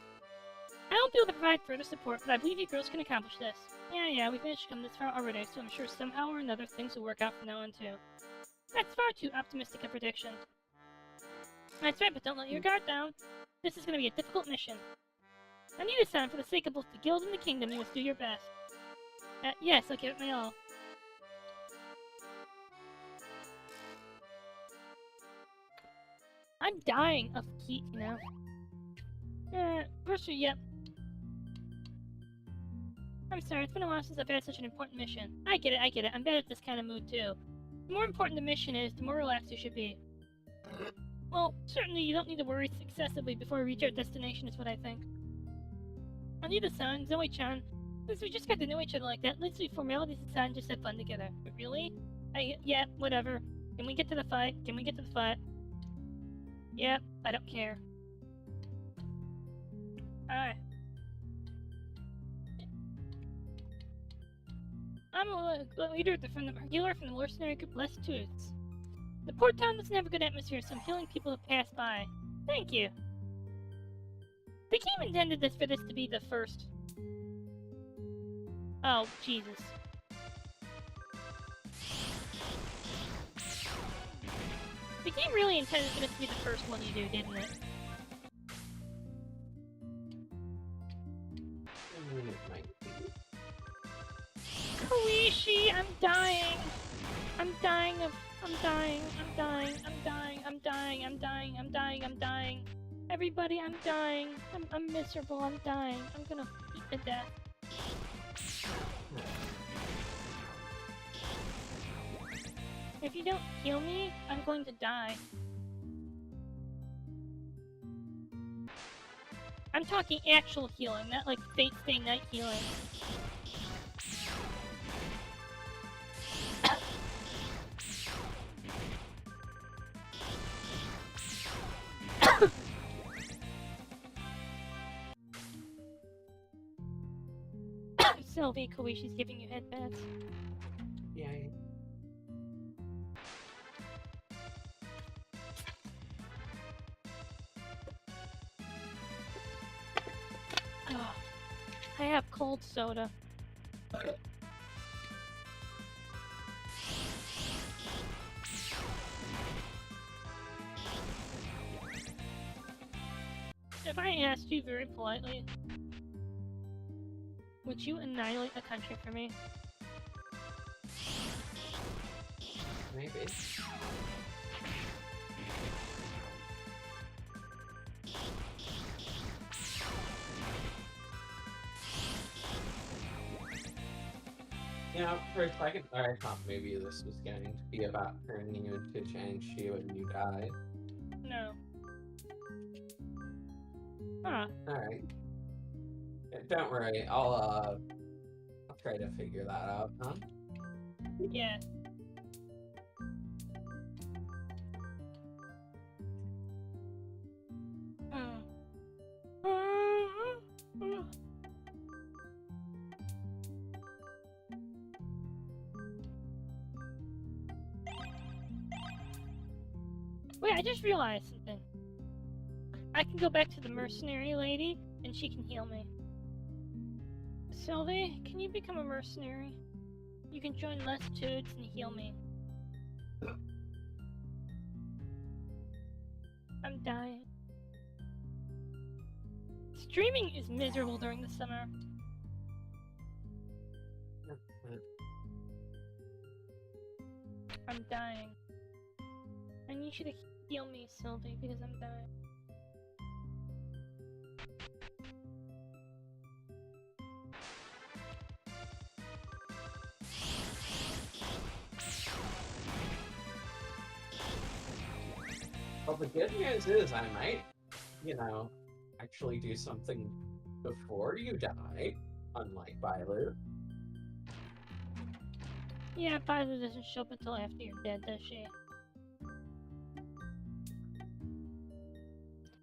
I won't be able to provide further support, but I believe you girls can accomplish this. Yeah, we've managed to come this far already, so I'm sure somehow or another things will work out from now on too. That's far too optimistic a prediction. That's right, but don't let your guard down. This is going to be a difficult mission. Anita-san, for the sake of both the guild and the kingdom, you must do your best. Yes, I'll give it my all. I'm dying of heat, you know. Firstly, yep. I'm sorry, it's been a while since I've had such an important mission. I get it. I'm bad at this kind of mood, too. The more important the mission is, the more relaxed you should be. Well, certainly you don't need to worry excessively before we reach our destination, is what I think. Anita-san, Zoe-chan, since we just got to know each other like that, let's leave formalities aside and just have fun together. But really? Yeah, whatever. Can we get to the fight? Yeah, I don't care. Alright. I'm a leader from the healer from the mercenary group Less Tooths. The port town doesn't have a good atmosphere, so I'm healing people who pass by. Thank you. The game intended for this to be the first. Oh, Jesus. The game really intended it to be the first one you do, didn't it? I mean, it might be. Koishi, I'm dying. I'm dying. I'm dying. I'm dying. I'm dying. I'm dying. I'm dying. I'm dying. I'm dying. Everybody, I'm dying. I'm miserable. I'm dying. I'm gonna eat to death. If you don't heal me, I'm going to die. I'm talking actual healing, not like Fate Stay Night healing. Sylvie, Koishi's giving you headbats. Yay. Oh, I have cold soda. If I asked you very politely, would you annihilate a country for me? Maybe. You know, for a second I thought maybe this was going to be about turning you into Chang-Chi when you died. No. Huh. Alright. Yeah, don't worry, I'll try to figure that out, huh? Yeah. Wait, I just realized something. I can go back to the mercenary lady, and she can heal me. Sylvie, can you become a mercenary? You can join less Toods and heal me. I'm dying. Streaming is miserable during the summer. I'm dying. I need you to heal me, Sylvie, because I'm dying. Well, the good news is I might, you know, actually do something before you die, unlike Bailu. Yeah, Pfizer doesn't show up until after you're dead, does she?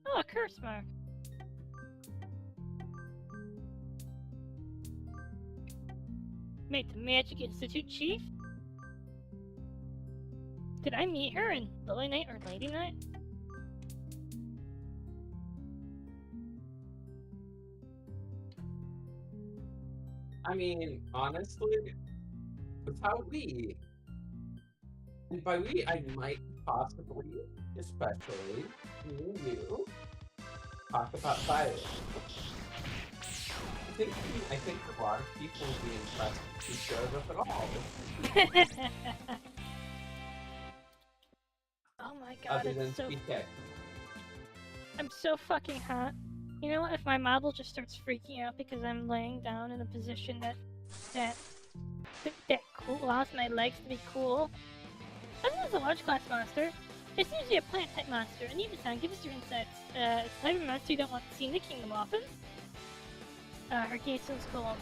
Oh, a curse mark. Made the Magic Institute chief? Did I meet her in Lily Night or Lady Night? I mean, honestly, with how we, and by we, I might possibly, especially me and you, talk about Bailu. I think a lot of people would be impressed if she showed up at all. Oh my god, Other than it's so... PK. I'm so fucking hot. You know what, if my model just starts freaking out because I'm laying down in a position that allows my legs to be cool. Other than a large class monster, it's usually a plant type monster. Anita-san, give us your insights. It's the type of monster you don't want to see in the kingdom often. Her gaze sounds cool.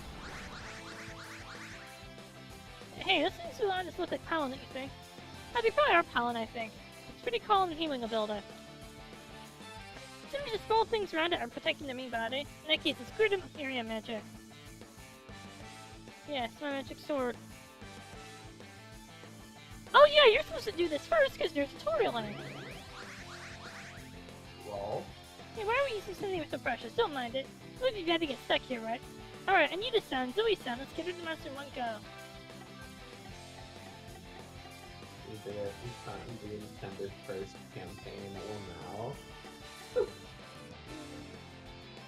Hey, those things around just look like pollen, don't you think? They probably are pollen, I think. It's pretty calm and healing ability. Simply the small things around it are protecting the main body. In that case, it's grid area magic. Yeah, it's my magic sword. Oh yeah, you're supposed to do this first because there's a tutorial in it. Well, Hey, why are we using something so precious? Don't mind it. Look, you got to get stuck here, right? Alright, Anita-san, Zoe-san, let's get rid of the monster in one go. do it. I'm trying to do Nintendo's first campaign. Oh no.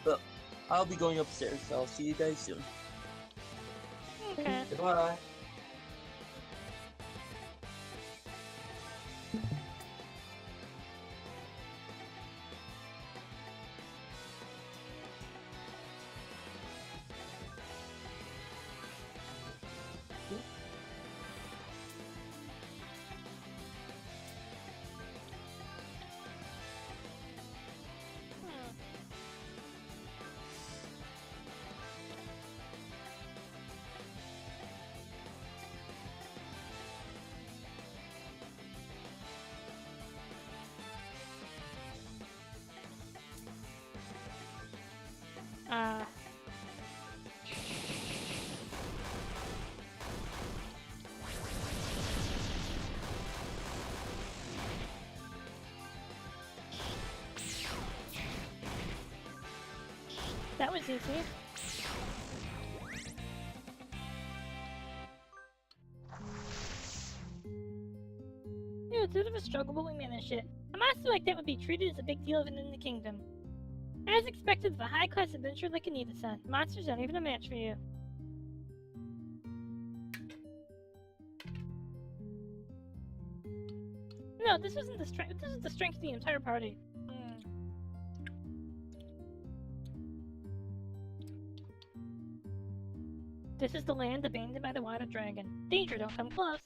But I'll be going upstairs, so I'll see you guys soon. Okay. Goodbye. Hmm. Uh. That was easy. It was a bit of a struggle, but we managed it. A monster like that would be treated as a big deal even in the kingdom. As expected, with a high-class adventurer like Anita-san, monsters aren't even a match for you. No, this isn't the strength. This is the strength of the entire party. This is the land abandoned by the water dragon. Danger, don't come close.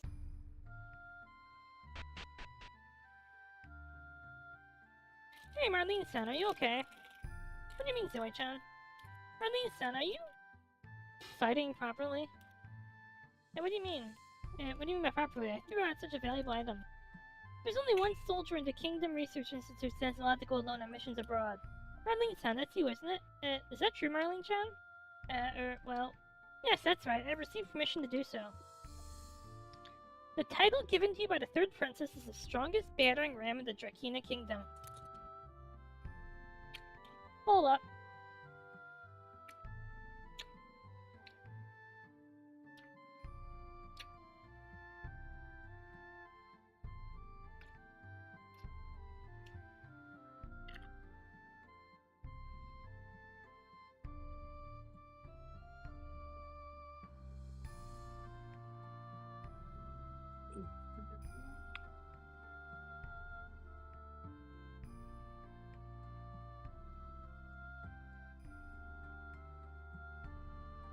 Hey, Marlene-san, are you okay? What do you mean, Zoe-chan? Marlene-san, are you fighting properly? Hey, what do you mean? What do you mean by properly? I threw out such a valuable item. There's only one soldier in the Kingdom Research Institute that's allowed to go alone on missions abroad. Marlene-san, that's you, isn't it? Is that true, Marlene-chan? Well, yes, that's right. I've received permission to do so. The title given to you by the third princess is the strongest battering ram in the Drakena Kingdom. Hold up.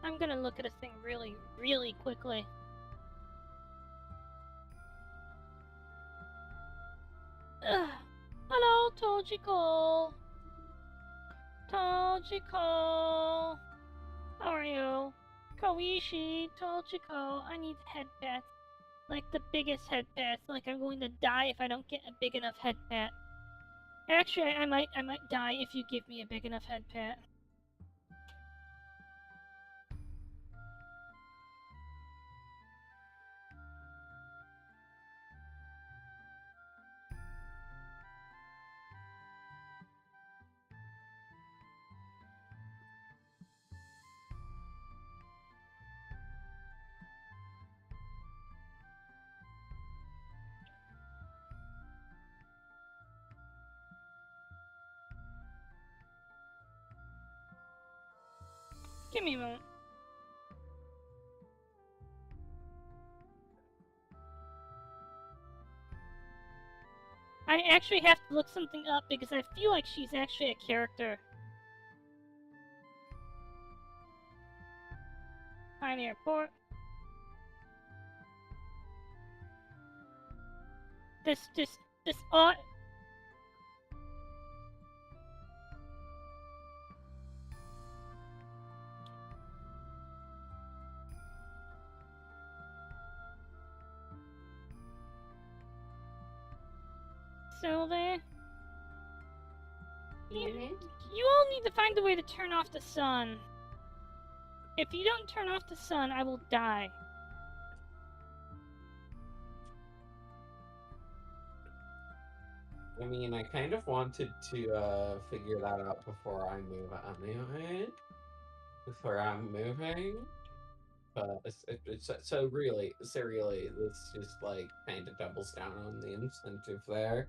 I'm gonna look at this thing really, really quickly. Ugh. Hello, Tojiko. Tojiko. How are you? Koishi, Tojiko. I need head pats. Like the biggest head pats. Like I'm going to die if I don't get a big enough head pat. Actually, I might die if you give me a big enough head pat. Give me a moment. I actually have to look something up because I feel like she's actually a character. Pioneer Port. This ought. Sylvie? You all need to find a way to turn off the sun. If you don't turn off the sun, I will die. I mean, I kind of wanted to figure that out before I move anyway. Before I'm moving. But so really, this just like kind of doubles down on the incentive there.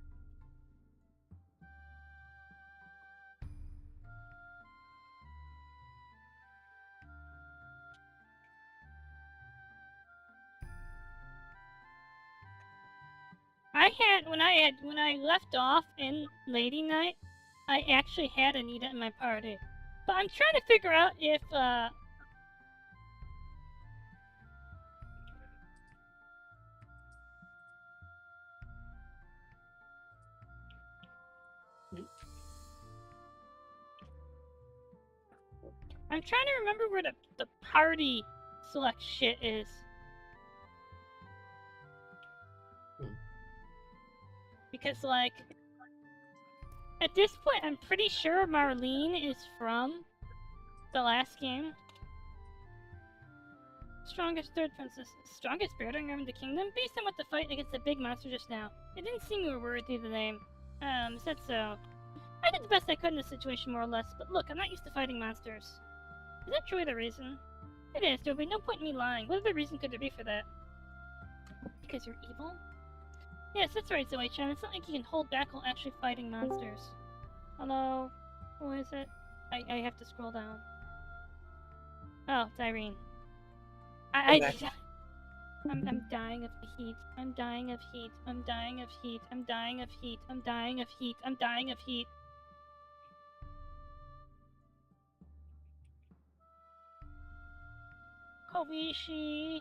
When I left off in Lady Night, I actually had Anita in my party. But I'm trying to figure out if I'm trying to remember where the party select shit is. Because, like, at this point, I'm pretty sure Marlene is from the last game. Strongest third princess. Strongest bearding arm in the kingdom? Based on what the fight against the big monster just now. It didn't seem you were worthy of the name. Is that so? I did the best I could in this situation, more or less, but look, I'm not used to fighting monsters. Is that truly the reason? It is. There would be no point in me lying. What other reason could there be for that? Because you're evil? Yes, that's right, Zoe-chan. It's not like you can hold back while actually fighting monsters. Hello? Who is it? I have to scroll down. Oh, it's Irene. I'm dying of the heat. I'm dying of heat. I'm dying of heat. I'm dying of heat. I'm dying of heat. I'm dying of heat. Kobishi,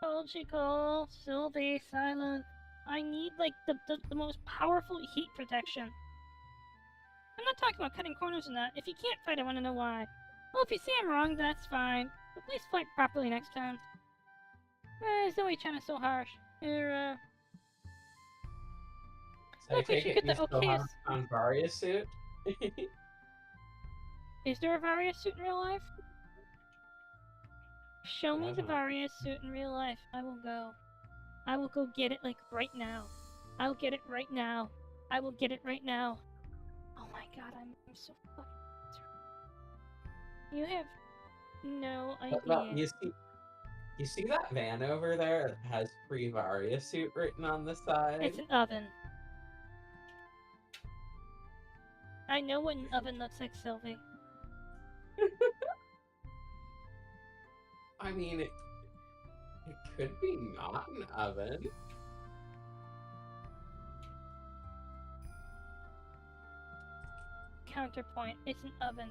Kojiko, Sylvie, Silent. I need, like, the most powerful heat protection. I'm not talking about cutting corners or not. If you can't fight, I want to know why. Well, if you say I'm wrong, that's fine. But please fight properly next time. Zoe-chan is so harsh. Here, So I look, we take should it get you the still okay. have on Varia suit? Is there a Varia suit in real life? Show me the Uh-huh. Varia suit in real life. I will go. I will go get it, like, right now. I will get it right now. I will get it right now. Oh my god, I'm so fucking... You have no Well, idea. you see that van over there that has free Varia suit written on the side? It's an oven. I know what an oven looks like, Sylvie. I mean, it could be not an oven. Counterpoint, it's an oven.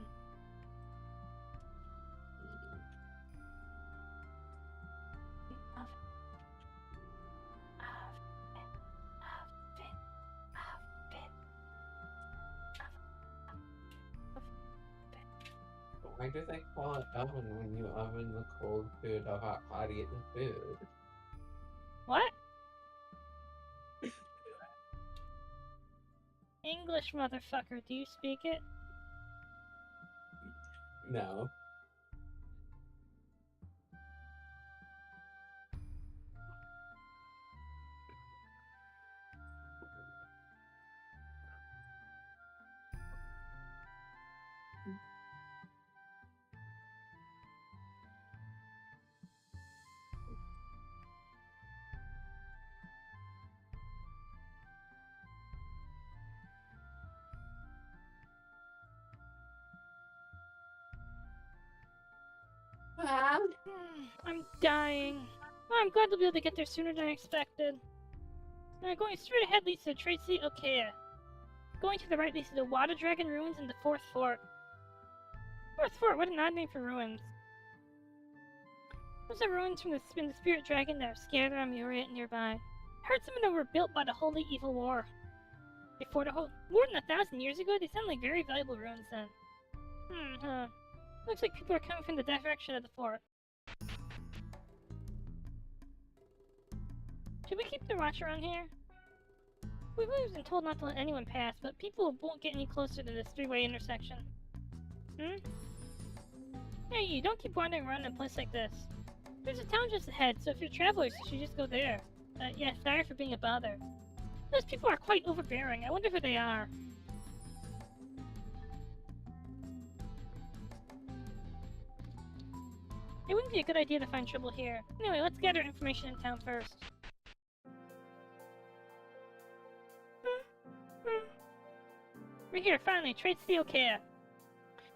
Why do they call it oven when you oven the cold food of hot body in the food? What? English, motherfucker, do you speak it? No. I'm dying. Oh, I'm glad to be able to get there sooner than I expected. Now, going straight ahead leads to Tracy Okea. Going to the right leads to the Water Dragon Ruins and the Fourth Fort. Fourth Fort, what an odd name for ruins. Those are ruins from the Spirit Dragon that are scattered around Muriat nearby. I heard some of them were built by the Holy Evil War. Before the whole... More than 1,000 years ago? They sound like very valuable ruins then. Looks like people are coming from the direction of the fort. Should we keep the watch around here? We've always been told not to let anyone pass, but people won't get any closer to this three-way intersection. Hey, you don't keep wandering around in a place like this. There's a town just ahead, so if you're travelers, you should just go there. Yeah, sorry for being a bother. Those people are quite overbearing. I wonder who they are. It wouldn't be a good idea to find trouble here. Anyway, let's gather information in town first. We're here, finally. Trade Steel Care.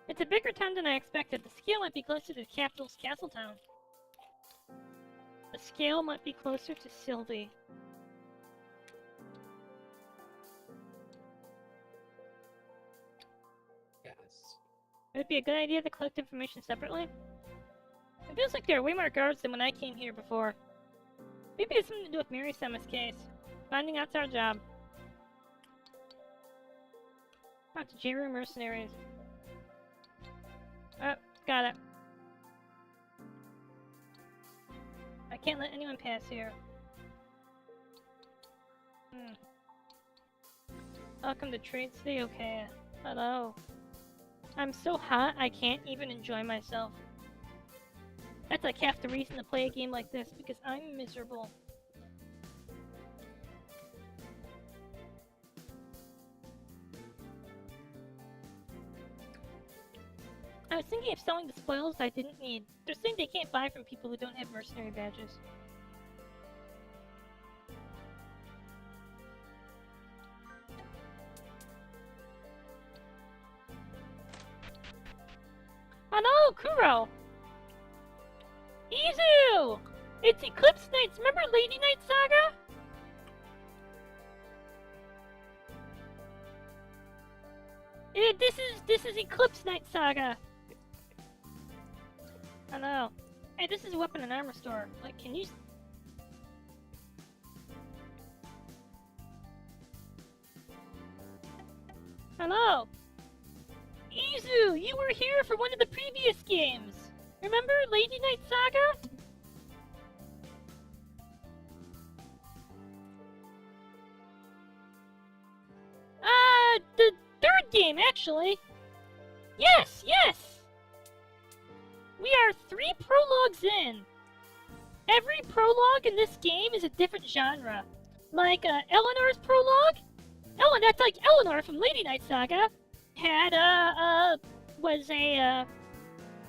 It's a bigger town than I expected. The scale might be closer to the capital's castle town. The scale might be closer to Sylvie. Yes. It would be a good idea to collect information separately. It feels like there are way more guards than when I came here before. Maybe it's something to do with Mary Summer's case. Finding out's our job. Talk to Jiru mercenaries. Oh, got it. I can't let anyone pass here. Welcome to Trade City, okay. Hello. I'm so hot, I can't even enjoy myself. That's like half the reason to play a game like this, because I'm miserable. I was thinking of selling the spoils I didn't need. They're saying they can't buy from people who don't have mercenary badges. Hello, Kuro! Izu! It's Eclipse Knights. Remember Lady Knight Saga? This is Eclipse Knight Saga. Hello. Hey, this is a weapon and armor store. Like, can you? Hello. Izu, you were here for one of the previous games. Remember Lady Knight Saga? The third game, actually. Yes, yes! We are 3 prologues in. Every prologue in this game is a different genre. Like, Eleanor's prologue? That's like Eleanor from Lady Knight Saga had, was a,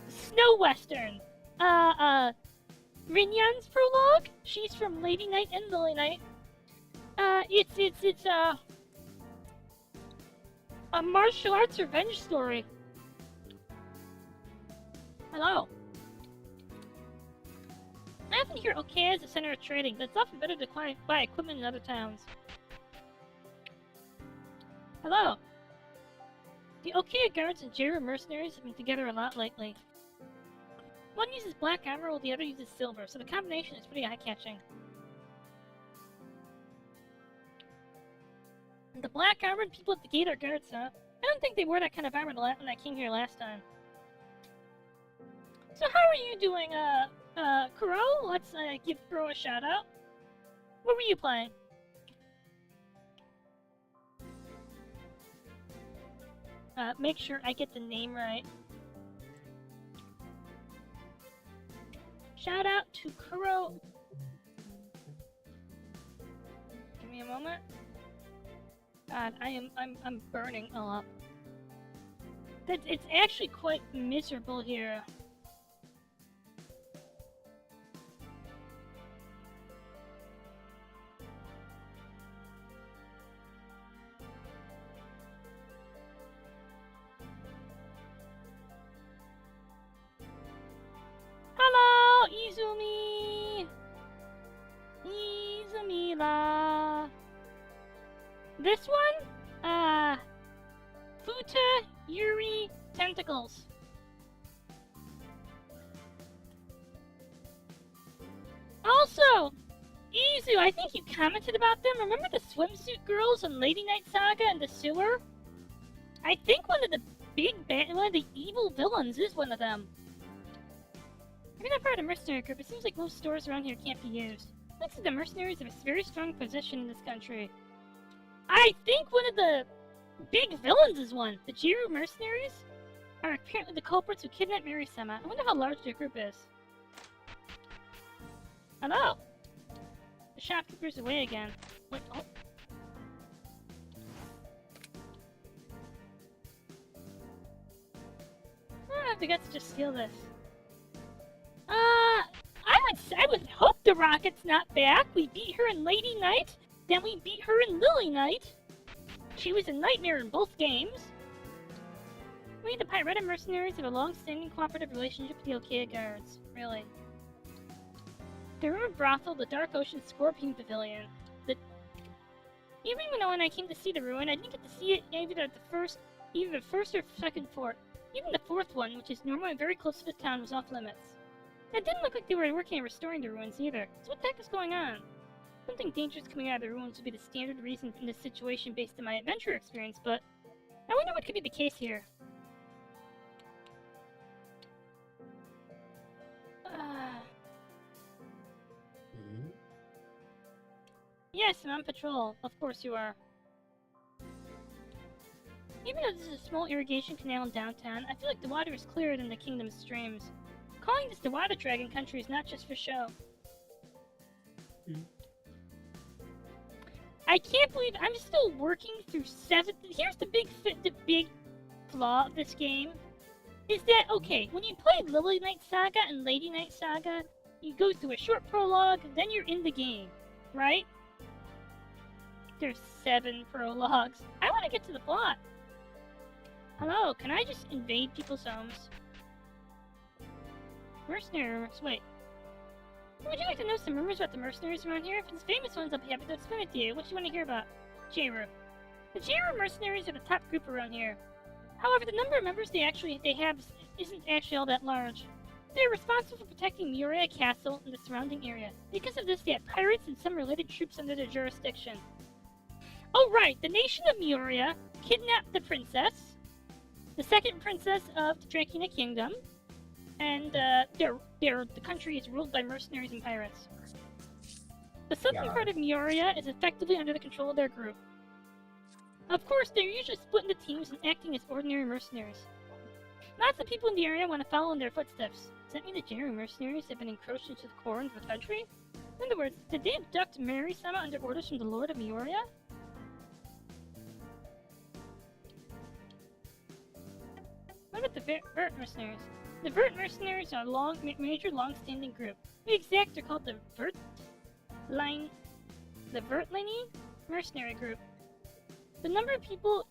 snow western. Rinyan's prologue? She's from Lady Knight and Lily Knight. It's a martial arts revenge story. Hello. I often hear Okaya is the center of trading, but it's often better to buy equipment in other towns. Hello. The Okaya guards and Jiru mercenaries have been together a lot lately. One uses black armor while the other uses silver, so the combination is pretty eye-catching. And the black armored people at the gate are guards, huh? I don't think they wore that kind of armor when I came here last time. So how are you doing, Kuro? Let's, give Kuro a shout-out. What were you playing? Make sure I get the name right. Shout out to Kuro. Give me a moment. God, I'm burning up. It's actually quite miserable here. Hello, Izumi! Izumi-la! This one? Futa Yuri Tentacles. Also, Izu, I think you commented about them. Remember the swimsuit girls in Lady Knight Saga and the sewer? I think one of the evil villains is one of them. You're not part of the mercenary group. It seems like most stores around here can't be used. Looks like the mercenaries have a very strong position in this country. I think one of the big villains is one. The Jiru mercenaries are apparently the culprits who kidnapped Mary-sama. I wonder how large their group is. Hello! The shopkeeper's away again. Wait, oh. I don't have the guts to just steal this. would hope the Rocket's not back. We beat her in Lady Knight, then we beat her in Lily Knight. She was a nightmare in both games. We, the Pirate mercenaries, have a long-standing cooperative relationship with the Okea guards. Really. The ruined brothel, the Dark Ocean Scorpion Pavilion. Even when I came to see the ruin, I didn't get to see it either the first or second fort. Even the fourth one, which is normally very close to the town, was off limits. It didn't look like they were working on restoring the ruins either. So what the heck is going on? Something dangerous coming out of the ruins would be the standard reason in this situation based on my adventure experience, but I wonder what could be the case here. Yes, I'm on patrol. Of course you are. Even though this is a small irrigation canal in downtown, I feel like the water is clearer than the kingdom's streams. Calling this the Water Dragon country is not just for show. I can't believe I'm still working through 7. Here's the big flaw of this game. Is that, okay, when you play Lily Knight Saga and Lady Knight Saga, you go through a short prologue, then you're in the game, right? There's 7 prologues. I want to get to the plot. Hello, can I just invade people's homes? Mercenary rumors, wait. Would you like to know some rumors about the mercenaries around here? If it's famous ones, I'll be happy to explain it to you. What do you want to hear about? J-Ru. The J-Ru mercenaries are the top group around here. However, the number of members they have isn't actually all that large. They're responsible for protecting Muria Castle and the surrounding area. Because of this, they have pirates and some related troops under their jurisdiction. Oh right, the nation of Muria kidnapped the princess, the second princess of the Drakina Kingdom, and the country is ruled by mercenaries and pirates. The southern part of Muria is effectively under the control of their group. Of course, they're usually split into teams and acting as ordinary mercenaries. Lots of people in the area want to follow in their footsteps. Does that mean the J-Ru mercenaries have been encroached into the core of the country? In other words, did they abduct Mary-sama under orders from the Lord of Muria? What about the Vert mercenaries? The Vert mercenaries are a major long-standing group. To be exact, they're called the Vertlini mercenary group. The number of people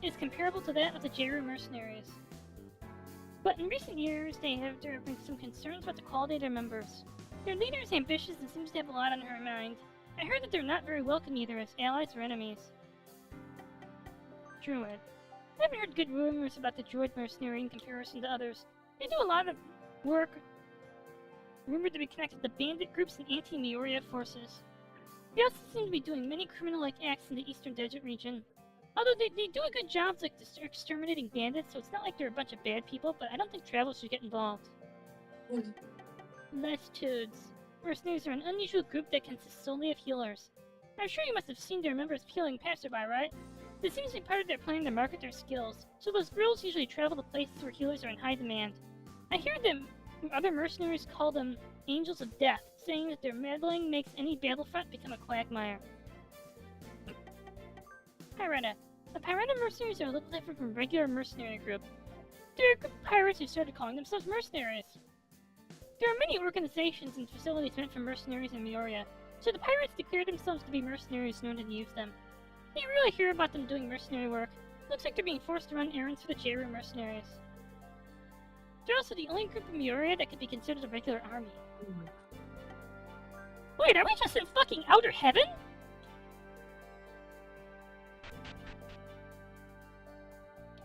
is comparable to that of the J-Ru mercenaries. But in recent years, there have been some concerns about the quality of their members. Their leader is ambitious and seems to have a lot on her mind. I heard that they're not very welcome either as allies or enemies. Druid. I haven't heard good rumors about the Druid mercenary in comparison to others. They do a lot of work rumored to be connected to bandit groups and anti-Mioria forces. They also seem to be doing many criminal-like acts in the Eastern Desert region. Although they do a good job like exterminating bandits, so it's not like they're a bunch of bad people, but I don't think travelers should get involved. Less Toods. Mercenaries are an unusual group that consists solely of healers. I'm sure you must have seen their members healing passerby, right? This seems to be part of their plan to market their skills, so those girls usually travel to places where healers are in high demand. I hear them other mercenaries call them Angels of Death, saying that their meddling makes any battlefront become a quagmire. Pirata. The Pirata mercenaries are a little different from regular mercenary group. They're a group of pirates who started calling themselves mercenaries. There are many organizations and facilities meant for mercenaries in Mioria, so the pirates declare themselves to be mercenaries in order to use them. You really hear about them doing mercenary work. Looks like they're being forced to run errands for the J-Ru mercenaries. They're also the only group in Mioria that could be considered a regular army. Wait, are we just in fucking outer heaven?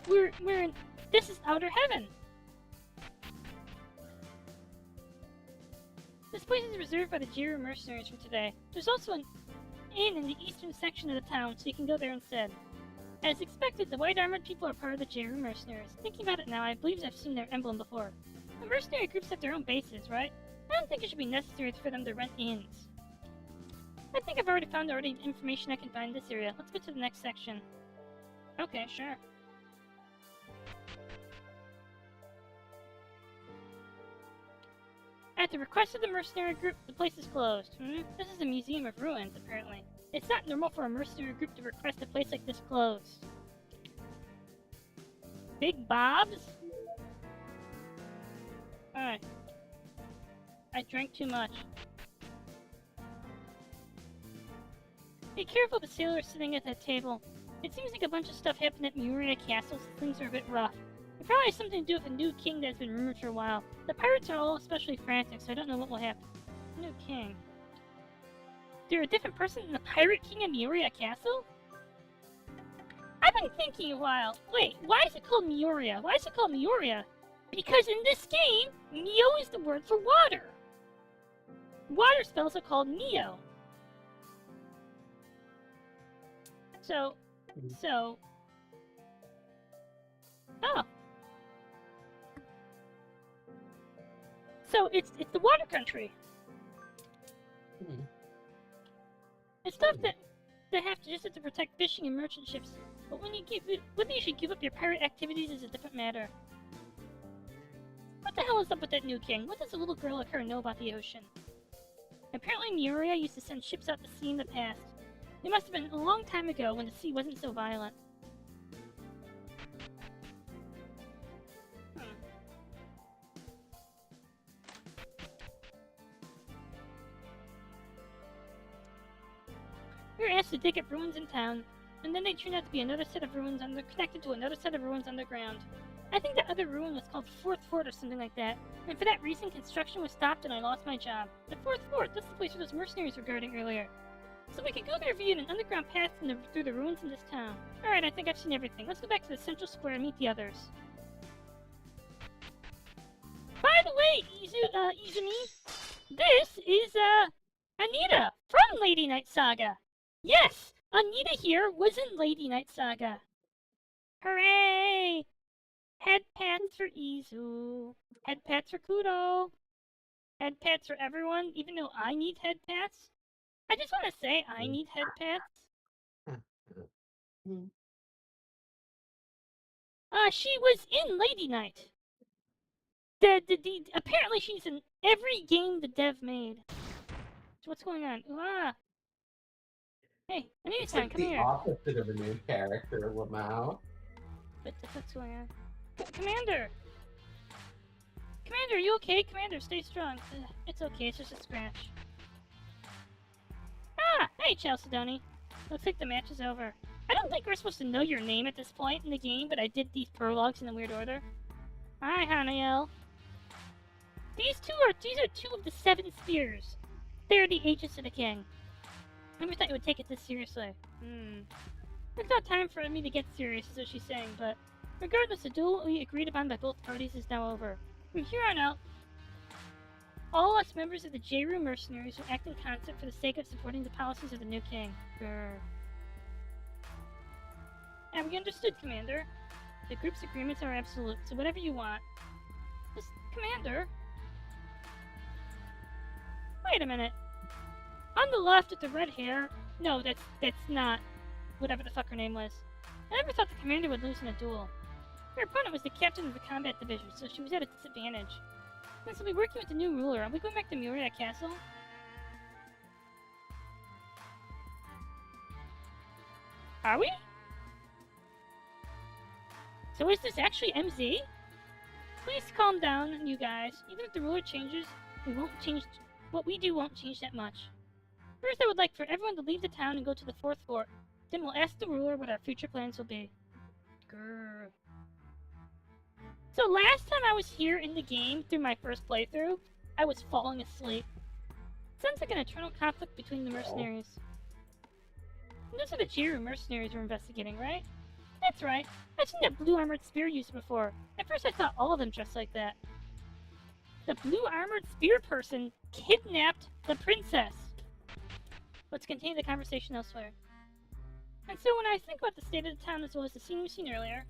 We're in... This is outer heaven! This place is reserved by the J-Ru mercenaries for today. There's also an inn in the eastern section of the town, so you can go there instead. As expected, the white-armored people are part of the J-Ru mercenaries. Thinking about it now, I believe I've seen their emblem before. The mercenary groups have their own bases, right? I don't think it should be necessary for them to rent inns. I think I've already found the information I can find in this area. Let's go to the next section. Okay, sure. At the request of the mercenary group, the place is closed. This is a museum of ruins, apparently. It's not normal for a mercenary group to request a place like this closed. Big Bob's? Alright. I drank too much. Be careful the sailors sitting at that table. It seems like a bunch of stuff happened at Muria Castle, so things are a bit rough. It probably has something to do with a new king that's been rumored for a while. The pirates are all especially frantic, so I don't know what will happen. New king. There are a different person than the pirate king of Muria Castle? I've been thinking a while. Wait, why is it called Muria? Why is it called Muria? Because in this game, Neo is the word for water. Water spells are called Neo. So... Oh. So it's the water country. It's stuff that they have to protect fishing and merchant ships. But whether you should give up your pirate activities is a different matter. What the hell is up with that new king? What does a little girl like her know about the ocean? Apparently Muria used to send ships out to sea in the past. It must have been a long time ago when the sea wasn't so violent. We were asked to dig up ruins in town, and then they turned out to be another set of ruins connected to another set of ruins underground. I think the other ruin was called Fourth Fort or something like that, and for that reason construction was stopped and I lost my job. The Fourth Fort, that's the place where those mercenaries were guarding earlier. So we could go there via an underground path through the ruins in this town. Alright, I think I've seen everything. Let's go back to the central square and meet the others. By the way, Izumi, this is, Anita from Lady Knight Saga. Yes, Anita here was in Lady Knight Saga. Hooray! Head pats for Izu. Head pats for Kudo. Head pats for everyone, even though I need head pats. I just want to say I need head pats. She was in Lady Knight. Apparently she's in every game the dev made. So what's going on? Hey, Anita's time, come here. Opposite of a new character, Lamau. What the fuck's going on? Commander! Commander, you okay? Commander, stay strong. It's okay, it's just a scratch. Hey, Chalcedony. Looks like the match is over. I don't think we're supposed to know your name at this point in the game, but I did these prologues in a weird order. Hi, Hanael. These are two of the 7 spears. They're the agents of the king. I never thought you would take it this seriously. It's not time for me to get serious, is what she's saying, but regardless, the duel we agreed upon by both parties is now over. From here on out, all us members of the Jeru mercenaries will act in concert for the sake of supporting the policies of the new king. Grr. And we understood, Commander. The group's agreements are absolute, so whatever you want. Just, Commander. Wait a minute. On the left with the red hair. No, that's not whatever the fuck her name was. I never thought the commander would lose in a duel. Her opponent was the captain of the combat division, so she was at a disadvantage. Since we'll be working with the new ruler, are we going back to Muria Castle? Are we? So is this actually MZ? Please calm down, you guys. Even if the ruler changes, what we do won't change that much. First, I would like for everyone to leave the town and go to the Fourth Fort. Then we'll ask the ruler what our future plans will be. Grrr. So last time I was here in the game, through my first playthrough, I was falling asleep. Sounds like an eternal conflict between the mercenaries. And those are the Jeru mercenaries we're investigating, right? That's right. I've seen that blue armored spear used before. At first I thought all of them dressed like that. The blue armored spear person kidnapped the princess. Let's continue the conversation elsewhere. And so when I think about the state of the town as well as the scene we've seen earlier,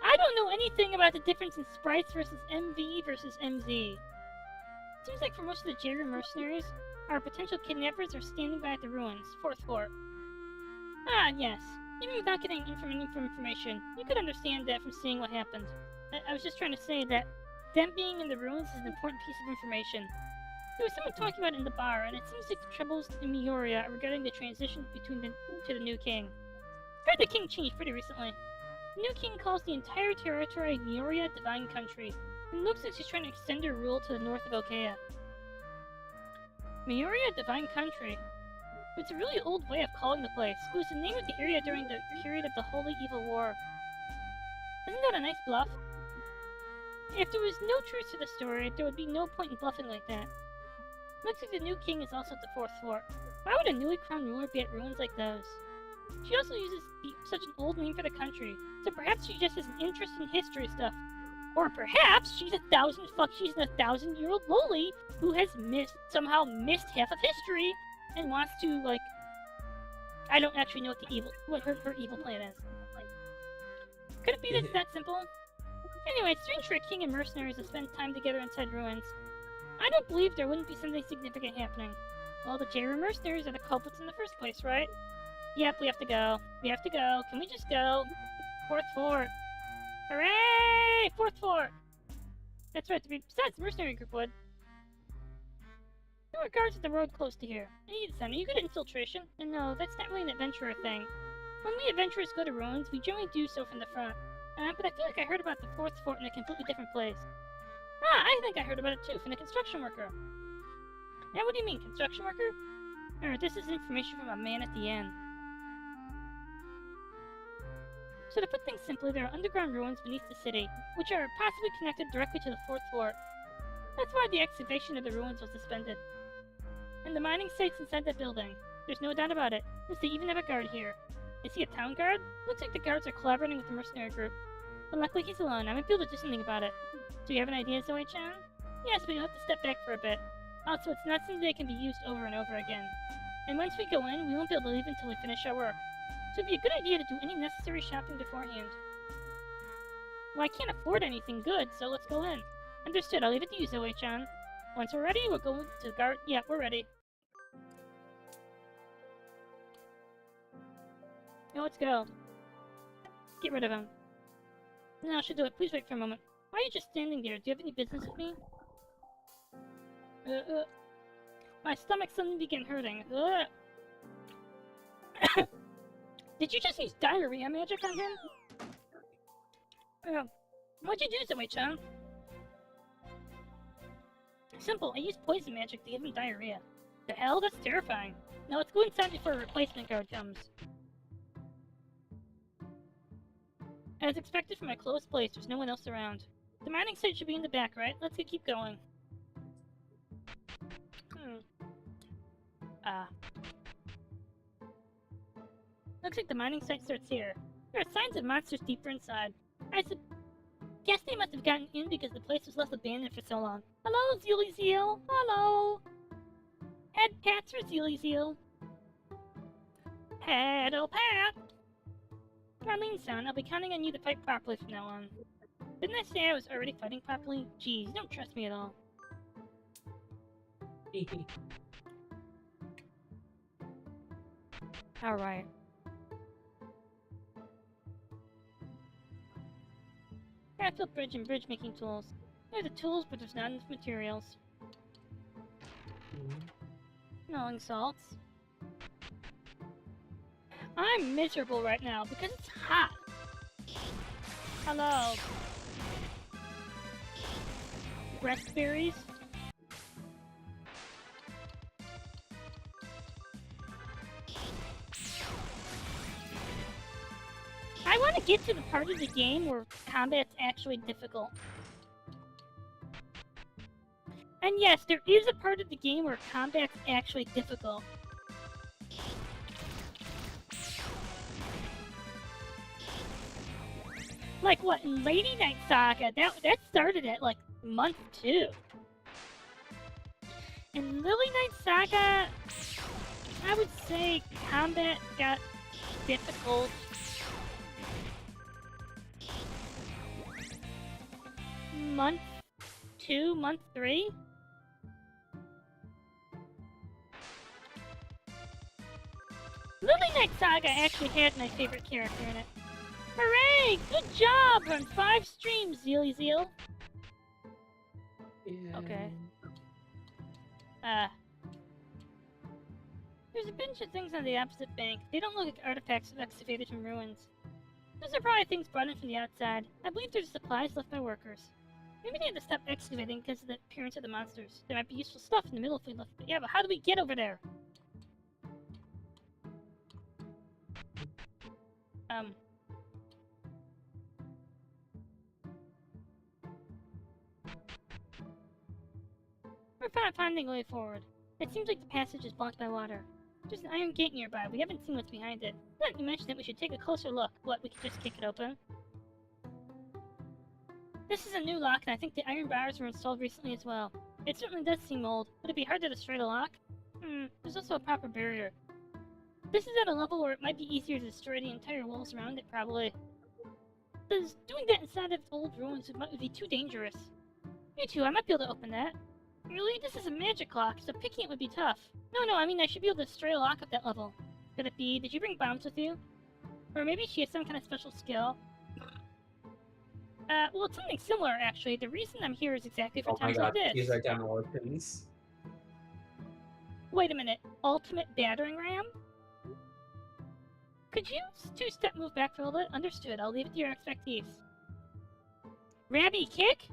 I don't know anything about the difference in sprites versus MV versus MZ. Seems like for most of the Jeru mercenaries, our potential kidnappers are standing by at the ruins, Fourth Fort. Ah, yes. Even without getting information, you could understand that from seeing what happened. I was just trying to say that them being in the ruins is an important piece of information. There was someone talking about it in the bar, and it seems like the troubles in Mioria are regarding the transition to the new king. Heard the king changed pretty recently. The new king calls the entire territory Mioria Divine Country. It looks like she's trying to extend her rule to the north of Okea. Mioria Divine Country. It's a really old way of calling the place. It was the name of the area during the period of the Holy Evil War. Isn't that a nice bluff? If there was no truth to the story, there would be no point in bluffing like that. Looks like the new king is also at the 4th fort. Why would a newly crowned ruler be at ruins like those? She also uses such an old name for the country, so perhaps she just has an interest in history stuff. Or perhaps she's a 1,000-year-old loli who has somehow missed half of history and wants to, like, I don't actually know what her evil plan is. Could it be that it's that simple? Anyway, it's strange for a king and mercenaries to spend time together inside ruins. I don't believe there wouldn't be something significant happening. Well, the J.R. mercenaries are the culprits in the first place, right? Yep, we have to go. We have to go. Can we just go? 4th fort. Hooray! 4th fort! That's right, besides the mercenary group would. There are guards at the road close to here. Hey, son, are you good at infiltration? And no, that's not really an adventurer thing. When we adventurers go to ruins, we generally do so from the front. But I feel like I heard about the 4th fort in a completely different place. Ah, I think I heard about it too, from a construction worker. Now, what do you mean, construction worker? This is information from a man at the inn. So to put things simply, there are underground ruins beneath the city, which are possibly connected directly to the 4th fort. That's why the excavation of the ruins was suspended. And the mining site's inside that building. There's no doubt about it, since they even have a guard here. Is he a town guard? Looks like the guards are collaborating with the mercenary group. But luckily he's alone. I might be able to do something about it. Do you have an idea, Zoe-chan? Yes, but you'll have to step back for a bit. Also, it's not something that can be used over and over again. And once we go in, we won't be able to leave until we finish our work. So it'd be a good idea to do any necessary shopping beforehand. Well, I can't afford anything good, so let's go in. Understood, I'll leave it to you, Zoe-chan. Once we're ready, we'll go to the guard. Yeah, we're ready. Now let's go. Get rid of him. No, I should do it. Please wait for a moment. Why are you just standing there? Do you have any business with me? My stomach suddenly began hurting. Did you just use diarrhea magic on him? What'd you do, Zoe-chan? Simple, I used poison magic to give him diarrhea. The hell? That's terrifying. Now let's go inside before a replacement guard comes. As expected from my closed place, there's no one else around. The mining site should be in the back, right? Let's keep going. Looks like the mining site starts here. There are signs of monsters deeper inside. I guess they must have gotten in because the place was left abandoned for so long. Hello, Zeely Zeal. Hello. Head pats for Zeely Zeal. Paddle pat. Marlene-san, I'll be counting on you to fight properly from now on. Didn't I say I was already fighting properly? Jeez, you don't trust me at all. Alright. Craft bridge and bridge making tools. There are the tools, but there's not enough materials. Smelling salts. I'm miserable right now because it's hot. Hello. Raspberries. I want to get to the part of the game where combat's actually difficult. And yes, there is a part of the game where combat's actually difficult. Like what, in Lady Knight Saga, that started at like month 2. In Lily Knight Saga, I would say combat got difficult month 2, month 3? Lily Knight Saga actually had my favorite character in it. Hooray! Good job on 5 streams, Zeely Zeal. Yeah. Okay. There's a bunch of things on the opposite bank. They don't look like artifacts excavated from ruins. Those are probably things brought in from the outside. I believe they're supplies left by workers. Maybe they had to stop excavating because of the appearance of the monsters. There might be useful stuff in the middle if we left it. Yeah, but how do we get over there? We're finding a way forward. It seems like the passage is blocked by water. There's an iron gate nearby. We haven't seen what's behind it. Now that you mentioned it, we should take a closer look. What, we could just kick it open? This is a new lock, and I think the iron bars were installed recently as well. It certainly does seem old. Would it be hard to destroy the lock? There's also a proper barrier. This is at a level where it might be easier to destroy the entire walls around it, probably. Does doing that inside of old ruins would be too dangerous. Me too, I might be able to open that. Really? This is a magic lock, so picking it would be tough. No, I mean I should be able to destroy a lock at that level. Could it be, did you bring bombs with you? Or maybe she has some kind of special skill. Well, it's something similar, actually. The reason I'm here is exactly for times like this. These are demo weapons. Wait a minute. Ultimate battering ram? Could you two-step move back for a little bit? Understood. I'll leave it to your expertise. Rabby kick?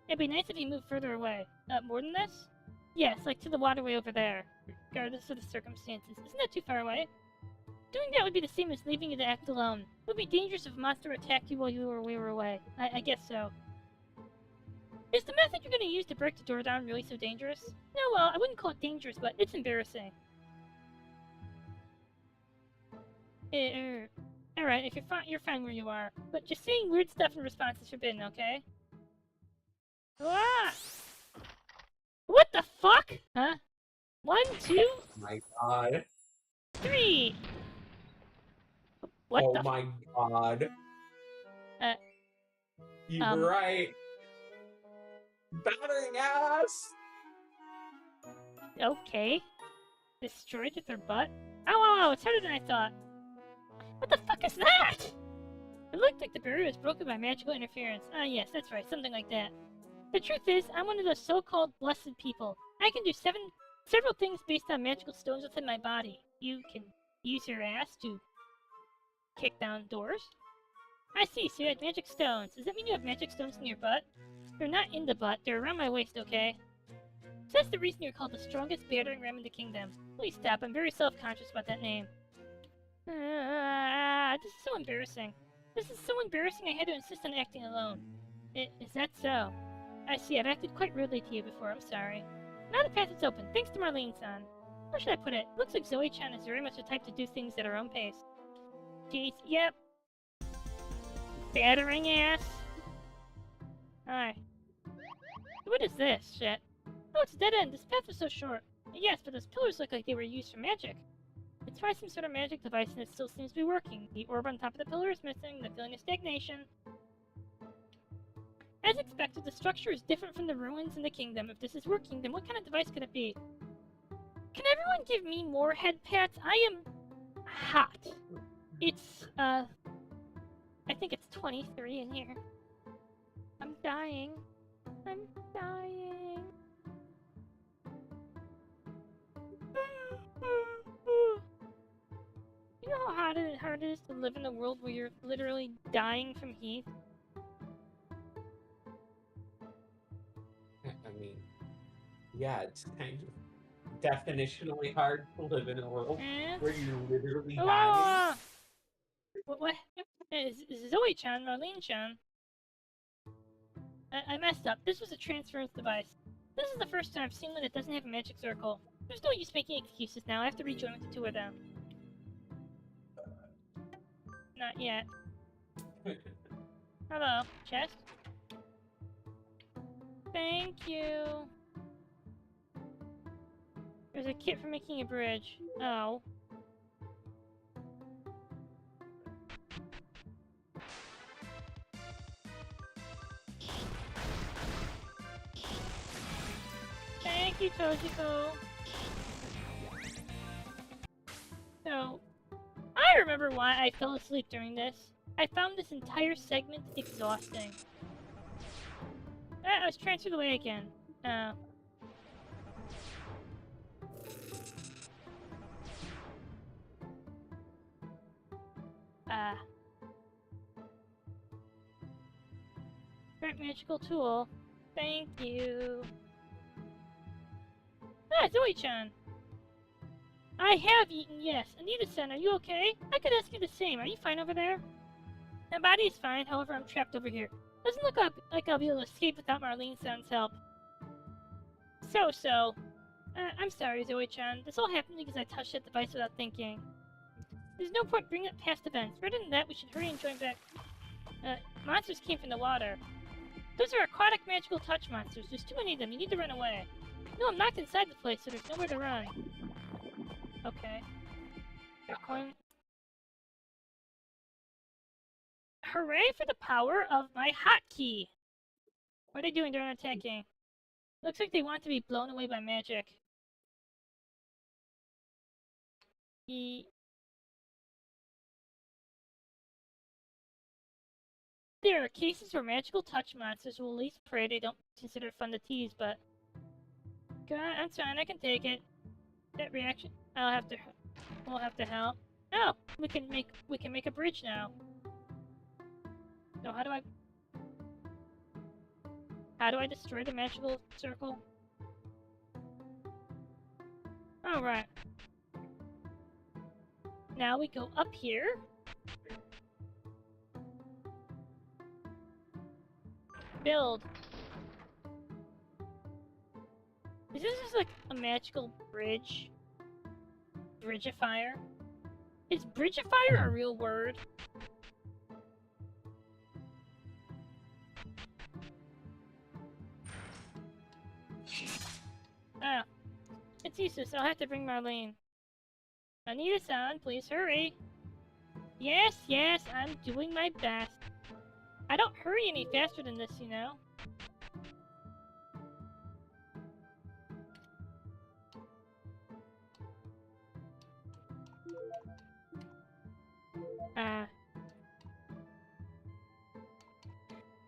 It'd be nice if you moved further away. More than this? Yes, like to the waterway over there. Regardless of the circumstances. Isn't that too far away? Doing that would be the same as leaving you to act alone. It would be dangerous if a monster attacked you while we were away. I guess so. Is the method you're gonna use to break the door down really so dangerous? No, well, I wouldn't call it dangerous, but it's embarrassing. Alright, if you're fine where you are. But just saying weird stuff in response is forbidden, okay? Ah! What the fuck? Huh? 1, 2... Oh my god. 3! What the my god. You were right. Battering ass! Okay. Destroyed with her butt? Ow, it's harder than I thought. What the fuck is that? It looked like the barrier was broken by magical interference. Ah, yes, that's right, something like that. The truth is, I'm one of those so-called blessed people. I can do several things based on magical stones within my body. You can use your ass to kick down doors? I see, so you had magic stones. Does that mean you have magic stones in your butt? They're not in the butt, they're around my waist, okay? So that's the reason you're called the strongest battering ram in the kingdom. Please stop, I'm very self-conscious about that name. This is so embarrassing. This is so embarrassing I had to insist on acting alone. Is that so? I see, I've acted quite rudely to you before, I'm sorry. Now the path is open, thanks to Marlene-san. How should I put it? Looks like Zoe-chan is very much the type to do things at her own pace. Jeez, yep. Battering ass. Hi. What is this, shit? Oh, it's a dead end. This path was so short. Yes, but those pillars look like they were used for magic. It's probably some sort of magic device and it still seems to be working. The orb on top of the pillar is missing, the feeling of stagnation. As expected, the structure is different from the ruins in the kingdom. If this is working, then what kind of device could it be? Can everyone give me more head pats? I am hot. It's, I think it's 23 in here. I'm dying. I'm dying. You know how hard it is to live in a world where you're literally dying from heat? I mean, yeah, it's kind of definitionally hard to live in a world where you're literally dying. What? Zoe-chan, Marlene-chan. I messed up. This was a transference device. This is the first time I've seen one that doesn't have a magic circle. There's no use making excuses now. I have to rejoin with the two of them. Not yet. Hello, chest? Thank you. There's a kit for making a bridge. Oh. Thank you, Tojiko. So, I remember why I fell asleep during this. I found this entire segment exhausting. I was transferred away again. Current magical tool. Thank you. Ah, Zoe-chan. I have eaten, yes. Anita-san, are you okay? I could ask you the same. Are you fine over there? My body is fine, however, I'm trapped over here. Doesn't look like I'll be able to escape without Marlene-san's help. So. I'm sorry, Zoe-chan. This all happened because I touched that device without thinking. There's no point bringing up past events. Rather than that, we should hurry and join back. Monsters came from the water. Those are aquatic magical touch monsters. There's too many of them. You need to run away. No, I'm locked inside the place, so there's nowhere to run. Okay. Coin. Hooray for the power of my hotkey! What are they doing during attacking? Looks like they want to be blown away by magic. There are cases where magical touch monsters will release prey they don't consider fun to tease, but... God, I'm fine, I can take it. That reaction... We'll have to help. Oh! We can make a bridge now. So how do I destroy the magical circle? Alright. Now we go up here. Build. Is this just like a magical bridge? Bridgifier? Is bridgifier a real word? Ah. It's useless, I'll have to bring Marlene. Anita-san, please hurry. Yes, I'm doing my best. I don't hurry any faster than this, you know.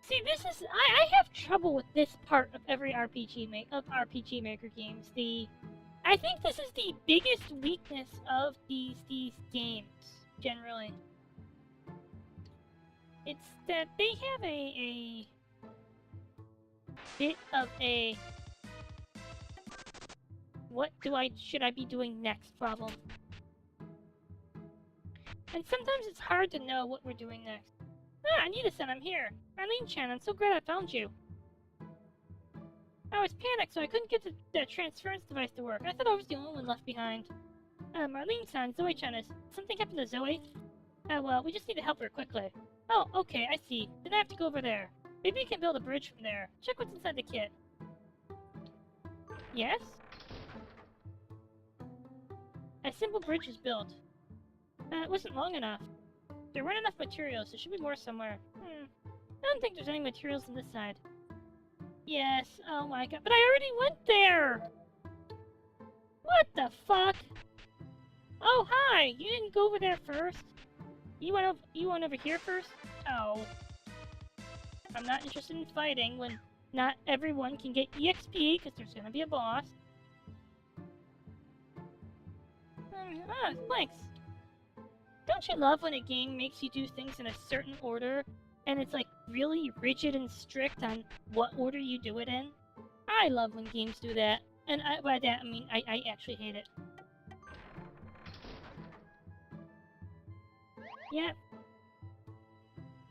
See, this is... I have trouble with this part of every RPG Maker games. I think this is the biggest weakness of these games, generally. It's that they have a bit of a what should I be doing next problem. And sometimes it's hard to know what we're doing next. Ah, Anita-san, I'm here. Marlene-chan, I'm so glad I found you. I was panicked, so I couldn't get the transference device to work. I thought I was the only one left behind. Marlene-san, Zoe-chan, is something happened to Zoe? Well, we just need to help her quickly. Oh, okay, I see. Then I have to go over there. Maybe you can build a bridge from there. Check what's inside the kit. Yes? A simple bridge is built. It wasn't long enough. There weren't enough materials. There should be more somewhere. I don't think there's any materials on this side. Yes, oh my god. But I already went there! What the fuck? Oh, hi! You didn't go over there first? You went over here first? Oh. I'm not interested in fighting when not everyone can get EXP because there's gonna be a boss. Thanks. Don't you love when a game makes you do things in a certain order and it's like really rigid and strict on what order you do it in? I love when games do that. And by that I mean I actually hate it. Yep.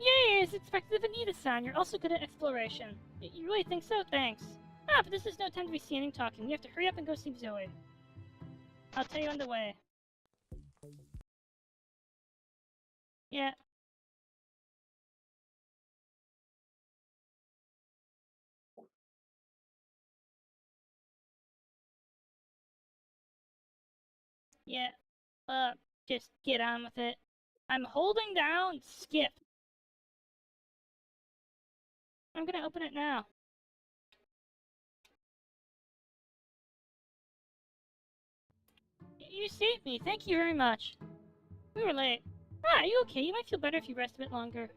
Yay, as expected of Anita-san, you're also good at exploration. You really think so? Thanks. Ah, but this is no time to be standing talking. We have to hurry up and go see Zoe. I'll tell you on the way. Yeah. Yeah. Just get on with it. I'm holding down skip. I'm gonna open it now. You saved me. Thank you very much. We were late. Ah, are you okay? You might feel better if you rest a bit longer.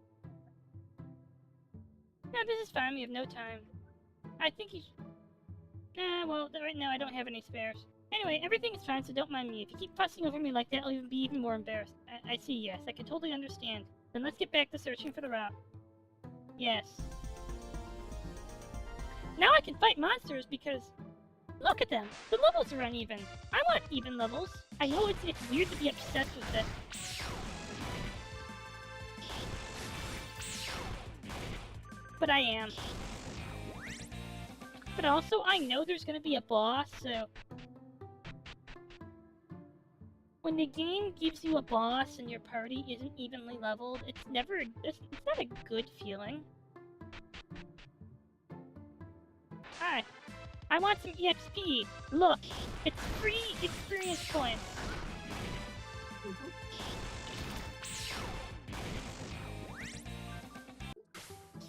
No, this is fine. We have no time. I think you should... well, right now I don't have any spares. Anyway, everything is fine, so don't mind me. If you keep fussing over me like that, I'll be even more embarrassed. I see, yes. I can totally understand. Then let's get back to searching for the route. Yes. now I can fight monsters because look at them. The levels are uneven. I want even levels. I know it's weird to be obsessed with it. But I am. But also, I know there's gonna be a boss, so... When the game gives you a boss and your party isn't evenly leveled, it's not a good feeling. Hi. I want some EXP. Look, it's free experience points.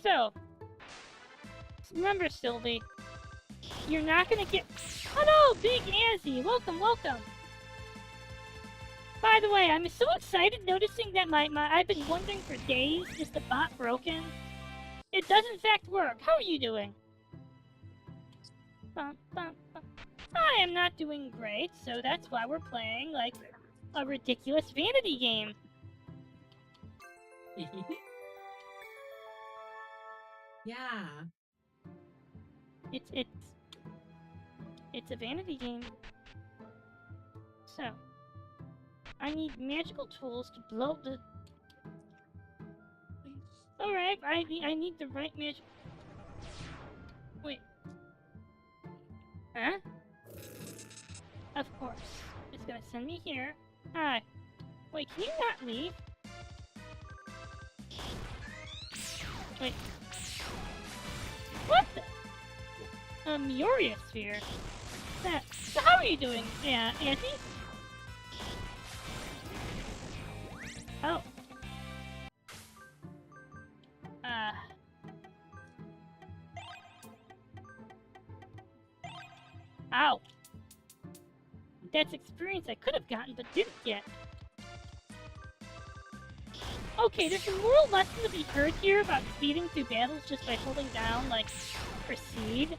So, remember, Sylvie, you're not gonna get... Hello, Big Azzy! Welcome, welcome! By the way, I'm so excited noticing that I've been wondering for days, is the bot broken? It does in fact work. How are you doing? Bum, bum, bum. I am not doing great, so that's why we're playing, like, a ridiculous vanity game. Yeah. It's a vanity game. So, I need magical tools to blow the... Alright, I need the right magic... Wait. Huh? Of course. It's gonna send me here. Hi. Wait, can you not leave? Wait. What the? A Mioria sphere? That. So how are you doing, Auntie? Oh. Ow. That's experience I could have gotten but didn't get. Okay, there's a moral lesson to be heard here about speeding through battles just by holding down, like, proceed.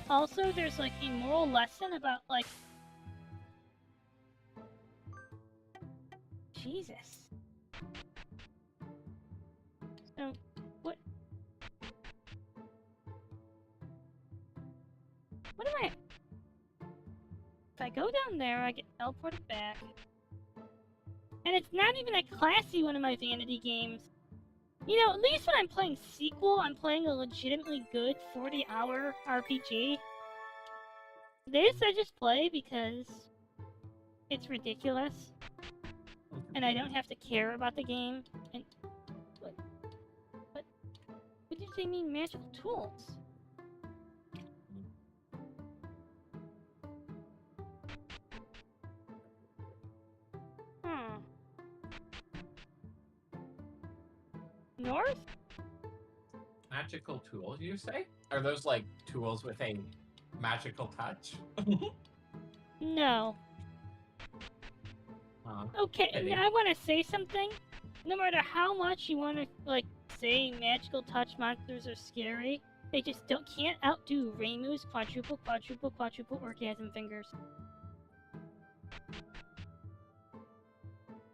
Also, there's, like, a moral lesson about, like... Jesus. So, what... What am I... If I go down there, I get teleported back. And it's not even a classy one of my vanity games. You know, at least when I'm playing sequel, I'm playing a legitimately good 40-hour RPG. This I just play because it's ridiculous. And I don't have to care about the game. And what did they mean magical tools? North? Magical tools, you say? Are those like tools with a magical touch? No. Okay, Eddie. I want to say something. No matter how much you want to, like, say magical touch monsters are scary, they just can't outdo Reimu's quadruple orgasm fingers.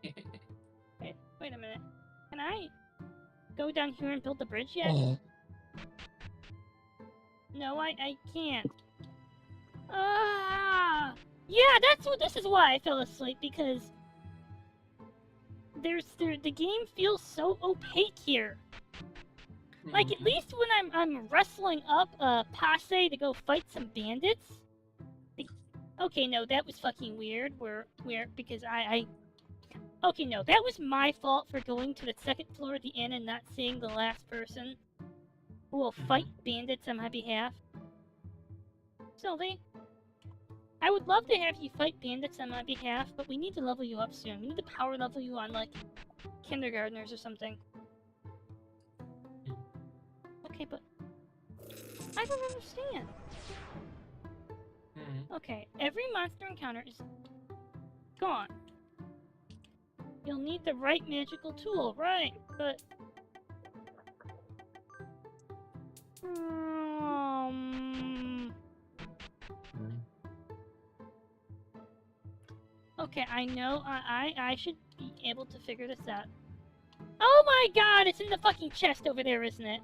Wait a minute. Can I go down here and build the bridge yet? No, I can't. Yeah, this is why I fell asleep, because the game feels so opaque here. Like, at least when I'm wrestling up a passe to go fight some bandits. Okay, no, that was fucking weird. Because okay, no, that was my fault for going to the second floor of the inn and not seeing the last person who will fight bandits on my behalf. Sylvie, I would love to have you fight bandits on my behalf, but we need to level you up soon. We need to power level you on, like, kindergartners or something. Okay, but I don't understand. Okay, every monster encounter is gone. You'll need the right magical tool, right? But... Okay, I know I should be able to figure this out. Oh my god, it's in the fucking chest over there, isn't it?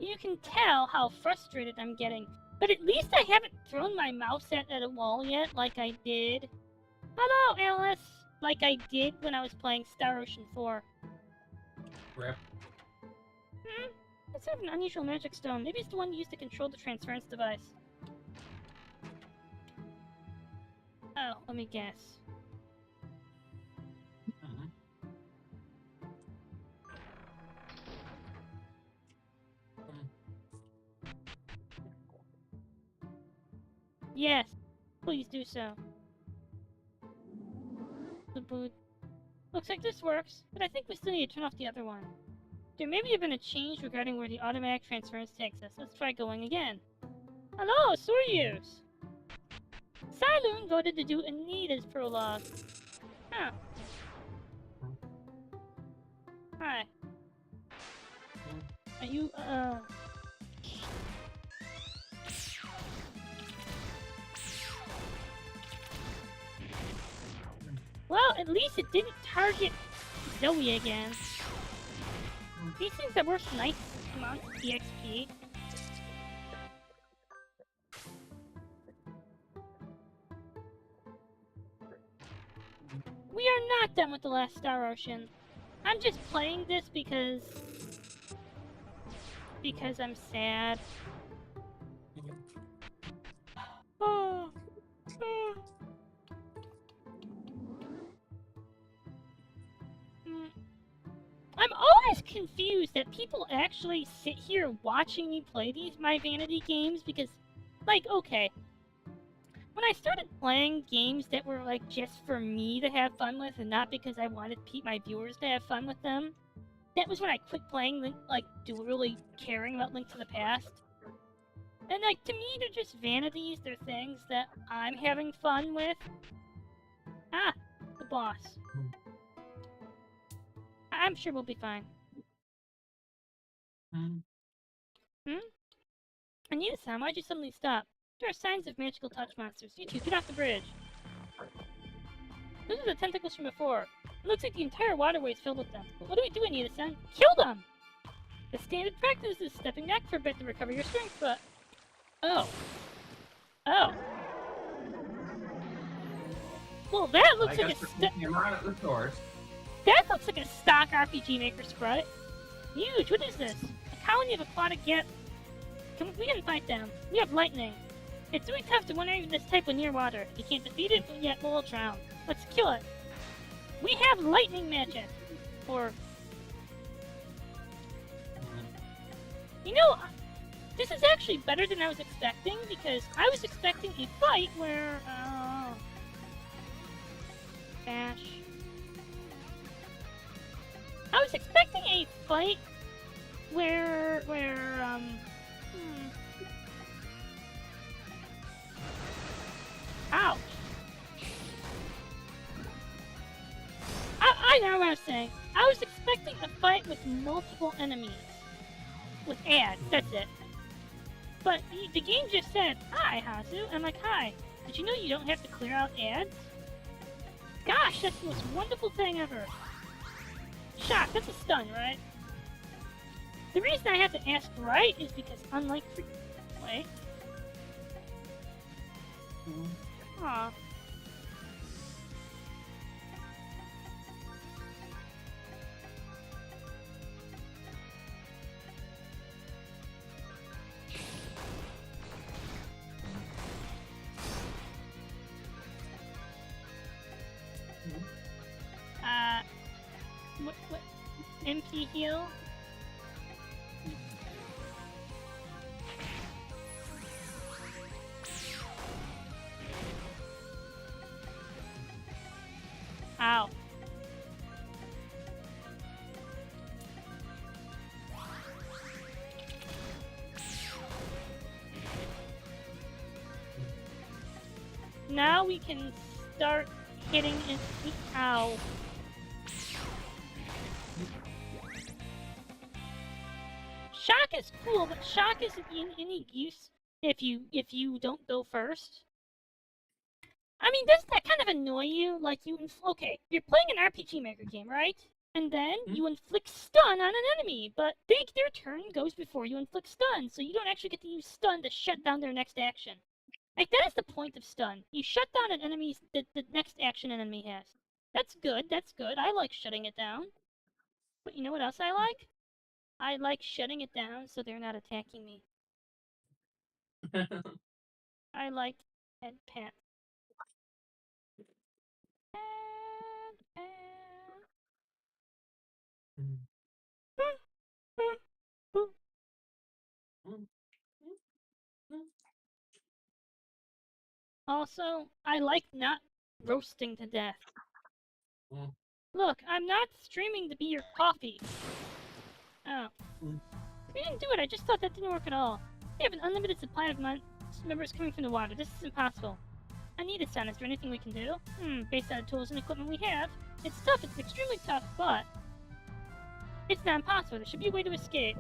You can tell how frustrated I'm getting. But at least I haven't thrown my mouse at a wall yet, like I did. Hello, Alice! Like I did when I was playing Star Ocean 4. Rip. Let's have an unusual magic stone. Maybe it's the one used to control the transference device. Oh, let me guess. Yes, please do so. The boot. Looks like this works, but I think we still need to turn off the other one. There may have been a change regarding where the automatic transference takes us. Let's try going again. Hello, Soryus! Siloon voted to do Anita's prologue. Huh. Hi. Are you, Well, at least it didn't target Zoe again. These things are worth nice amounts of EXP. We are not done with the last Star Ocean. I'm just playing this because I'm sad. Oh. Oh. I'm always confused that people actually sit here watching me play these My Vanity games because, like, okay, when I started playing games that were, like, just for me to have fun with and not because I wanted my viewers to have fun with them, that was when I quit playing, like, really caring about Link to the Past. And, like, to me, they're just vanities. They're things that I'm having fun with. Ah, the boss. I'm sure we'll be fine. Anita-san, why'd you suddenly stop? There are signs of magical touch monsters. You two, get off the bridge. Those are the tentacles from before. It looks like the entire waterway is filled with them. What do we do, Anita-san? Kill them! The standard practice is stepping back for a bit to recover your strength, but... Oh. Oh. Well, that looks like a That looks like a stock RPG Maker sprite. Huge, what is this? A colony of aquatic we can fight them. We have lightning. It's really tough to win this type of near water. You can't defeat it, but yet we'll drown. Let's kill it. We have lightning magic. Or... You know, this is actually better than I was expecting, because I was expecting a fight where, Bash. I was expecting a fight where, Ouch. I know what I was saying. I was expecting a fight with multiple enemies. With ads, that's it. But the game just said, "Hi, Hazu." I'm like, "Hi. Did you know you don't have to clear out ads?" Gosh, that's the most wonderful thing ever. Shock, that's a stun, right? The reason I have to ask right is because unlike wait. Aw. What? MP heal? Ow. Now we can start hitting it. Ow. Shock is cool, but shock isn't in any use if you don't go first. I mean, doesn't that kind of annoy you? Like okay, you're playing an RPG Maker game, right? And then Hmm? you inflict stun on an enemy, but their turn goes before you inflict stun, so you don't actually get to use stun to shut down their next action. Like, that is the point of stun. You shut down an enemy's the next action an enemy has. That's good, that's good. I like shutting it down. But you know what else I like? I like shutting it down so they're not attacking me. I like head pat. Head pat. Also, I like not roasting to death. Mm. Look, I'm not streaming to be your coffee. Oh. Mm. We didn't do it, I just thought that didn't work at all. We have an unlimited supply of members coming from the water. This is impossible. I need a son. Is there anything we can do? Based on the tools and equipment we have. It's tough, it's extremely tough, but it's not impossible. There should be a way to escape.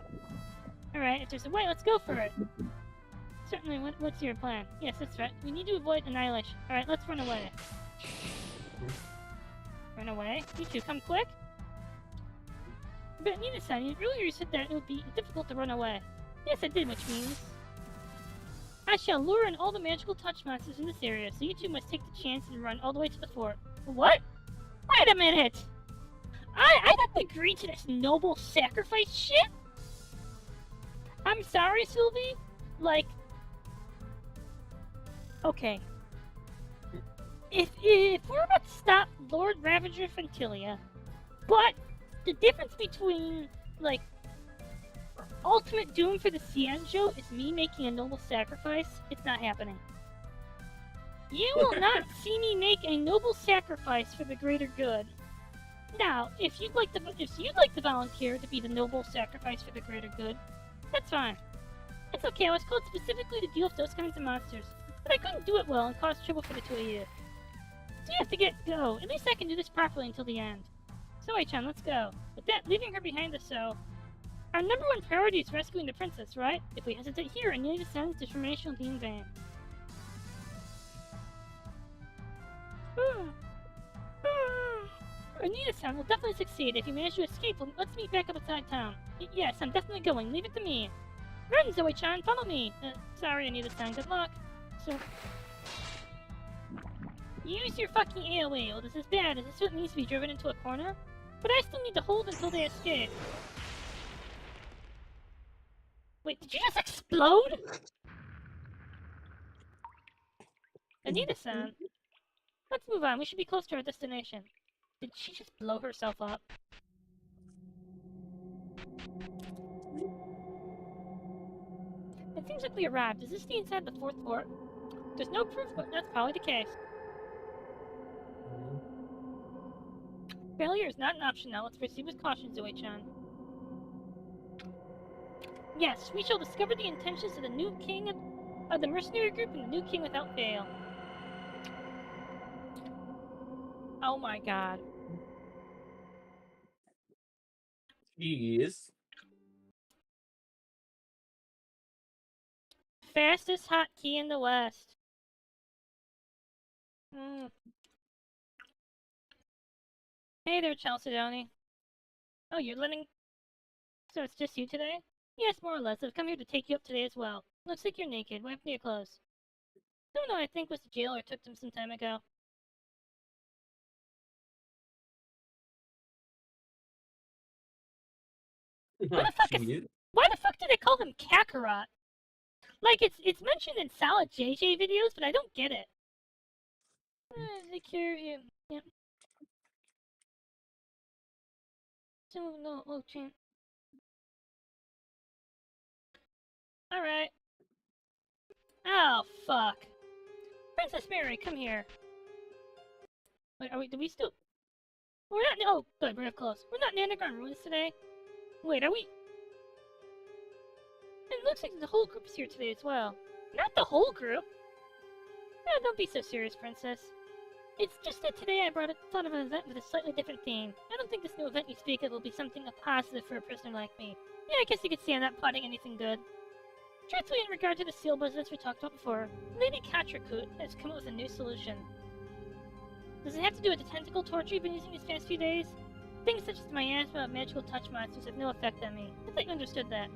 Alright, if there's a way, let's go for it. Certainly, what's your plan? Yes, that's right. We need to avoid annihilation. Alright, let's run away. Run away? You two, come quick. But Nina-san, earlier you said that it would be difficult to run away. Yes, I did, which means I shall lure in all the magical touch monsters in this area, so you two must take the chance and run all the way to the fort. What? Wait a minute! I didn't agree to this noble sacrifice shit! I'm sorry, Sylvie? Like... Okay. If we're about to stop Lord Ravager Fentilia, but the difference between, like, ultimate doom for the Cianjo is me making a noble sacrifice, it's not happening. You will not see me make a noble sacrifice for the greater good. Now, if you'd like to volunteer to be the noble sacrifice for the greater good, that's fine. It's okay, I was called specifically to deal with those kinds of monsters, but I couldn't do it well and cause trouble for the two of you. So you have to go. At least I can do this properly until the end. So, Chan, let's go. With that, leaving her behind us, so... Our number one priority is rescuing the princess, right? If we hesitate here, Anita-san's determination will be in vain. Anita-san will definitely succeed. If you manage to escape, let's meet back up outside town. Yes, I'm definitely going. Leave it to me. Run, Zoe-chan, follow me. Sorry, Anita-san. Good luck. So... Use your fucking AoE. Oh, this is bad. This suit needs to be driven into a corner. But I still need to hold until they escape. Wait, did you just explode? Anita-san. Let's move on. We should be close to our destination. Did she just blow herself up? It seems like we arrived. Is this the inside the fourth fort? There's no proof, but that's probably the case. Failure is not an option now. Let's proceed with caution, Zoe-chan. Yes, we shall discover the intentions of the new king of the mercenary group and the new king without fail. Oh my god. Jeez. Fastest hotkey in the West. Hey there, Chalcedony. Oh, you're letting... So it's just you today? Yes, more or less. I've come here to take you up today as well. Looks like you're naked. What happened to your clothes? Don't know, I think was to jail or took them some time ago. Why the fuck do they call him Kakarot? Like, it's mentioned in solid JJ videos, but I don't get it. They cure him. Yeah. So, no, oh, chan. Alright. Oh, fuck. Princess Mary, come here. Wait, do we still... We're not... Oh, good, we're close. We're not in the underground ruins today. Wait, are we... It looks like the whole group is here today as well. Not the whole group! No, don't be so serious, Princess. It's just that today I thought of an event with a slightly different theme. I don't think this new event you speak of will be something positive for a prisoner like me. Yeah, I guess you could see I'm not plotting anything good. Truthfully, in regard to the seal business we talked about before, Lady Katrakut has come up with a new solution. Does it have to do with the tentacle torture you've been using these past few days? Things such as my asthma of magical touch monsters have no effect on me. I thought you understood that.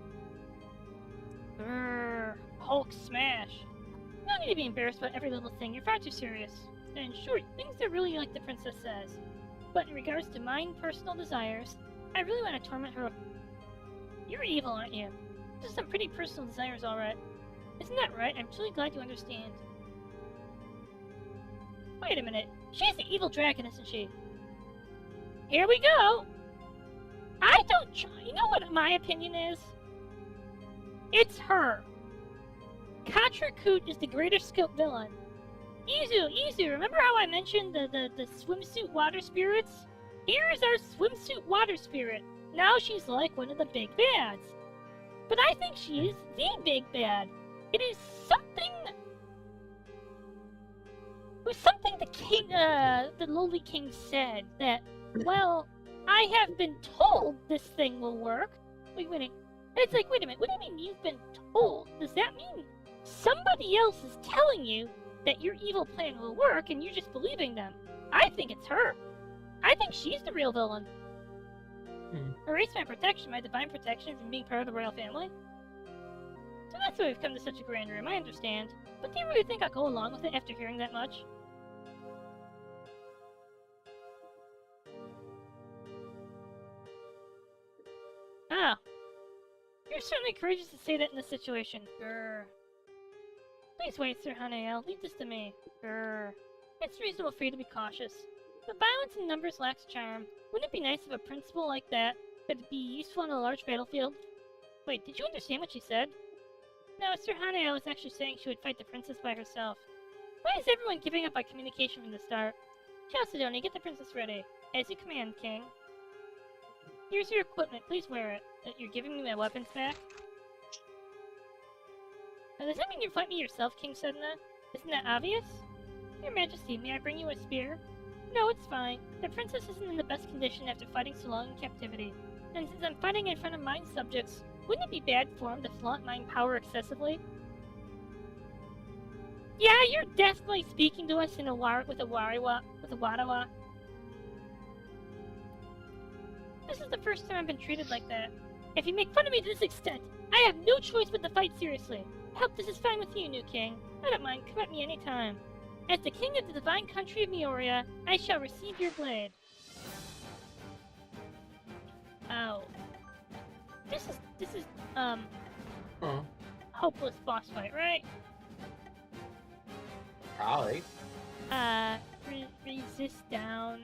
Grrr, Hulk smash. You don't need to be embarrassed about every little thing. You're far too serious. And in short, things are really like the princess says. But in regards to mine personal desires, I really want to torment her. You're evil, aren't you? Just some pretty personal desires, alright. Isn't that right? I'm truly glad you understand. Wait a minute. She's the evil dragon, isn't she? Here we go! I don't you know what my opinion is? It's her! Katrakut is the greater scope villain. Izu, remember how I mentioned the swimsuit water spirits? Here is our swimsuit water spirit. Now she's like one of the big bads. But I think she is the big bad. It is something... It was something the king, the lowly king said that, well, I have been told this thing will work. Wait a minute. It's like, wait a minute, what do you mean you've been told? Does that mean somebody else is telling you that your evil plan will work and you're just believing them? I think it's her. I think she's the real villain. Erase my protection, my divine protection from being part of the royal family. So that's why we've come to such a grand room, I understand. But do you really think I'll go along with it after hearing that much? Ah. You're certainly courageous to say that in this situation. Grr. Please wait, Sir Hanael. Leave this to me. Grr. It's reasonable for you to be cautious. But violence in numbers lacks charm. Wouldn't it be nice if a principle like that could be useful on a large battlefield? Wait, did you understand what she said? No, Sir Hanael was actually saying she would fight the princess by herself. Why is everyone giving up on communication from the start? Chalcedony, get the princess ready. As you command, King. Here's your equipment. Please wear it. You're giving me my weapons back? Now, does that mean you fight me yourself, King Sedna? Isn't that obvious? Your Majesty, may I bring you a spear? No, it's fine. The princess isn't in the best condition after fighting so long in captivity. And since I'm fighting in front of mine subjects, wouldn't it be bad form to flaunt mine power excessively? Yeah, you're definitely speaking to us in a with a Wadawa. This is the first time I've been treated like that. If you make fun of me to this extent, I have no choice but to fight seriously. I hope this is fine with you, new king. I don't mind, come at me anytime. As the king of the divine country of Mioria, I shall receive your blade. Oh. This is, hopeless boss fight, right? Probably. Resist down,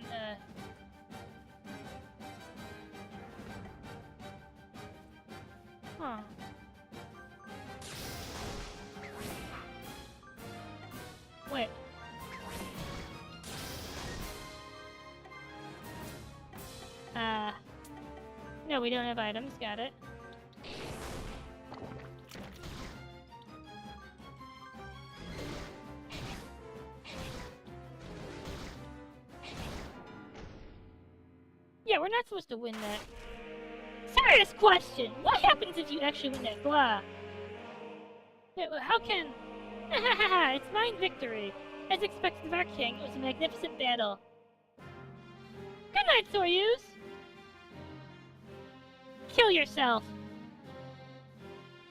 Huh. Wait. No, we don't have items, got it. Yeah, we're not supposed to win that. Serious question! What happens if you actually win that? Blah. How can... Hahaha, it's mine victory. As expected of our king, it was a magnificent battle. Good night, Soyuz! Kill yourself!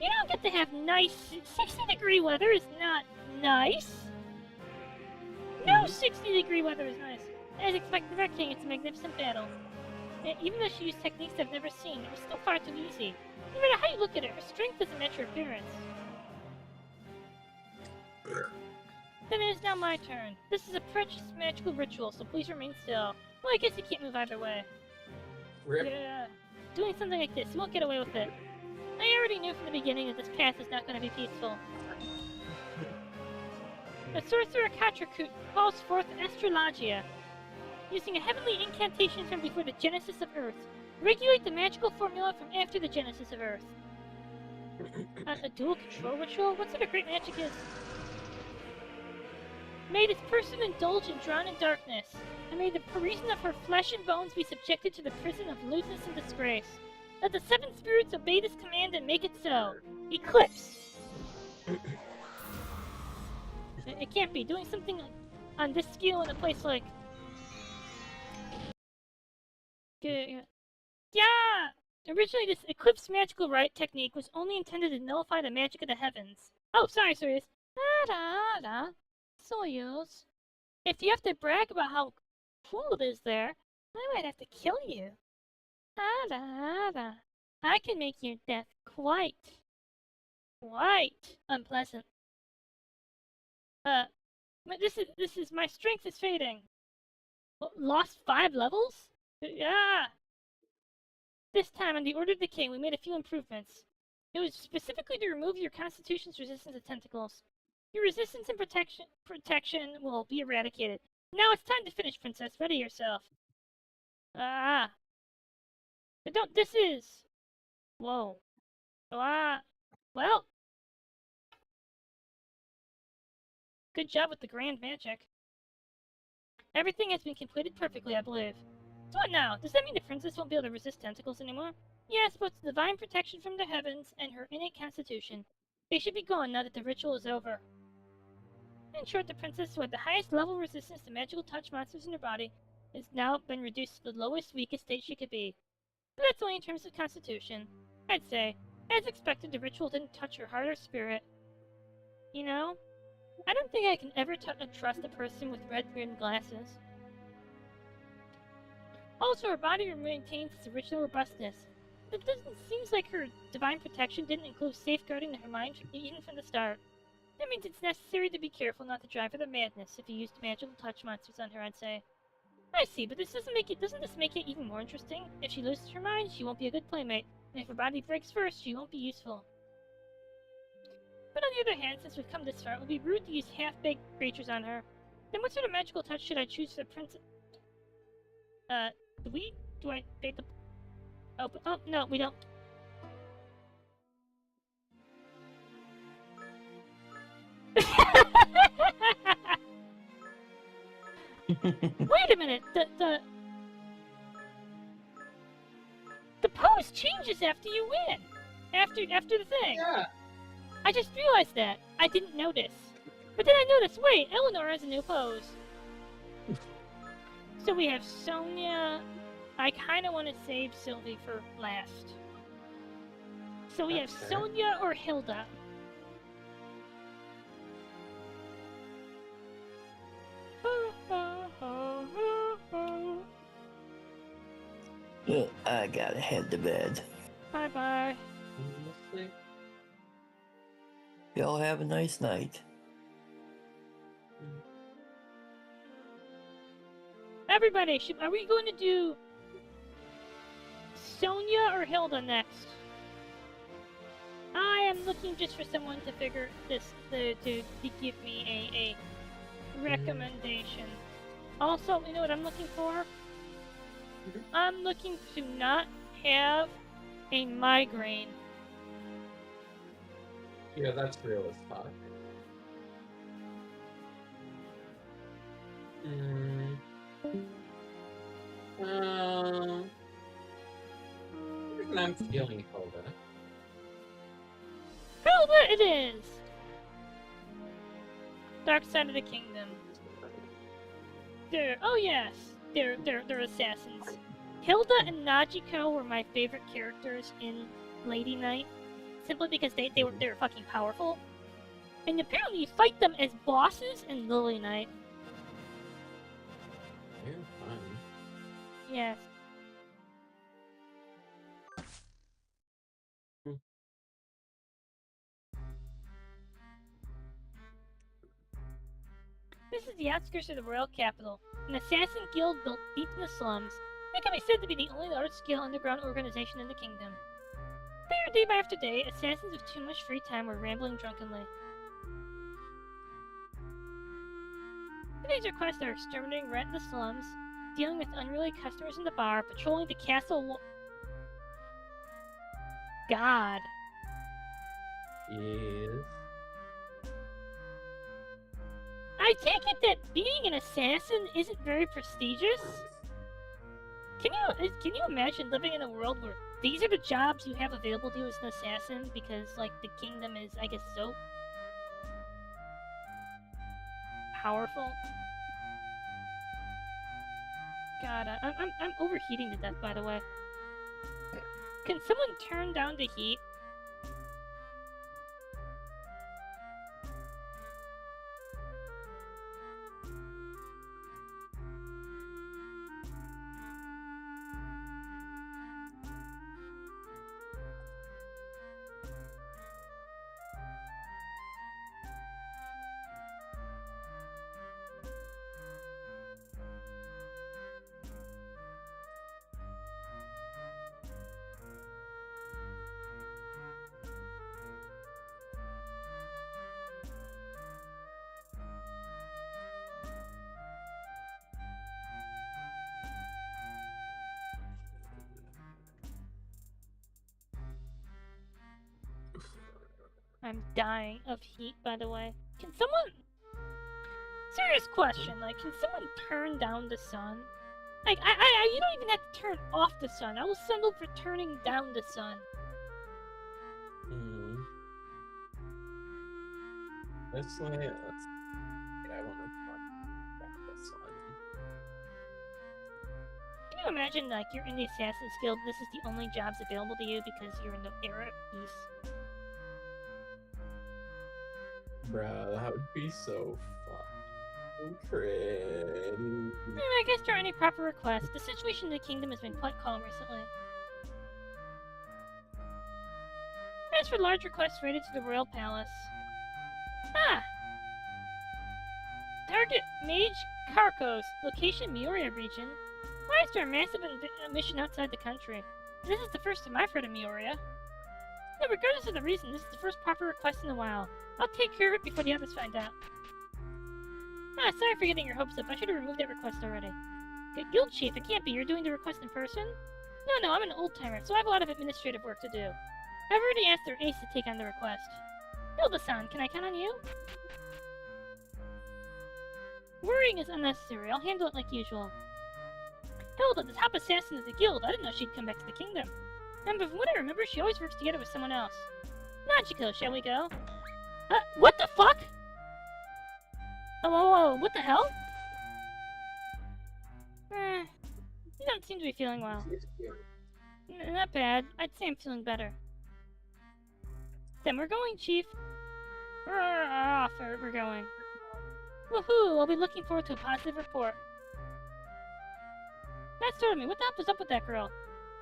You don't get to have nice... 60-degree weather is not nice! No 60-degree weather is nice. As expected of our king, it's a magnificent battle. Even though she used techniques I've never seen, it was still far too easy. No matter how you look at it, her strength doesn't match her appearance. Then it is now my turn. This is a precious magical ritual, so please remain still. Well, I guess you can't move either way. Rip. Yeah. Doing something like this, you won't get away with it. I already knew from the beginning that this path is not going to be peaceful. The sorcerer Katrakut calls forth Astrologia. Using a heavenly incantation from before the genesis of Earth. Regulate the magical formula from after the genesis of Earth. A dual control ritual? What sort of great magic is... May this person indulge in drawn in darkness, and may the reason of her flesh and bones be subjected to the prison of lewdness and disgrace. Let the seven spirits obey this command and make it so. Eclipse! It can't be. Doing something on this scale in a place like... Good. Yeah! Originally, this Eclipse magical rite technique was only intended to nullify the magic of the heavens. Oh, sorry, Sirius. Da-da-da. Soyuz. If you have to brag about how cool it is there, I might have to kill you. Da-da-da. I can make your death quite unpleasant. This is my strength is fading. Lost 5 levels? Yeah. This time, on the order of the king, we made a few improvements. It was specifically to remove your constitution's resistance to tentacles. Your resistance and protection will be eradicated. Now it's time to finish, Princess. Ready yourself. Ah. But don't. This is. Whoa. Ah. Well. Good job with the grand magic. Everything has been completed perfectly, I believe. So what now? Does that mean the princess won't be able to resist tentacles anymore? Yes, but the divine protection from the heavens and her innate constitution. They should be gone now that the ritual is over. In short, the princess who had the highest level resistance to magical touch monsters in her body has now been reduced to the lowest, weakest state she could be. But that's only in terms of constitution. I'd say, as expected, the ritual didn't touch her heart or spirit. You know? I don't think I can ever trust a person with red-rimmed glasses. Also, her body maintains its original robustness. It seems like her divine protection didn't include safeguarding her mind even from the start. That means it's necessary to be careful not to drive her to madness if you used magical touch monsters on her, I'd say. I see, but doesn't this make it even more interesting? If she loses her mind, she won't be a good playmate, and if her body breaks first, she won't be useful. But on the other hand, since we've come this far, it would be rude to use half-baked creatures on her. Then what sort of magical touch should I choose for the princess? Do I take the... Oh, no, we don't. Wait a minute, the pose changes after you win! After the thing! Yeah. I just realized that. I didn't notice. But then I noticed, wait, Eleanor has a new pose. So we have Sonia. I kind of want to save Sylvie for last. So we have That's fair. Sonia or Hilda. I gotta head to bed. Bye-bye. We'll see. Y'all have a nice night. Everybody, are we going to do Sonia or Hilda next? I am looking just for someone to figure this to give me a recommendation. Also, you know what I'm looking for? I'm looking to not have a migraine. Yeah, that's real as fuck. I'm feeling Hilda. Hilda it is! Dark Side of the Kingdom. Oh yes, they're assassins. Hilda and Najiko were my favorite characters in Lady Knight, simply because they were fucking powerful. And apparently you fight them as bosses in Lily Knight. They're fun. Yes. This is the outskirts of the royal capital, an assassin guild built deep in the slums. It can be said to be the only large-scale underground organization in the kingdom. There, day by after day, assassins with too much free time were rambling drunkenly. Today's requests are exterminating rent in the slums, dealing with unruly customers in the bar, patrolling the castle God. Yes. I take it that being an assassin isn't very prestigious? Can you imagine living in a world where these are the jobs you have available to you as an assassin because, like, the kingdom is, I guess, so powerful? God, I'm overheating to death, by the way. Can someone turn down the heat? I'm dying of heat, by the way. Can someone... Serious question, like, can someone turn down the sun? Like, you don't even have to turn off the sun. I will settle for turning down the sun. This way, yeah, I want to down this one. Can you imagine, like, you're in the Assassin's Guild, this is the only jobs available to you because you're in the era of peace? Bruh, that would be so fun. Cringe. I guess there are any proper requests. The situation in the kingdom has been quite calm recently. As for large requests related to the royal palace. Ah! Target Mage Carcos, location Mioria region. Why is there a massive mission outside the country? This is the first time I've heard of Mioria. No, regardless of the reason, this is the first proper request in a while. I'll take care of it before the others find out. Ah, sorry for getting your hopes up. I should have removed that request already. Guild Chief, it can't be. You're doing the request in person? No, I'm an old-timer, so I have a lot of administrative work to do. I've already asked their ace to take on the request. Hilda-san, can I count on you? Worrying is unnecessary. I'll handle it like usual. Hilda, the top assassin of the guild. I didn't know she'd come back to the kingdom. And from what I remember, she always works together with someone else. Nachiko, shall we go? What the fuck? Oh, what the hell? You don't seem to be feeling well. Not bad. I'd say I'm feeling better. Then we're going, Chief. We're off. We're going. Woohoo! I'll be looking forward to a positive report. That startled me. What the hell was up with that girl?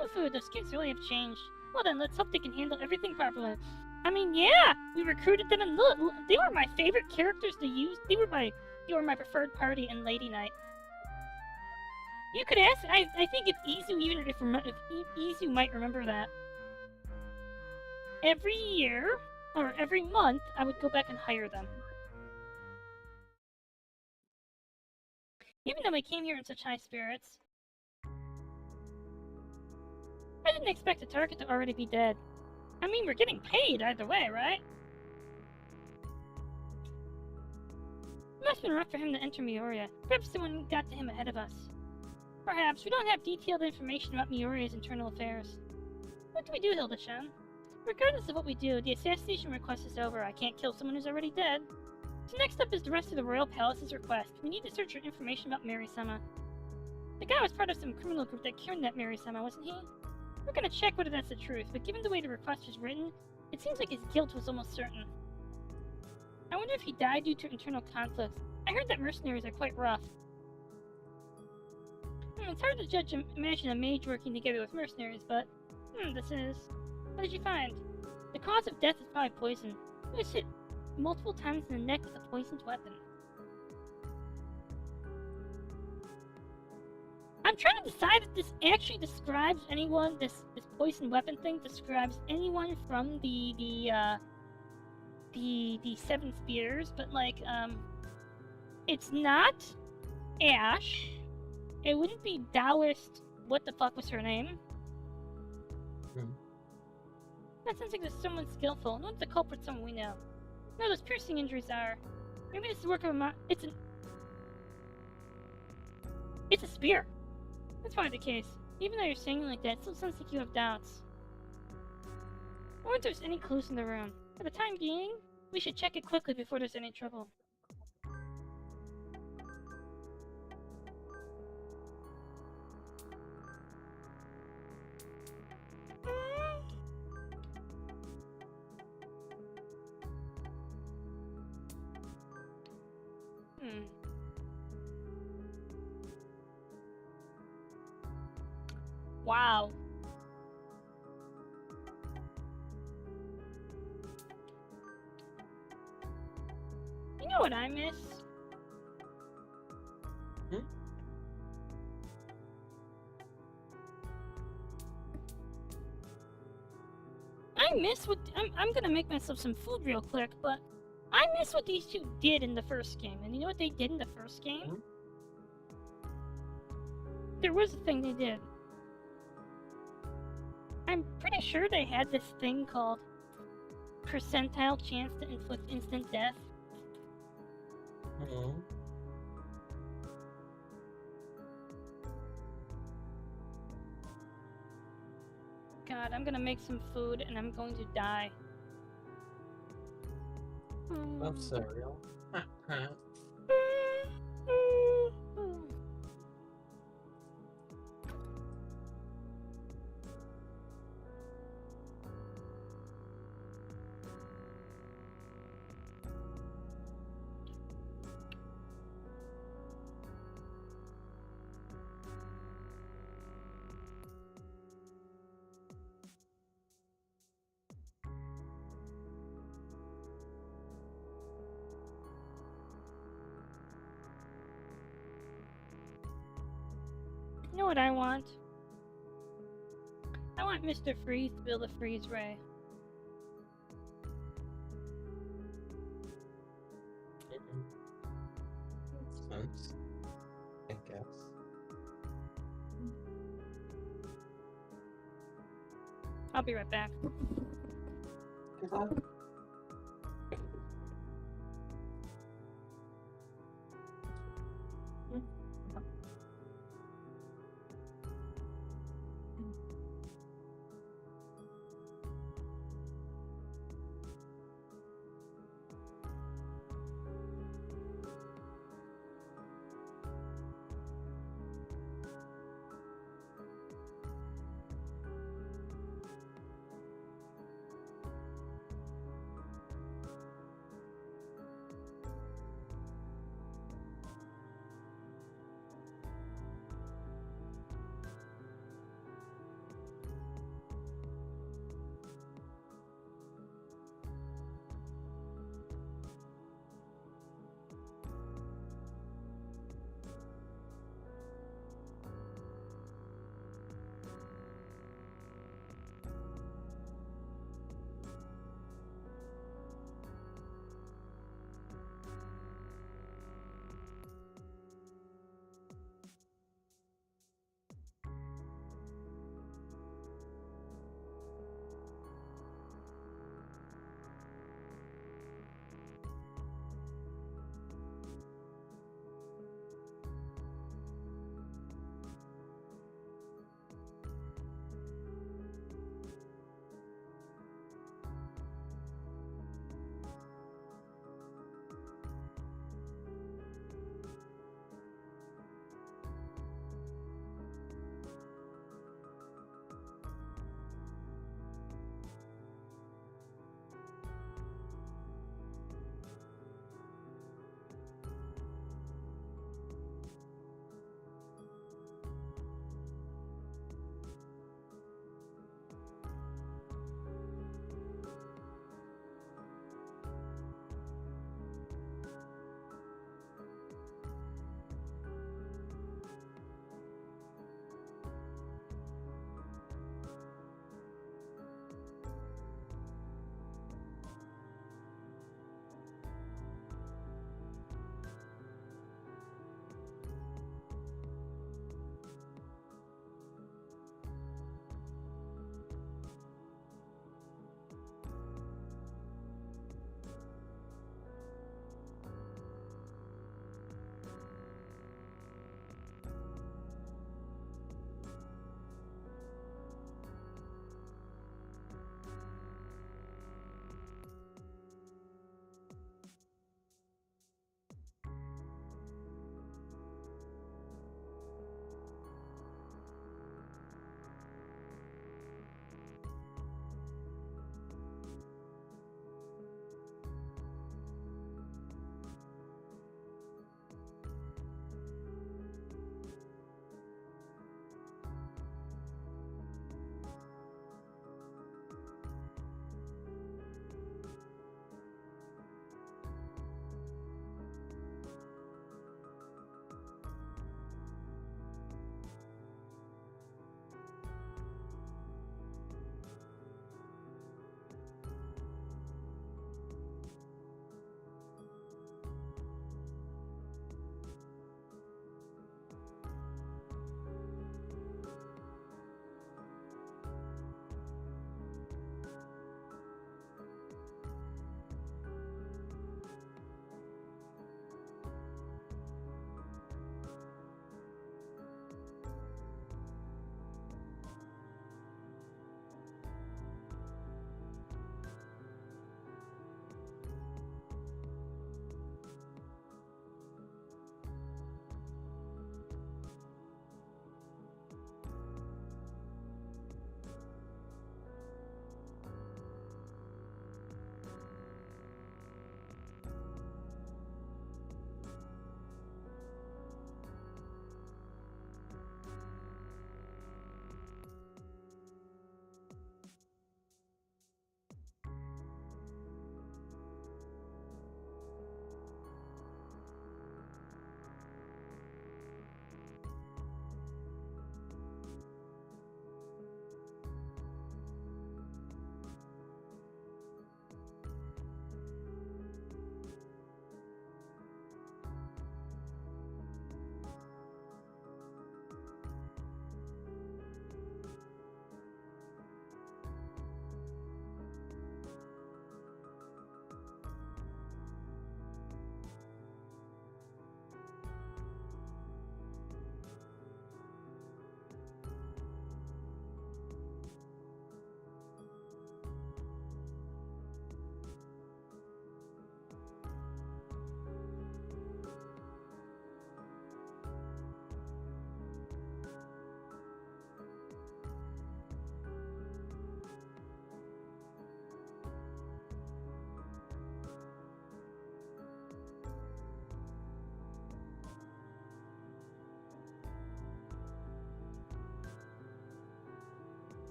Woohoo! Those kids really have changed. Well then, let's hope they can handle everything properly. I mean, yeah! We recruited them and look, they were my favorite characters to use. They were my preferred party in Lady Night. You could ask. I think if Izu might remember that. Every year, or every month, I would go back and hire them. Even though we came here in such high spirits. I didn't expect the target to already be dead. I mean, we're getting paid either way, right? It must have been rough for him to enter Mioria. Perhaps someone got to him ahead of us. Perhaps. We don't have detailed information about Mioria's internal affairs. What do we do, Hilda-chan? Regardless of what we do, the assassination request is over. I can't kill someone who's already dead. So next up is the rest of the Royal Palace's request. We need to search for information about Mary-sama. The guy was part of some criminal group that kidnapped Mary-sama, wasn't he? We're gonna check whether that's the truth, but given the way the request was written, it seems like his guilt was almost certain. I wonder if he died due to internal conflict. I heard that mercenaries are quite rough. It's hard to imagine a mage working together with mercenaries, but... this is... What did you find? The cause of death is probably poison. He was hit multiple times in the neck with a poisoned weapon. I'm trying to decide if this actually describes anyone, this poison weapon thing describes anyone from the Seven Spears, but like, it's not Ash. It wouldn't be Taoist, what the fuck was her name? That sounds like there's someone skillful. No one's the culprit, someone we know. No, those piercing injuries are. Maybe this is work of a It's a spear. That's probably the case. Even though you're saying it like that, it still sounds like you have doubts. I wonder if there's any clues in the room. For the time being, we should check it quickly before there's any trouble. Wow. You know what I miss? Hmm? I miss what I'm gonna make myself some food real quick, but I miss what these two did in the first game. And you know what they did in the first game? Hmm? There was a thing they did. I'm pretty sure they had this thing called percentile chance to inflict instant death. Hmm. God, I'm gonna make some food and I'm going to die. Love cereal. You know what I want? I want Mr. Freeze to build a freeze ray. Sense. I guess. I'll be right back.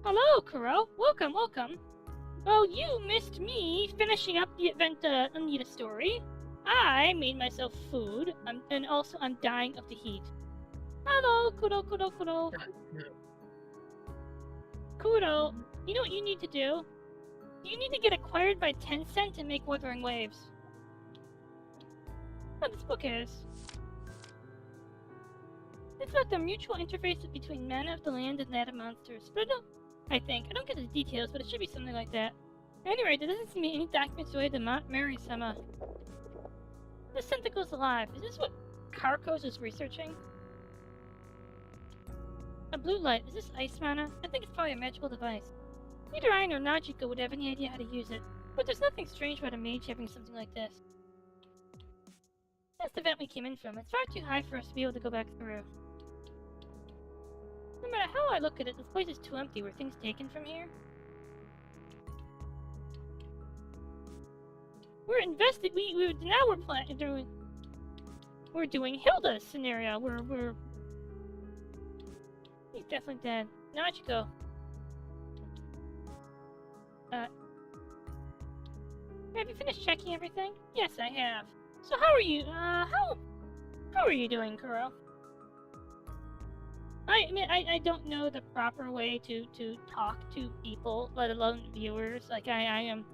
Hello, Kuro. Welcome, welcome. Well, you missed me finishing up the event Anita story. I made myself food, and also I'm dying of the heat. Hello, Kuro. Kuro, you know what you need to do? You need to get acquired by Tencent and make Wuthering Waves. What this book is. It's about the mutual interface between men of the land and that of monsters. But I don't get the details, but it should be something like that. Anyway, there doesn't seem to be any documents related to Mount Mary-sama. This tentacle's alive. Is this what Karkos is researching? A blue light. Is this ice mana? I think it's probably a magical device. Neither I nor Najiko would have any idea how to use it, but there's nothing strange about a mage having something like this. That's the vent we came in from. It's far too high for us to be able to go back through. No matter how I look at it, this place is too empty. Were things taken from here? We're invested. We're doing Hilda's scenario. He's definitely dead. Najiko. Have you finished checking everything? Yes, I have. So how are you? How are you doing, Kuro? I don't know the proper way to talk to people, let alone viewers. Like, I am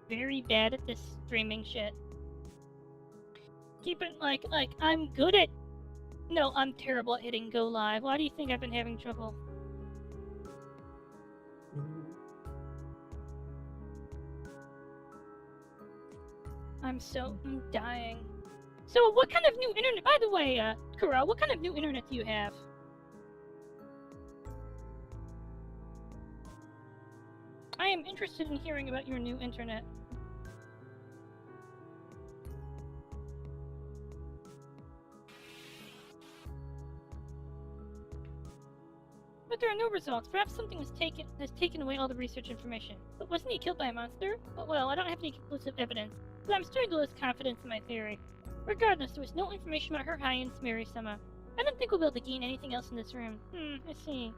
very bad at this streaming shit. Keep it like, I'm good at... No, I'm terrible at hitting go live. Why do you think I've been having trouble? I'm dying. So, what kind of new internet... By the way, Kuro, what kind of new internet do you have? I am interested in hearing about your new internet. But there are no results. Perhaps something has taken away all the research information. But wasn't he killed by a monster? Well, I don't have any conclusive evidence, but I'm starting to lose confidence in my theory. Regardless, there was no information about her Highness Mary-sama. I don't think we'll be able to gain anything else in this room. I see.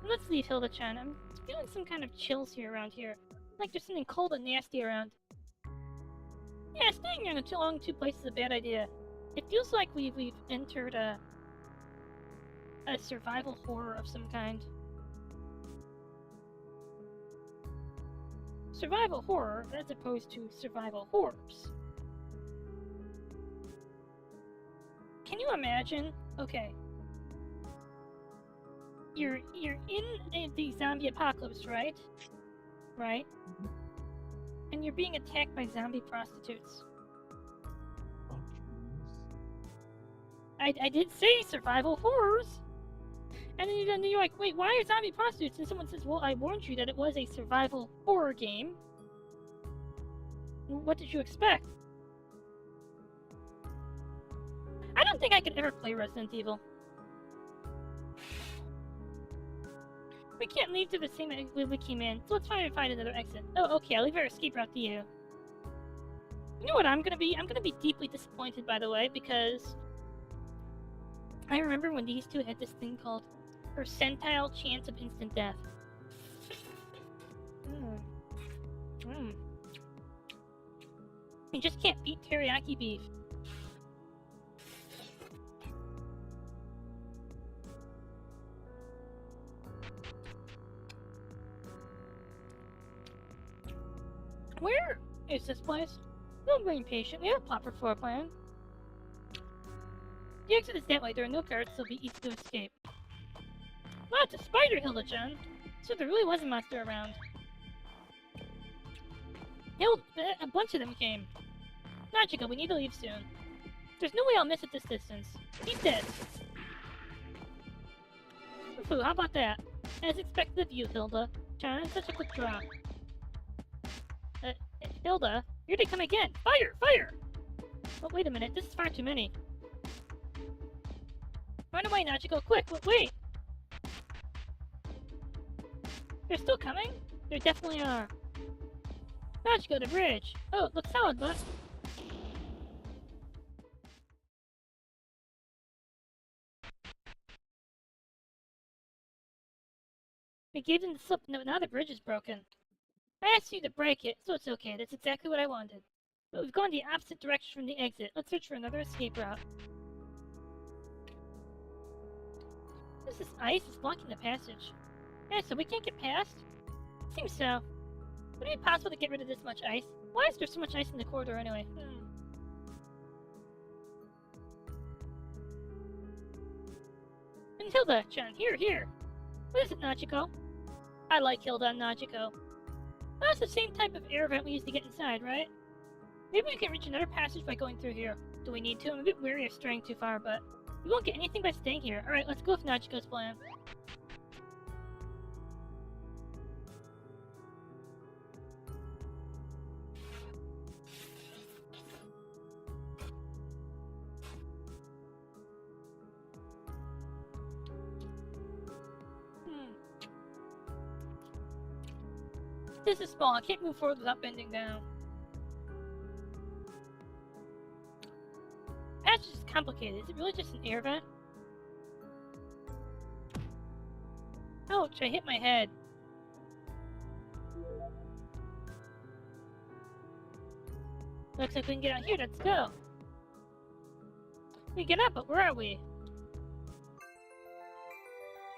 Let's leave, Hilda-chan. I'm feeling some kind of chills here around here. Like there's something cold and nasty around. Yeah, staying here in too long in two places is a bad idea. It feels like we've entered a survival horror of some kind. Survival horror as opposed to survival horrors. Can you imagine? Okay. You're in the zombie apocalypse, right? Right? And you're being attacked by zombie prostitutes. I did say survival horrors! And then you're like, wait, why are zombie prostitutes? And someone says, well, I warned you that it was a survival horror game. What did you expect? I don't think I could ever play Resident Evil. We can't leave through the same way we came in, so let's try to find another exit. Oh, okay, I'll leave our escape route to you. You know what I'm gonna be? I'm gonna be deeply disappointed, by the way, because I remember when these two had this thing called percentile chance of instant death. You just can't beat teriyaki beef. Where is this place? Don't be impatient. We have a proper floor plan. The exit is that way. There are no guards, so it'll be easy to escape. Wow, it's a spider, Hilda-chan! So there really was a monster around. A bunch of them came. Najiko, we need to leave soon. There's no way I'll miss at this distance. He's dead. Foo, how about that? As expected of you, Hilda-chan, such a quick draw. Hilda, here they come again! Fire! Fire! Oh, wait a minute, this is far too many. Run away, Najiko, quick! Wait! They're still coming? There definitely are. Najiko, the bridge! Oh, it looks solid, but... We gave them the slip, and now the bridge is broken. I asked you to break it, so it's okay. That's exactly what I wanted. But we've gone the opposite direction from the exit. Let's search for another escape route. This is ice. It's blocking the passage. Yeah, so we can't get past? Seems so. Would it be possible to get rid of this much ice? Why is there so much ice in the corridor anyway? And Hilda-chan, here. What is it, Nachiko? I like Hilda and Nachiko. That's the same type of air vent we used to get inside, right? Maybe we can reach another passage by going through here. Do we need to? I'm a bit wary of straying too far, but we won't get anything by staying here. Alright, let's go with Nachiko's plan. This is small. I can't move forward without bending down. Passage is complicated. Is it really just an air vent? Ouch, I hit my head. Looks like we can get out here. Let's go. We get up, but where are we?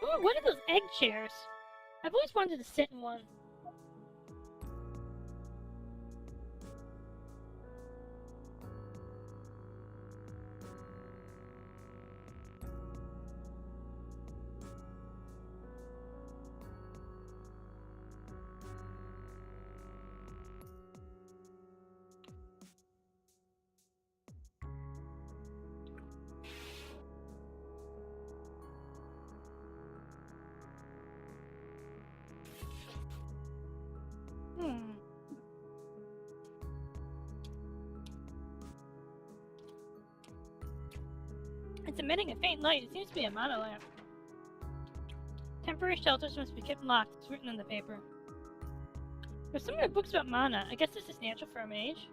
Ooh, what are those egg chairs? I've always wanted to sit in one. It's emitting a faint light. It seems to be a mana lamp. Temporary shelters must be kept locked. It's written on the paper. There's some more books about mana. I guess this is natural for a mage.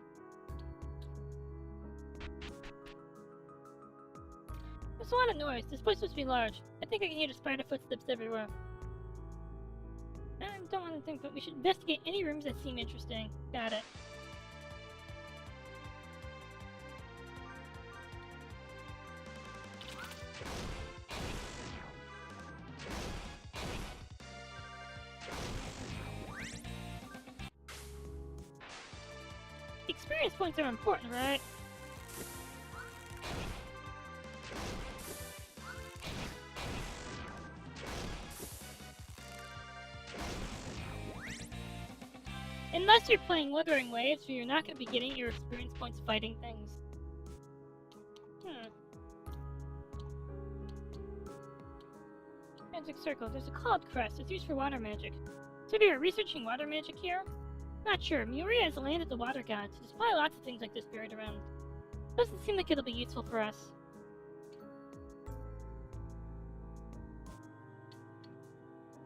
There's a lot of noise. This place must be large. I think I can hear the spider footsteps everywhere. I don't want to think, but we should investigate any rooms that seem interesting. Got it. Experience points are important, right? Unless you're playing Wuthering Waves, where you're not going to be getting your experience points fighting things. Magic Circle. There's a cloud crest. It's used for water magic. So you're researching water magic here? Not sure. Muria is a land of the water gods. There's probably lots of things like this buried around. Doesn't seem like it'll be useful for us.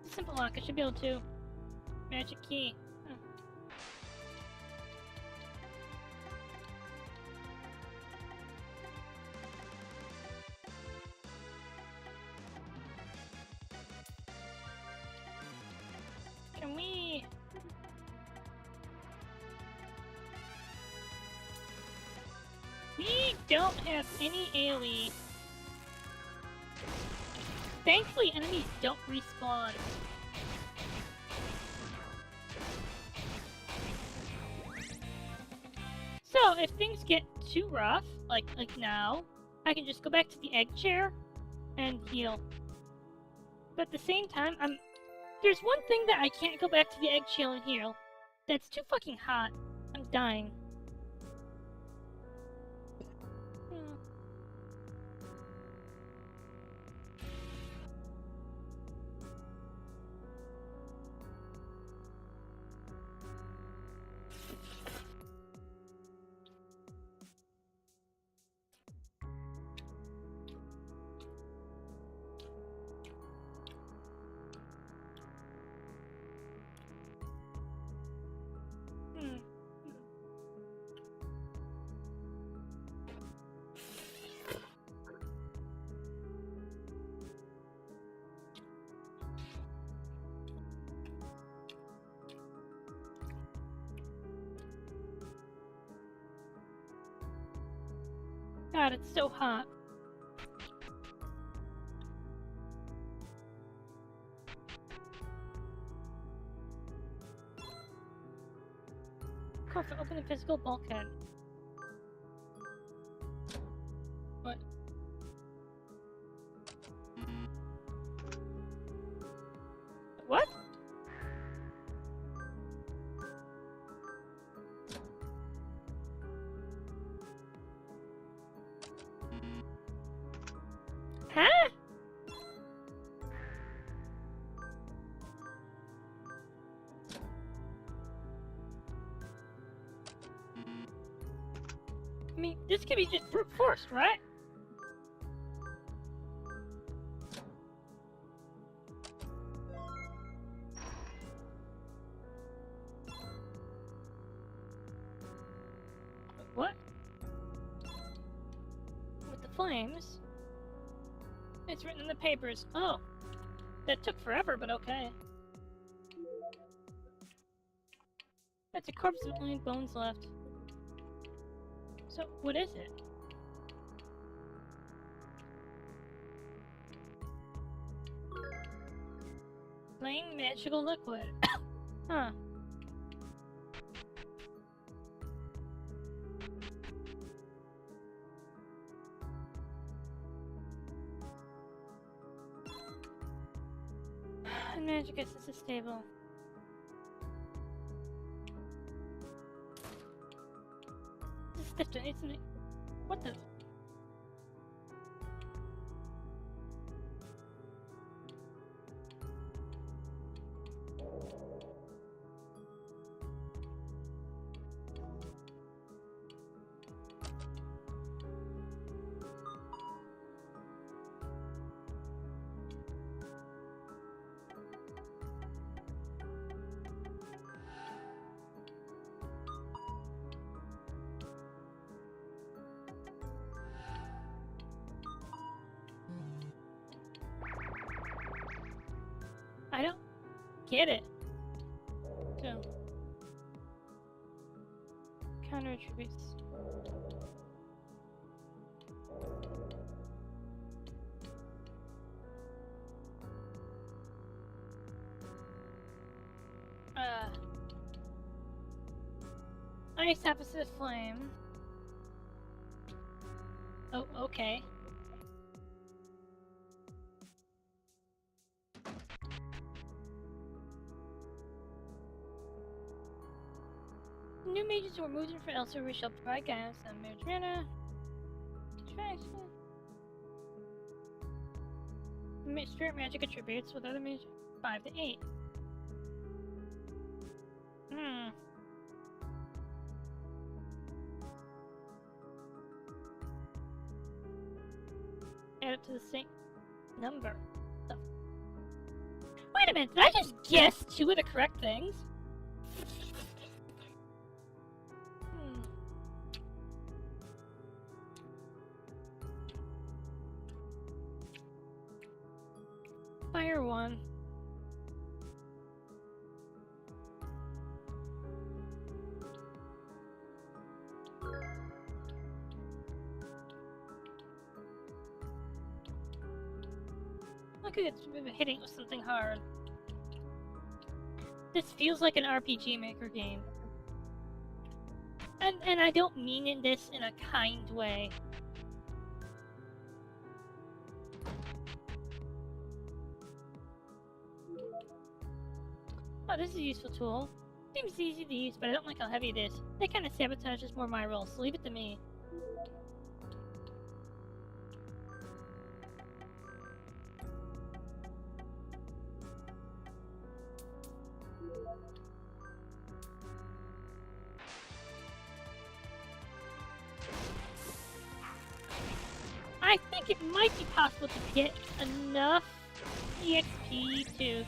It's a simple lock. I should be able to. Magic key. Can we... We don't have any AoE. Thankfully, enemies don't respawn. So, if things get too rough, like now, I can just go back to the egg chair and heal. But at the same time, there's one thing that I can't go back to the egg chair and heal. That's too fucking hot. I'm dying. God, it's so hot. Corfu, open the physical bulkhead. What? What? Huh? I mean, this could be just brute force, right? What? With the flames? It's written in the papers. Oh. That took forever, but okay. That's a corpse with only bones left. So, what is it? Plain magical liquid. Huh. Magic is stable. This is different, isn't it? What the? I don't get it. So, counter attributes. Ice opposite flame. Oh, okay. New mages who are moved in for Elsa we shall provide guidance on marriage mana. Spirit magic attributes with other magic 5 to 8. Add it to the same number. Wait a minute, did I just guess 2 of the correct things? Fire 1. Look at it, hitting with something hard. This feels like an RPG Maker game. And I don't mean this in a kind way. Oh, this is a useful tool. Seems easy to use, but I don't like how heavy it is. That kind of sabotage is more my role, so leave it to me. I think it might be possible to get enough EXP to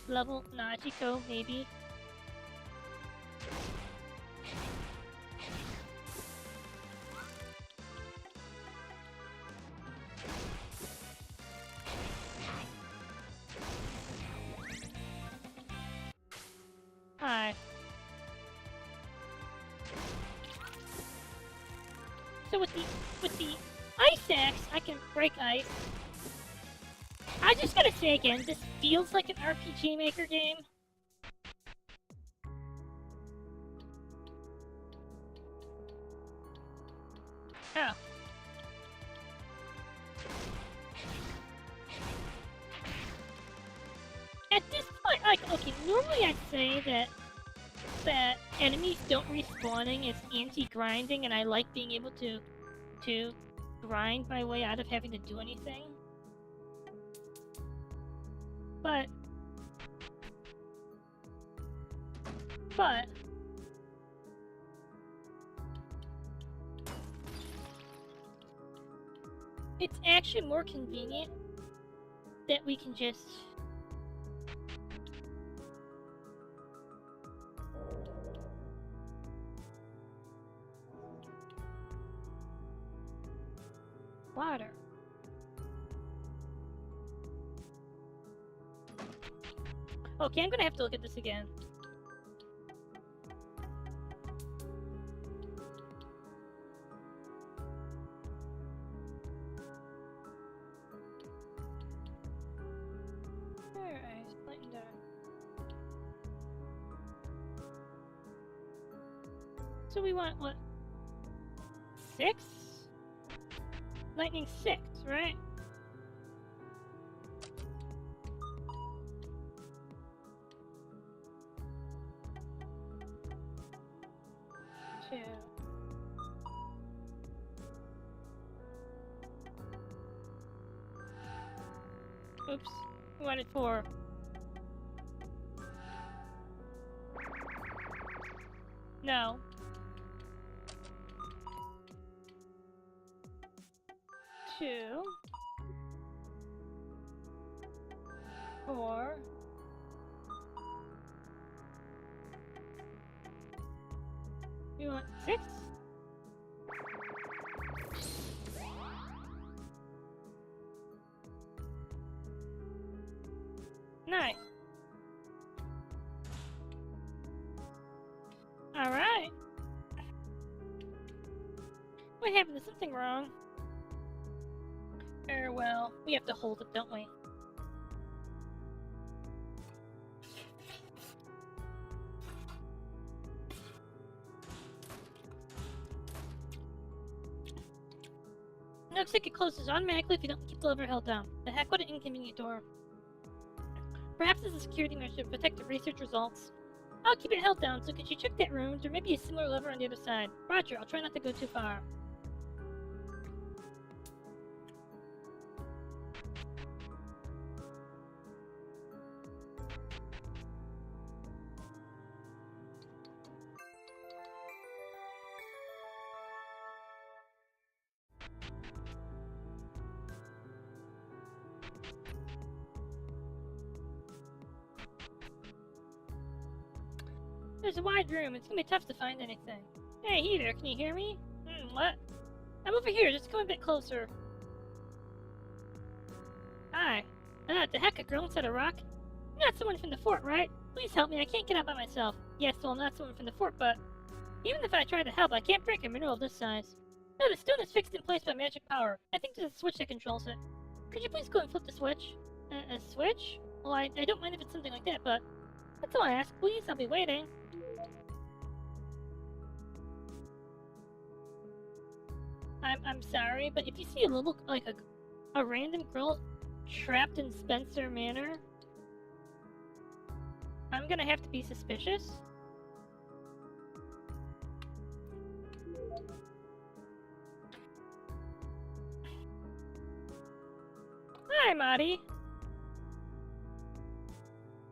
level Najiko, maybe. Hi. So with the ice axe, I can break ice. I just gotta say again, this feels like an RPG Maker game. Oh. At this point, like, okay, normally I'd say that enemies don't respawning is anti-grinding, and I like being able to grind my way out of having to do anything. But it's actually more convenient that we can just water. Okay, I'm gonna have to look at this again. Alright, lightning down. So we want what? 6? Lightning 6, right? Oops. We wanted 4. No. 2. 4. You want 6? Nice. Alright. What happened? Is something wrong? Well, we have to hold it, don't we? Looks like it closes automatically if you don't keep the lever held down. The heck, what an inconvenient door. Perhaps it's a security measure to protect the research results. I'll keep it held down, so could you check that room? There may be a similar lever on the other side. Roger, I'll try not to go too far. There's a wide room. It's gonna be tough to find anything. Hey, Heater, can you hear me? What? I'm over here. Just come a bit closer. Hi. The heck, a girl inside a rock? You're not someone from the fort, right? Please help me. I can't get out by myself. Yes, well, I'm not someone from the fort, but even if I try to help, I can't break a mineral of this size. No, the stone is fixed in place by magic power. I think there's a switch that controls it. Could you please go and flip the switch? A switch? Well, I don't mind if it's something like that, but that's all I ask. Please, I'll be waiting. I'm sorry, but if you see a little, like, a random girl trapped in Spencer Manor, I'm gonna have to be suspicious. Hi, Marty.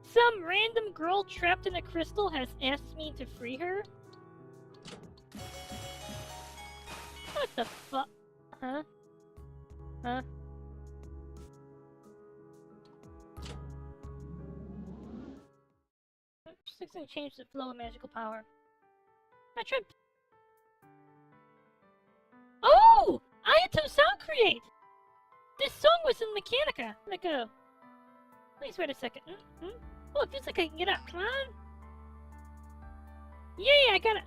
Some random girl trapped in a crystal has asked me to free her? What the fuck? Huh? Huh? Oops, gonna change the flow of magical power. I tried. Oh! Ayato Sound Create! This song was in Mechanica. Let go. Please wait a second. Oh, it feels like I can get up. Come on. Yay, I got it.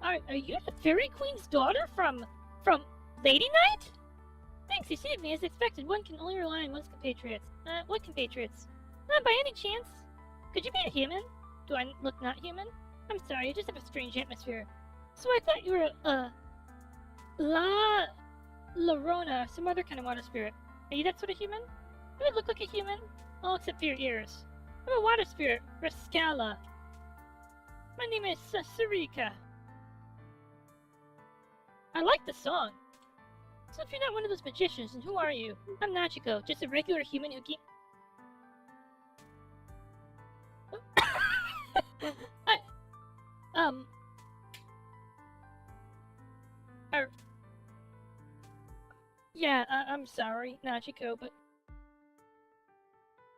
Are you the Fairy Queen's daughter from Lady Knight? Thanks, you saved me as expected. One can only rely on one's compatriots. What compatriots? Not by any chance. Could you be a human? Do I look not human? I'm sorry, you just have a strange atmosphere. So I thought you were La Llorona, some other kind of water spirit. Are you that sort of human? You would look like a human, all except for your ears. I'm a water spirit, Rascala. My name is Sarika. I like the song. So if you're not one of those magicians, then who are you? I'm Nachiko, just a regular human who I'm sorry, Nachiko, but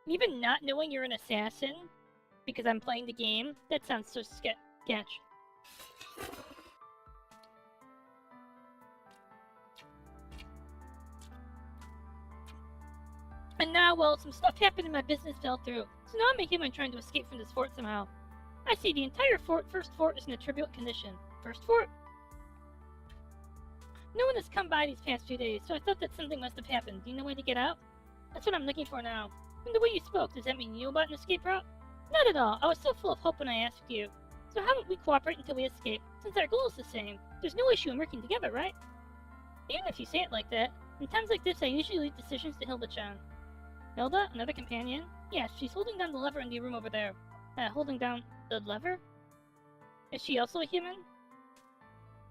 even not knowing you're an assassin because I'm playing the game, that sounds so sketch. And now, well, some stuff happened and my business fell through. So now I'm a human trying to escape from this fort somehow. I see the entire first fort is in a turbulent condition. First fort? No one has come by these past few days, so I thought that something must have happened. Do you know where to get out? That's what I'm looking for now. From the way you spoke, does that mean you know about an escape route? Not at all. I was so full of hope when I asked you. So how about we cooperate until we escape? Since our goal is the same, there's no issue in working together, right? Even if you say it like that, in times like this I usually leave decisions to Hilda-chan. Hilda? Another companion? Yes, she's holding down the lever in the room over there. Holding down the lever? Is she also a human?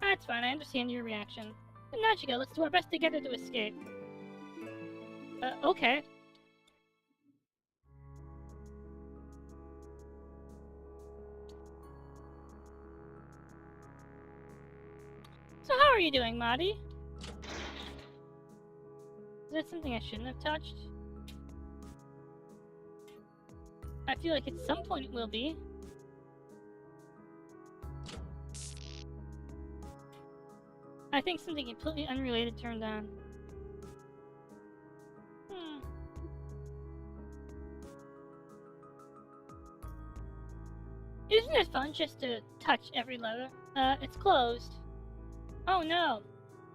That's fine, I understand your reaction. But Nachiko, let's do our best together to escape. Okay. So how are you doing, Madi? Is that something I shouldn't have touched? I feel like at some point it will be. I think something completely unrelated turned on. Isn't it fun just to touch every lever? It's closed. Oh no!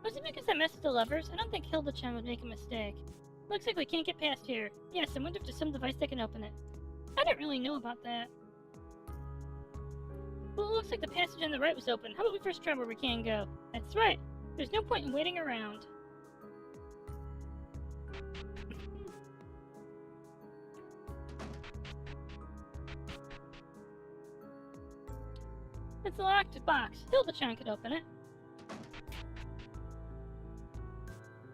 Was it because I messed with the levers? I don't think Hilda-chan would make a mistake. Looks like we can't get past here. Yes, I wonder if there's some device that can open it. I don't really know about that. Well, it looks like the passage on the right was open. How about we first try where we can go? That's right. There's no point in waiting around. It's a locked box. Hilda-chan could open it.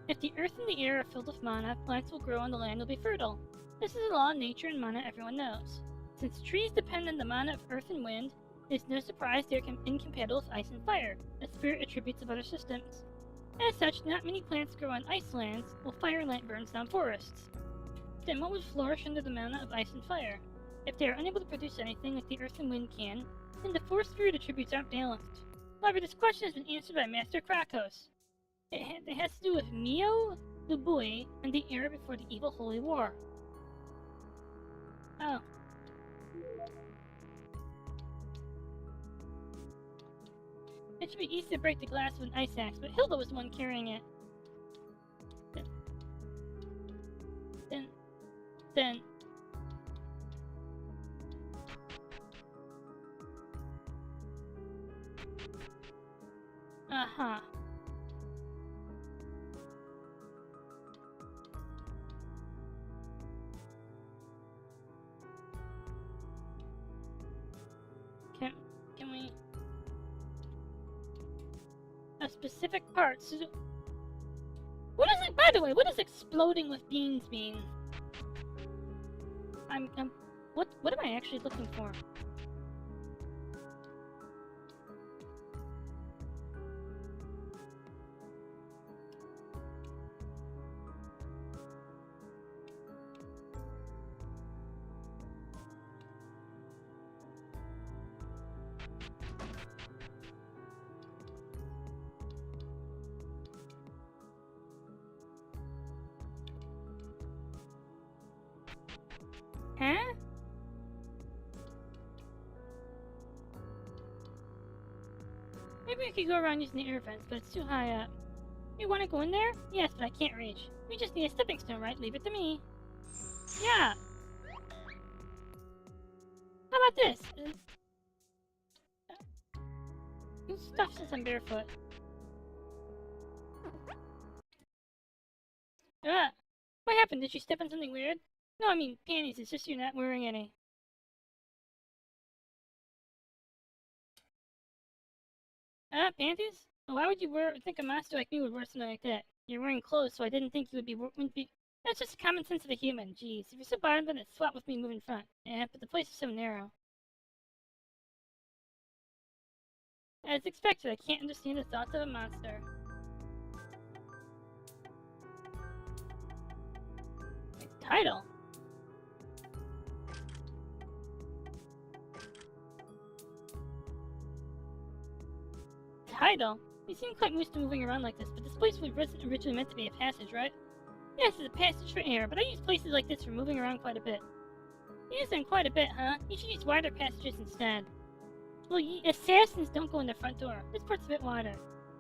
If the earth and the air are filled with mana, plants will grow and the land will be fertile. This is a law of nature and mana everyone knows. Since trees depend on the mana of earth and wind, it is no surprise they are incompatible with ice and fire, the spirit attributes of other systems. As such, not many plants grow on ice lands, while firelight burns down forests. Then what would flourish under the mana of ice and fire? If they are unable to produce anything like the earth and wind can, then the four spirit attributes aren't balanced. However, this question has been answered by Master Krakos. It has to do with Mio, Lubui, and the era before the evil Holy War. Oh. It should be easy to break the glass with an ice axe, but Hilda was the one carrying it. Then... Uh-huh. Can we... A specific part. So what is it, by the way, what does exploding with beans mean? What am I actually looking for? Huh? Maybe we could go around using the air vents, but it's too high up. You want to go in there? Yes, but I can't reach. We just need a stepping stone, right? Leave it to me. Yeah. How about this? Stuff since I'm barefoot. What happened? Did you step on something weird? No, I mean panties. It's just you're not wearing any. Panties? Why would you think a monster like me would wear something like that? You're wearing clothes, so I didn't think you wouldn't be. That's just common sense of a human. Jeez, if you're so bottom, then it's swap with me moving front. Yeah, but the place is so narrow. As expected, I can't understand the thoughts of a monster. Title. Title? You seem quite used to moving around like this, but this place wasn't originally meant to be a passage, right? Yes, it's a passage for air, but I use places like this for moving around quite a bit. You use them quite a bit, huh? You should use wider passages instead. Well, assassins don't go in the front door. This part's a bit wider.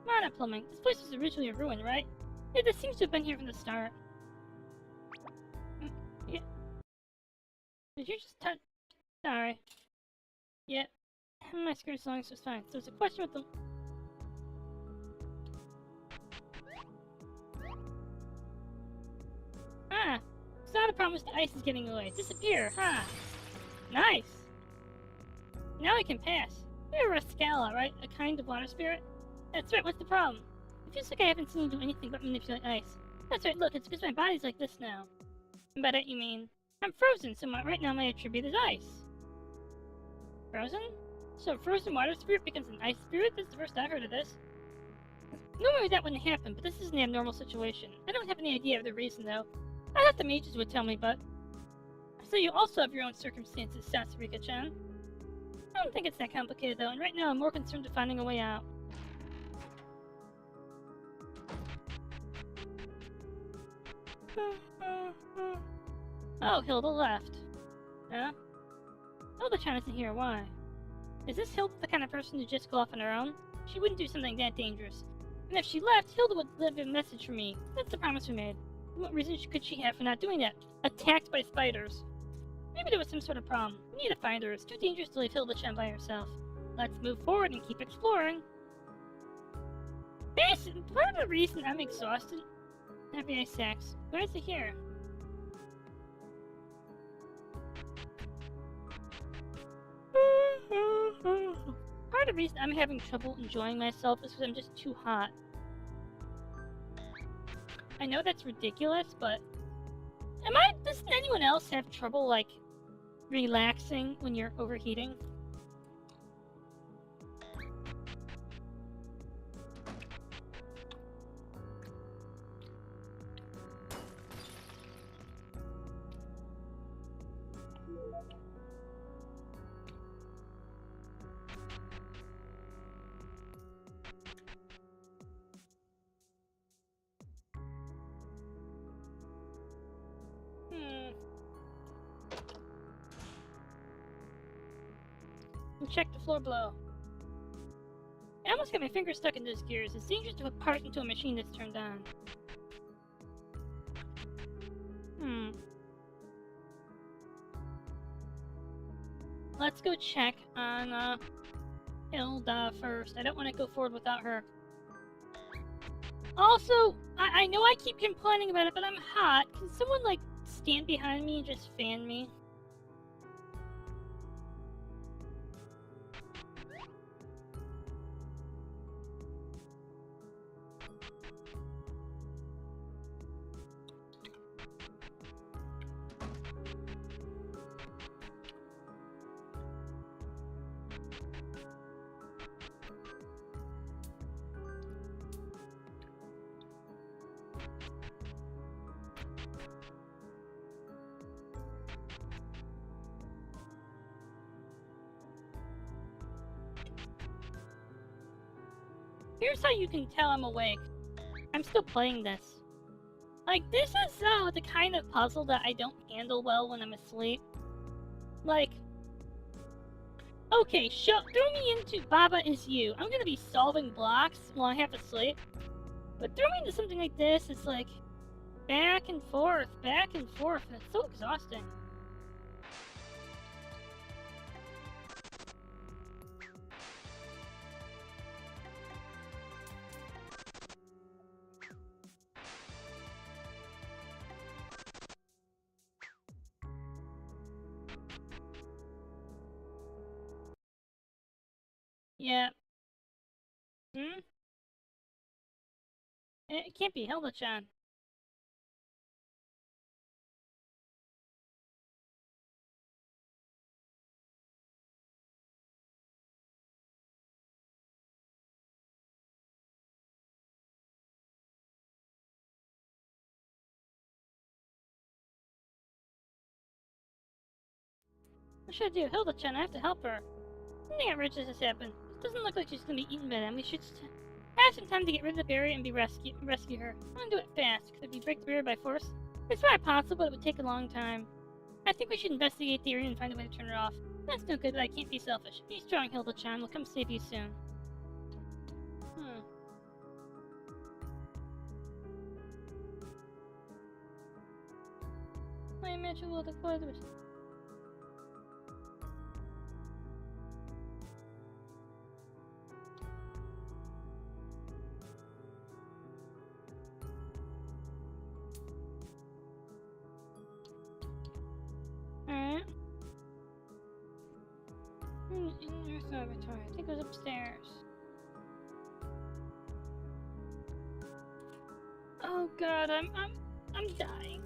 Come on, plumbing. This place was originally a ruin, right? Yeah, this seems to have been here from the start. Yeah. Did you just touch? Sorry. Yeah. My skirt songs was fine. So it's a question with the... It's not a promise the ice is getting away. Disappear, huh? Nice! Now I can pass. You're a Rascala, right? A kind of water spirit? That's right, what's the problem? It feels like I haven't seen you do anything but manipulate ice. That's right, look, it's because my body's like this now. By that you mean... I'm frozen, so right now my attribute is ice. Frozen? So a frozen water spirit becomes an ice spirit? That's the first I've heard of this. Normally that wouldn't happen, but this is an abnormal situation. I don't have any idea of the reason, though. I thought the mages would tell me, but... So you also have your own circumstances, Satsurika-chan. I don't think it's that complicated, though, and right now I'm more concerned with finding a way out. Oh, Hilda left. Huh? Hilda-chan isn't here, why? Is this Hilda the kind of person to just go off on her own? She wouldn't do something that dangerous. And if she left, Hilda would leave a message for me. That's the promise we made. What reason could she have for not doing that? Attacked by spiders. Maybe there was some sort of problem. We need to find her. It's too dangerous to leave Hilda-chan by herself. Let's move forward and keep exploring. Basically, part of the reason I'm exhausted... Happy ice sacks. Where is it here? Part of the reason I'm having trouble enjoying myself is because I'm just too hot. I know that's ridiculous, but... Doesn't anyone else have trouble, like, relaxing when you're overheating? Check the floor below. I almost got my finger stuck in those gears. It's dangerous to put parts into a machine that's turned on. Let's go check on, Hilda first. I don't want to go forward without her. Also, I know I keep complaining about it, but I'm hot. Can someone, like, stand behind me and just fan me? Here's how you can tell I'm awake. I'm still playing this. Like, this is the kind of puzzle that I don't handle well when I'm asleep. Like, Okay, throw me into Baba is you. I'm gonna be solving blocks while I have to sleep. But throw me into something like this, it's like back and forth, and it's so exhausting. Yeah. Hmm? It can't be Hilda-chan. What should I do? Hilda-chan, I have to help her. Something outrageous has happened. It doesn't look like she's gonna be eaten by them. We should have some time to get rid of the barrier and rescue her. I want to do it fast. Could we break the barrier by force? It's probably possible, but it would take a long time. I think we should investigate the area and find a way to turn it off. That's no good, but I can't be selfish. Be strong, Hilda-chan. We'll come save you soon. I imagine we'll deploy the... Alright. There's the laboratory. I think it was upstairs. Oh god, I'm dying.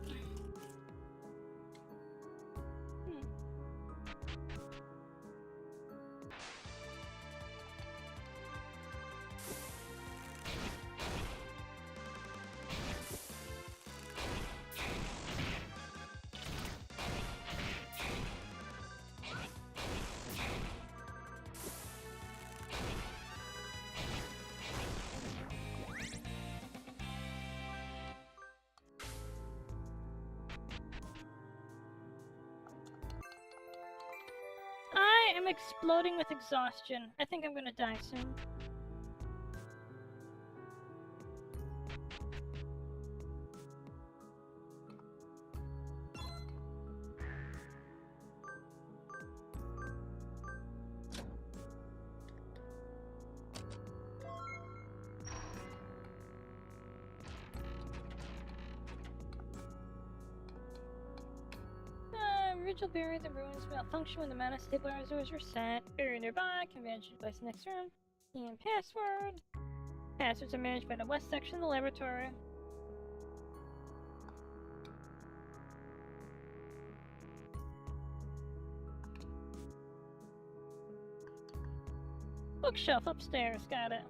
I am exploding with exhaustion. I think I'm gonna die soon. Original barrier, the ruins malfunction when the mana stabilizers were set. Barrier nearby, convention device next room. Key and password. Passwords are managed by the west section of the laboratory. Bookshelf upstairs, got it.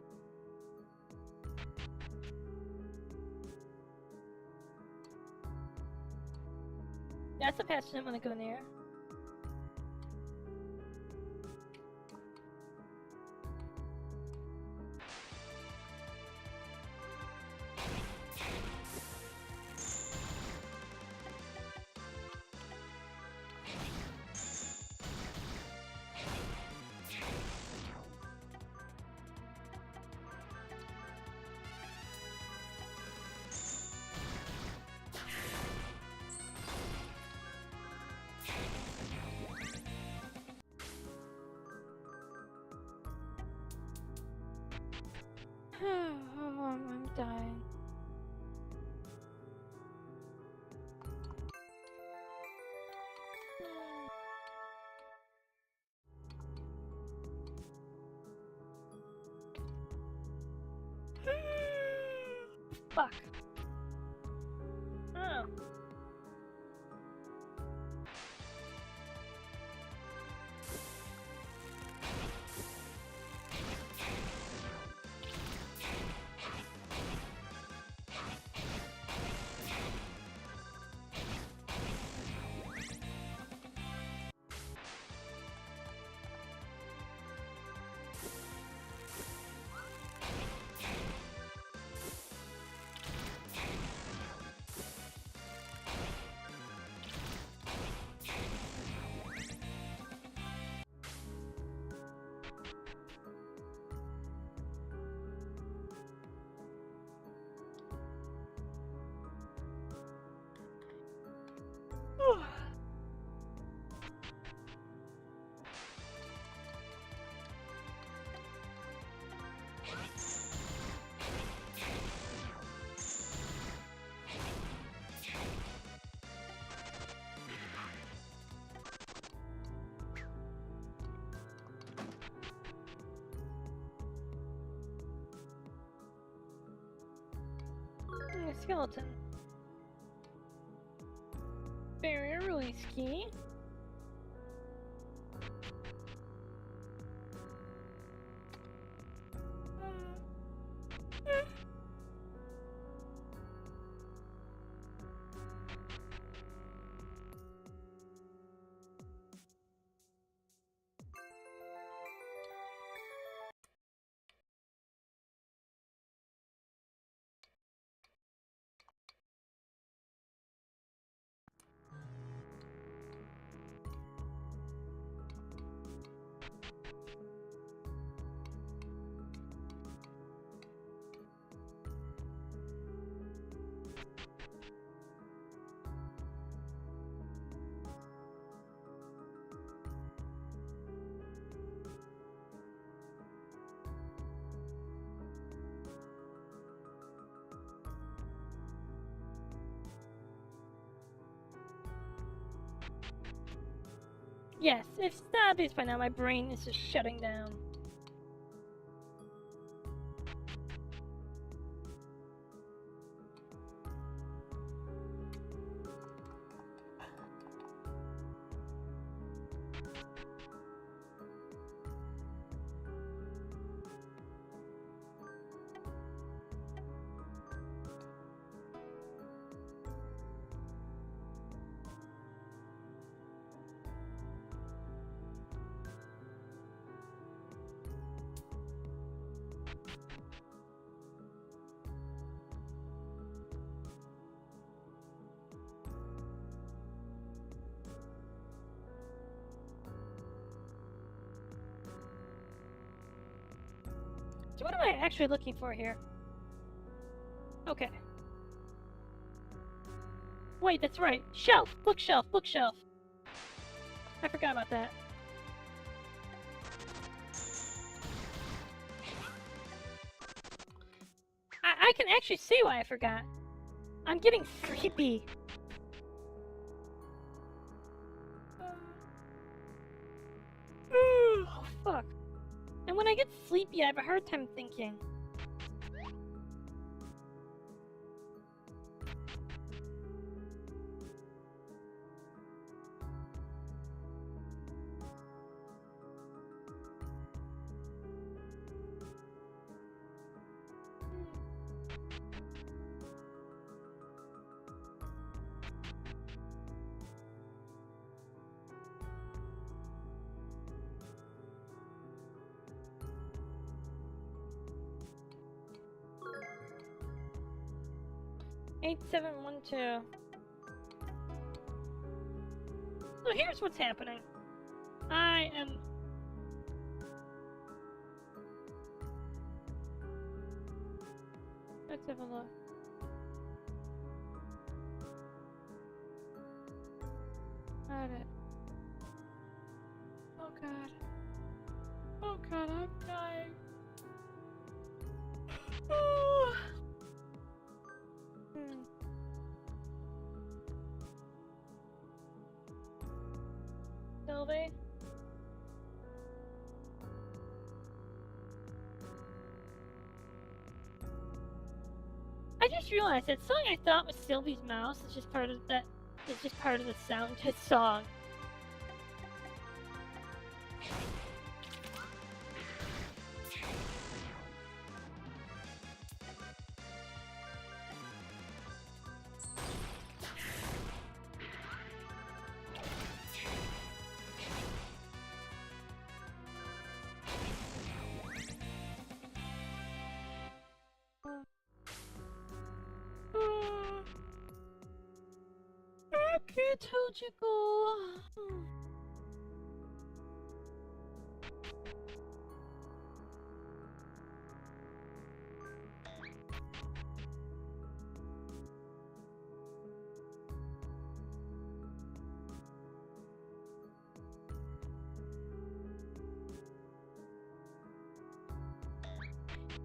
That's a patch I didn't want to go near. Oh, I'm dying. Fuck. Oh. Skeleton. Barrier release key. Yes, if it's not obvious by now, my brain is just shutting down. So what am I actually looking for here? Okay. Wait, that's right. Shelf! Bookshelf! Bookshelf! I forgot about that. I can actually see why I forgot. I'm getting sleepy. Oh, fuck. And when I get sleepy, I have a hard time thinking. Eight, 7, 1, 2. So here's what's happening. I am... Let's have a look. Got it. Oh god. Oh god, I'm dying. Oh. Sylvie? I just realized that song I thought was Sylvie's mouse is just part of that. It's just part of the sound to his song. I told you go.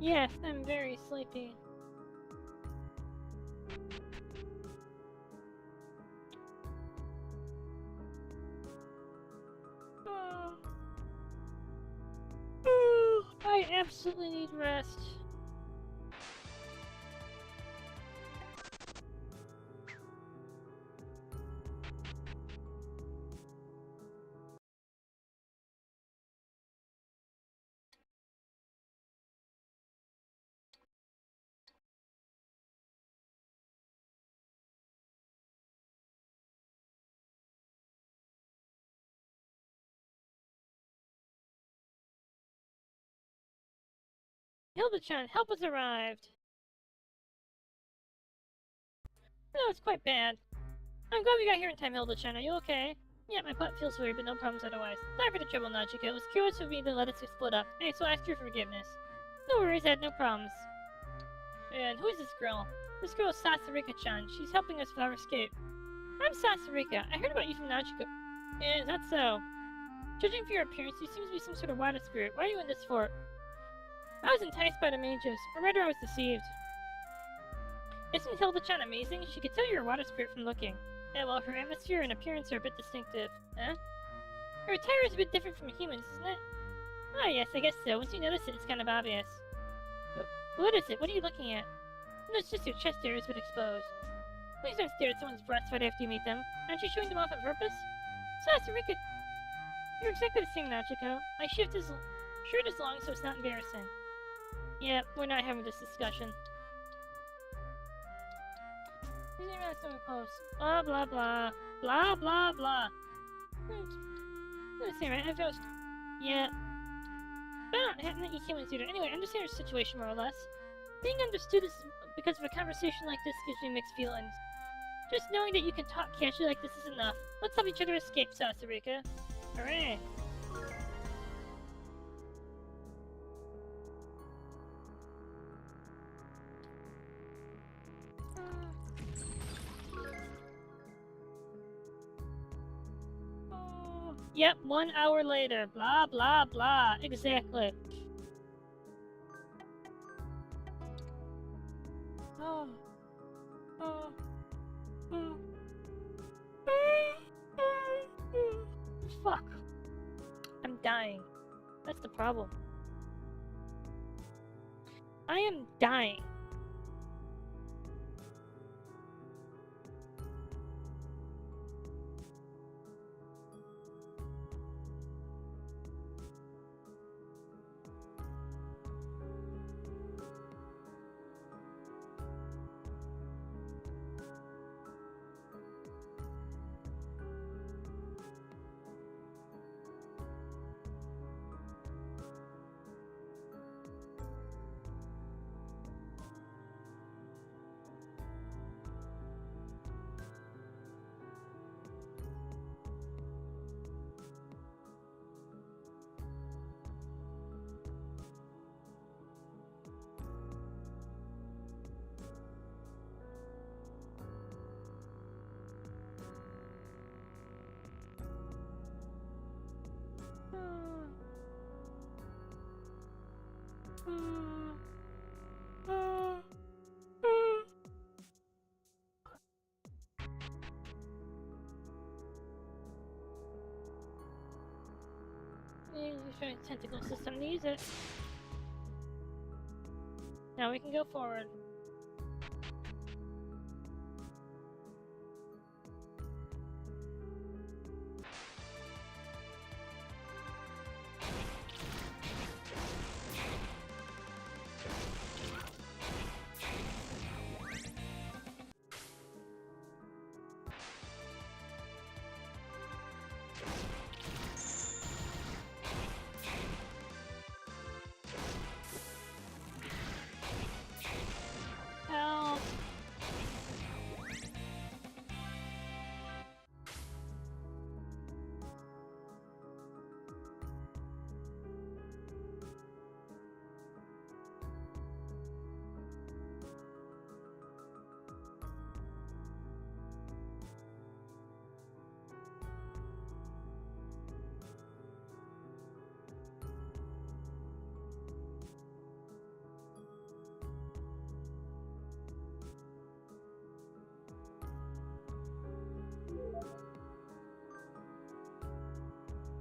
Yes, I'm very sleepy. Oh. Oh, I absolutely need rest. Hilda-chan, help has arrived. No, it's quite bad. I'm glad we got here in time, Hilda-chan. Are you okay? Yeah, my butt feels weird, but no problems otherwise. Sorry for the trouble, Nachiko. It was curious of me to let us get split up. Hey, so I asked your forgiveness. No worries, I had no problems. And who is this girl? This girl is Sasarika-chan. She's helping us with our escape. I'm Sasarika. I heard about you from Nachiko. Is that so? Judging from your appearance, you seem to be some sort of water spirit. Why are you in this fort? I was enticed by the mages, or rather I was deceived. Isn't Hilda-chan amazing? She could tell you're a water spirit from looking. Yeah, well, her atmosphere and appearance are a bit distinctive. Huh? Her attire is a bit different from humans, isn't it? Ah, yes, I guess so. Once you notice it, it's kind of obvious. What is it? What are you looking at? No, it's just your chest area is a bit exposed. Please don't stare at someone's breasts right after you meet them. Aren't you showing them off on purpose? Sasarika, you're exactly the same, Nachiko. My shirt is long, so it's not embarrassing. Yeah, we're not having this discussion. Isn't even so close. Blah blah blah. Blah blah blah. Let's see, right? I feel. Yeah. But I don't have any humans either. Anyway, I understand your situation more or less. Being understood is because of a conversation like this gives me mixed feelings. Just knowing that you can talk casually like this is enough. Let's help each other escape, Sasarika. Hooray! Yep, 1 hour later. Blah, blah, blah. Exactly. Oh. Oh. Oh. Fuck. I'm dying. That's the problem. I am dying. Tentacle system to use it. Now we can go forward.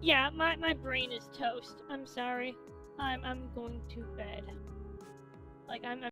Yeah, my brain is toast. I'm sorry. I'm going to bed. Like I'm